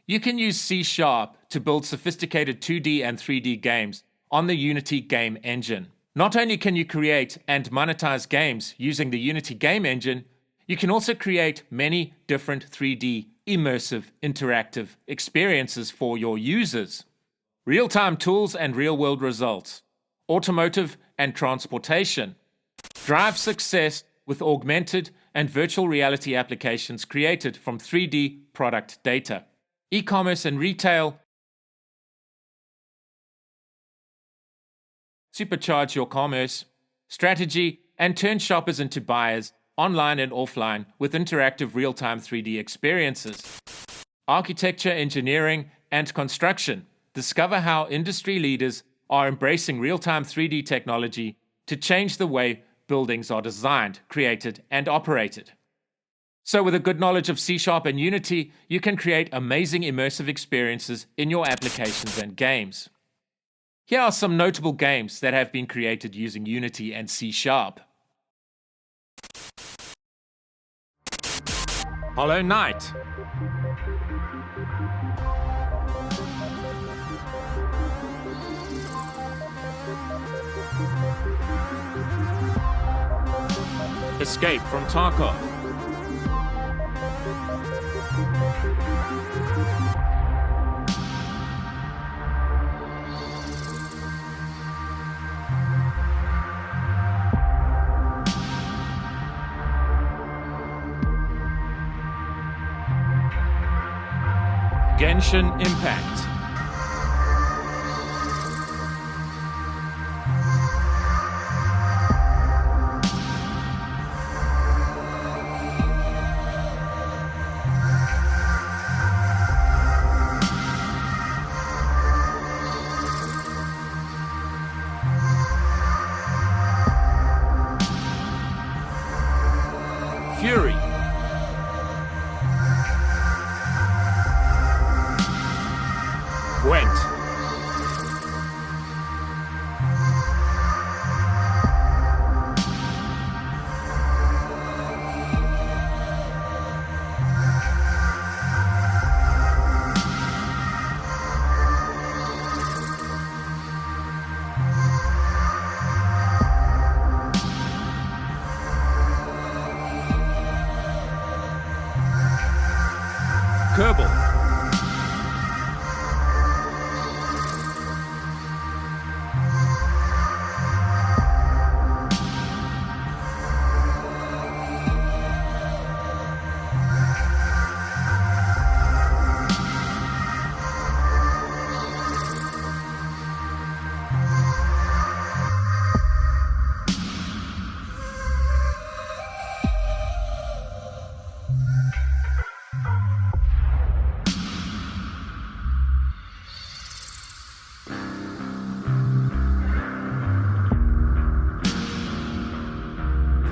You can use C# to build sophisticated 2D and 3D games on the Unity game engine. Not only can you create and monetize games using the Unity game engine, you can also create many different 3D immersive interactive experiences for your users. Real-time tools and real-world results. Automotive and transportation. Drive success with augmented and virtual reality applications created from 3D product data. E-commerce and retail. Supercharge your commerce. Strategy and turn shoppers into buyers, online and offline, with interactive real-time 3D experiences. Architecture, engineering, and construction. Discover how industry leaders are embracing real-time 3D technology to change the way buildings are designed, created, and operated. So with a good knowledge of C# and Unity, you can create amazing immersive experiences in your applications and games. Here are some notable games that have been created using Unity and C#. Hollow Knight. Escape from Tarkov. Genshin Impact. Fury. Kerbal.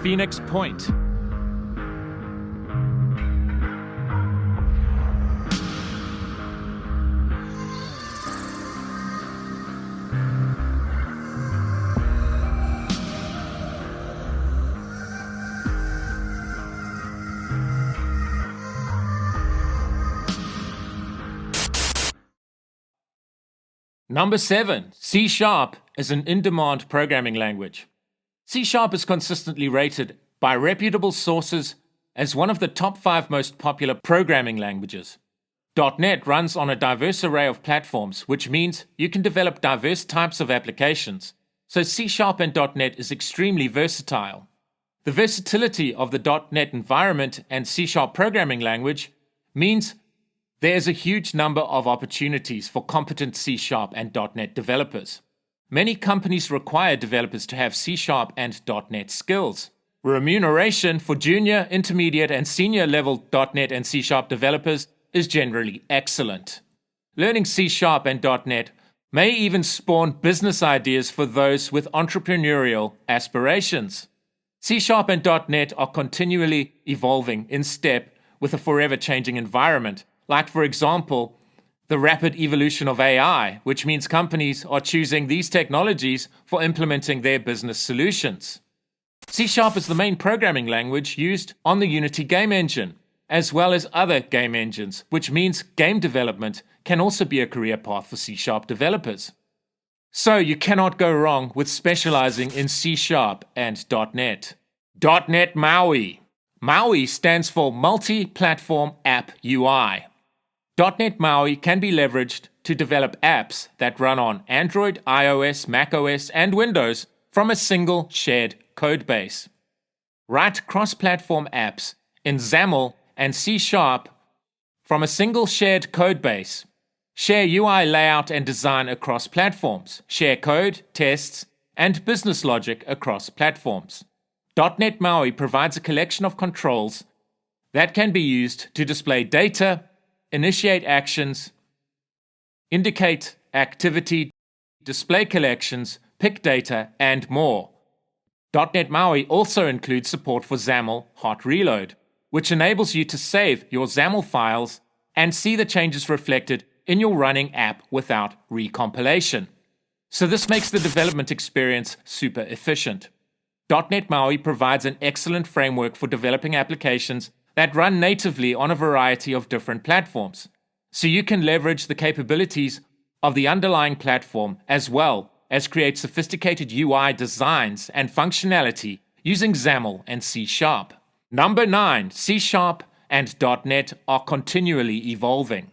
Phoenix Point. Number 7, C# is an in-demand programming language. C# is consistently rated by reputable sources as one of the top 5 most popular programming languages. .NET runs on a diverse array of platforms, which means you can develop diverse types of applications. So C# and .NET is extremely versatile. The versatility of the .NET environment and C# programming language means there is a huge number of opportunities for competent C# and .NET developers. Many companies require developers to have C# and .NET skills. Remuneration for junior, intermediate, and senior level .NET and C# developers is generally excellent. Learning C# and .NET may even spawn business ideas for those with entrepreneurial aspirations. C# and .NET are continually evolving in step with a forever changing environment, like, for example, the rapid evolution of AI, which means companies are choosing these technologies for implementing their business solutions. C# is the main programming language used on the Unity game engine, as well as other game engines, which means game development can also be a career path for C# developers. So you cannot go wrong with specializing in C# and .NET. .NET MAUI. MAUI stands for Multi-Platform App UI. .NET MAUI can be leveraged to develop apps that run on Android, iOS, macOS, and Windows from a single shared codebase. Write cross-platform apps in XAML and C# from a single shared codebase. Share UI layout and design across platforms. Share code, tests, and business logic across platforms. .NET MAUI provides a collection of controls that can be used to display data, initiate actions, indicate activity, display collections, pick data, and more. .NET MAUI also includes support for XAML hot reload, which enables you to save your XAML files and see the changes reflected in your running app without recompilation. So this makes the development experience super efficient. .NET MAUI provides an excellent framework for developing applications that run natively on a variety of different platforms. So you can leverage the capabilities of the underlying platform as well as create sophisticated UI designs and functionality using XAML and C#. Number 9, C# and .NET are continually evolving.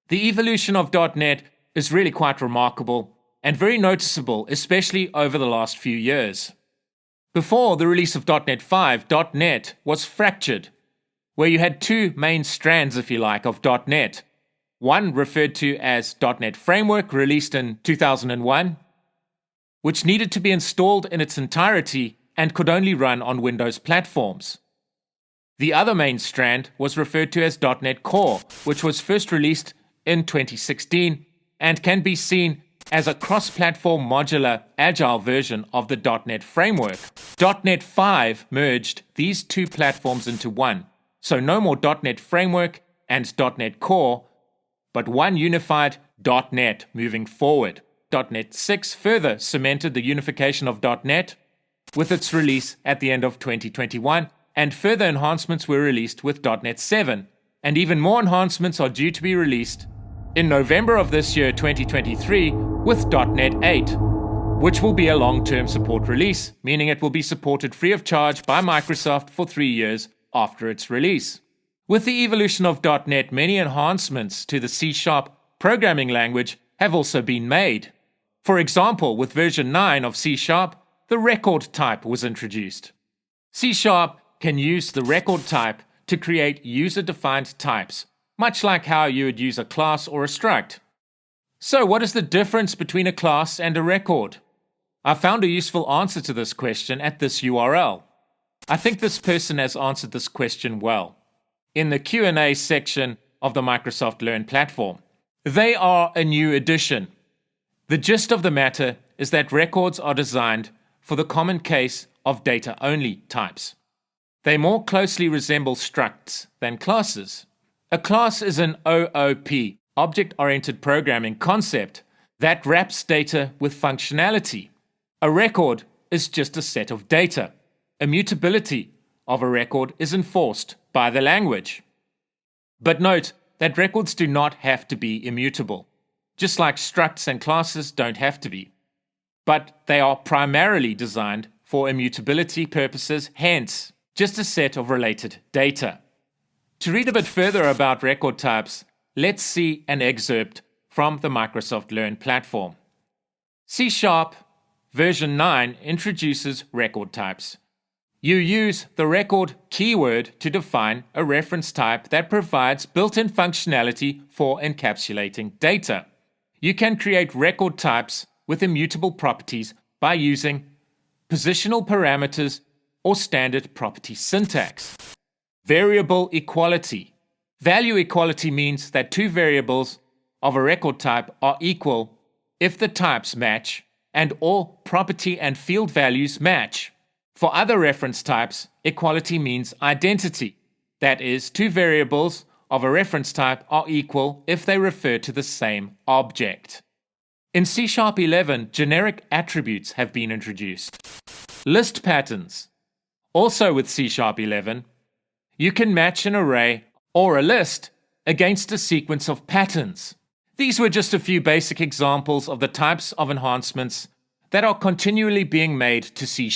The evolution of .NET is really quite remarkable and very noticeable, especially over the last few years. Before the release of .NET 5, .NET was fractured, where you had 2 main strands, if you like, of .NET. One referred to as .NET Framework, released in 2001, which needed to be installed in its entirety and could only run on Windows platforms. The other main strand was referred to as .NET Core, which was first released in 2016 and can be seen as a cross-platform modular agile version of the .NET Framework. .NET 5 merged these 2 platforms into one, so no more .NET Framework and .NET Core, but one unified .NET moving forward. .NET 6 further cemented the unification of .NET with its release at the end of 2021, and further enhancements were released with .NET 7, and even more enhancements are due to be released in November of this year, 2023, with .NET 8, which will be a long-term support release, meaning it will be supported free of charge by Microsoft for 3 years after its release. With the evolution of .NET, many enhancements to the C# programming language have also been made. For example, with version 9 of C#, the record type was introduced. C# can use the record type to create user-defined types, much like how you would use a class or a struct. So what is the difference between a class and a record? I found a useful answer to this question at this URL. I think this person has answered this question well. In the Q&A section of the Microsoft Learn platform. They are a new addition. The gist of the matter is that records are designed for the common case of data-only types. They more closely resemble structs than classes. A class is an OOP, object-oriented programming concept, that wraps data with functionality. A record is just a set of data. Immutability of a record is enforced by the language. But note that records do not have to be immutable, just like structs and classes don't have to be. But they are primarily designed for immutability purposes, hence, just a set of related data. To read a bit further about record types, let's see an excerpt from the Microsoft Learn platform. C# version 9 introduces record types. You use the record keyword to define a reference type that provides built-in functionality for encapsulating data. You can create record types with immutable properties by using positional parameters or standard property syntax. Variable equality. Value equality means that two variables of a record type are equal if the types match and all property and field values match. For other reference types, equality means identity. That is, two variables of a reference type are equal if they refer to the same object. In C#11, generic attributes have been introduced. List patterns. Also with C#11, you can match an array or a list against a sequence of patterns. These were just a few basic examples of the types of enhancements that are continually being made to C#.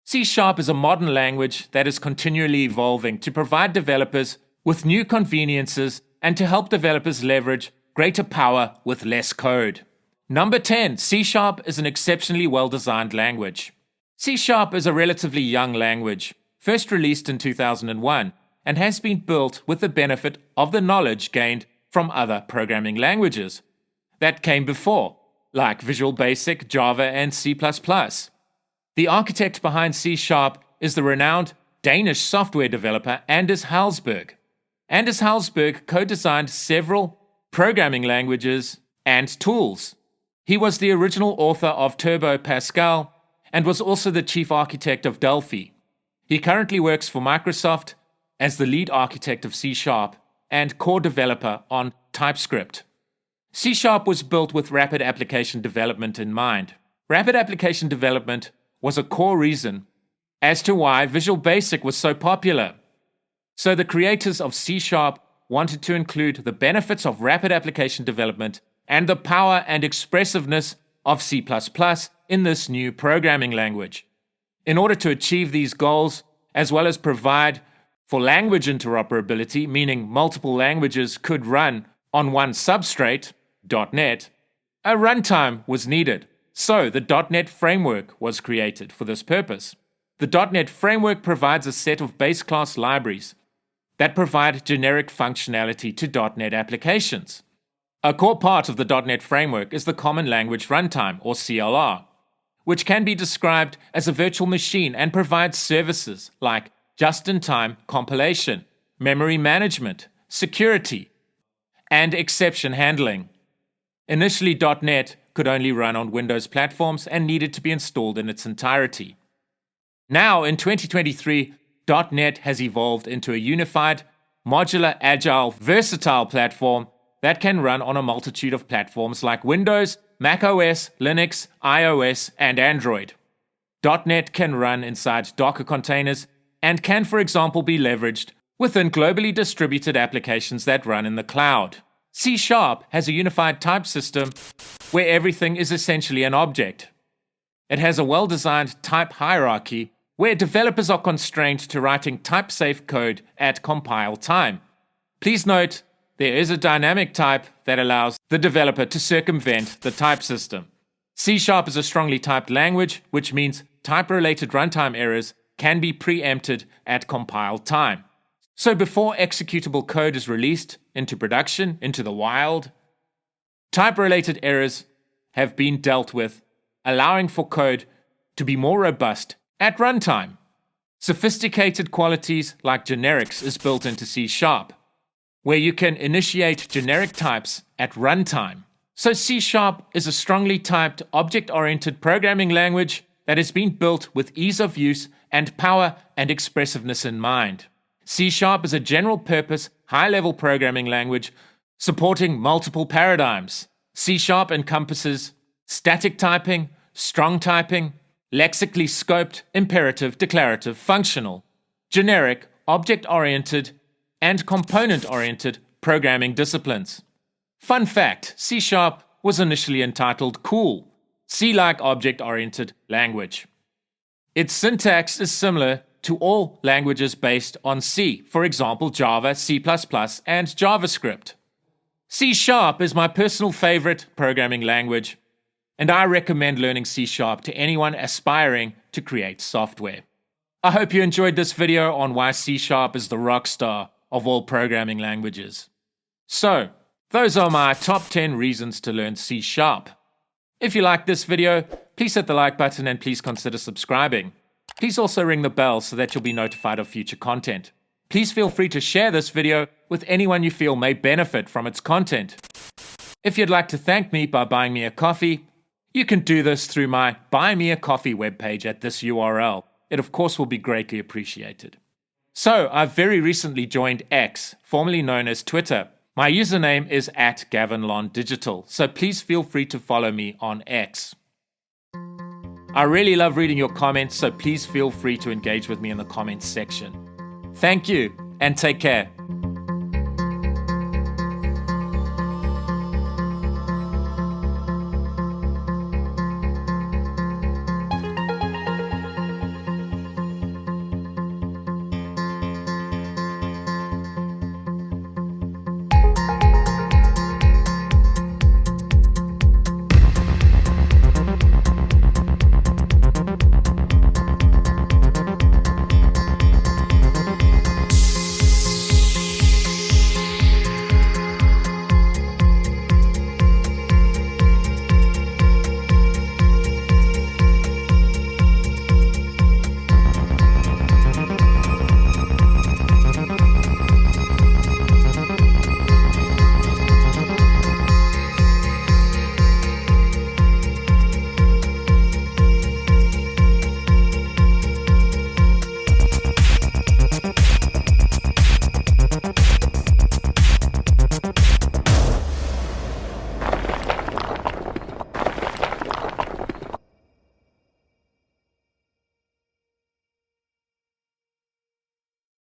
C# is a modern language that is continually evolving to provide developers with new conveniences and to help developers leverage greater power with less code. Number 10, C# is an exceptionally well-designed language. C# is a relatively young language, first released in 2001, and has been built with the benefit of the knowledge gained from other programming languages that came before, like Visual Basic, Java, and C++. The architect behind C# is the renowned Danish software developer Anders Hallsberg. Anders Hallsberg co-designed several programming languages and tools. He was the original author of Turbo Pascal and was also the chief architect of Delphi. He currently works for Microsoft as the lead architect of C# and core developer on TypeScript. C# was built with rapid application development in mind. Rapid application development was a core reason as to why Visual Basic was so popular. So the creators of C# wanted to include the benefits of rapid application development and the power and expressiveness of C++ in this new programming language. In order to achieve these goals, as well as provide for language interoperability, meaning multiple languages could run on one substrate, .NET, a runtime was needed. So the .NET framework was created for this purpose. The .NET framework provides a set of base class libraries that provide generic functionality to .NET applications. A core part of the .NET framework is the Common Language Runtime, or CLR, which can be described as a virtual machine and provides services like just-in-time compilation, memory management, security, and exception handling. Initially, .NET could only run on Windows platforms and needed to be installed in its entirety. Now, in 2023, .NET has evolved into a unified, modular, agile, versatile platform that can run on a multitude of platforms like Windows, macOS, Linux, iOS, and Android. .NET can run inside Docker containers and can, for example, be leveraged within globally distributed applications that run in the cloud. C# has a unified type system where everything is essentially an object. It has a well-designed type hierarchy where developers are constrained to writing type-safe code at compile time. Please note, there is a dynamic type that allows the developer to circumvent the type system. C# is a strongly typed language, which means type-related runtime errors can be preempted at compile time. So before executable code is released into production, into the wild, type-related errors have been dealt with, allowing for code to be more robust at runtime. Sophisticated qualities like generics is built into C#, where you can initiate generic types at runtime. So C# is a strongly typed, object-oriented programming language that has been built with ease of use and power and expressiveness in mind. C# is a general-purpose, high-level programming language supporting multiple paradigms. C# encompasses static typing, strong typing, lexically scoped, imperative, declarative, functional, generic, object-oriented, and component-oriented programming disciplines. Fun fact, C# was initially entitled Cool, C-like object-oriented language. Its syntax is similar to all languages based on C, for example Java, C++, and JavaScript. C# is my personal favorite programming language, and I recommend learning C# to anyone aspiring to create software. I hope you enjoyed this video on why C# is the rock star of all programming languages. So, those are my top 10 reasons to learn C#. If you like this video, please hit the like button and please consider subscribing. Please also ring the bell so that you'll be notified of future content. Please feel free to share this video with anyone you feel may benefit from its content. If you'd like to thank me by buying me a coffee, you can do this through my Buy Me a Coffee webpage at this URL. It of course will be greatly appreciated. So, I've very recently joined X, formerly known as Twitter. My username is @GavinLonDigital, so please feel free to follow me on X. I really love reading your comments, so please feel free to engage with me in the comments section. Thank you, and take care.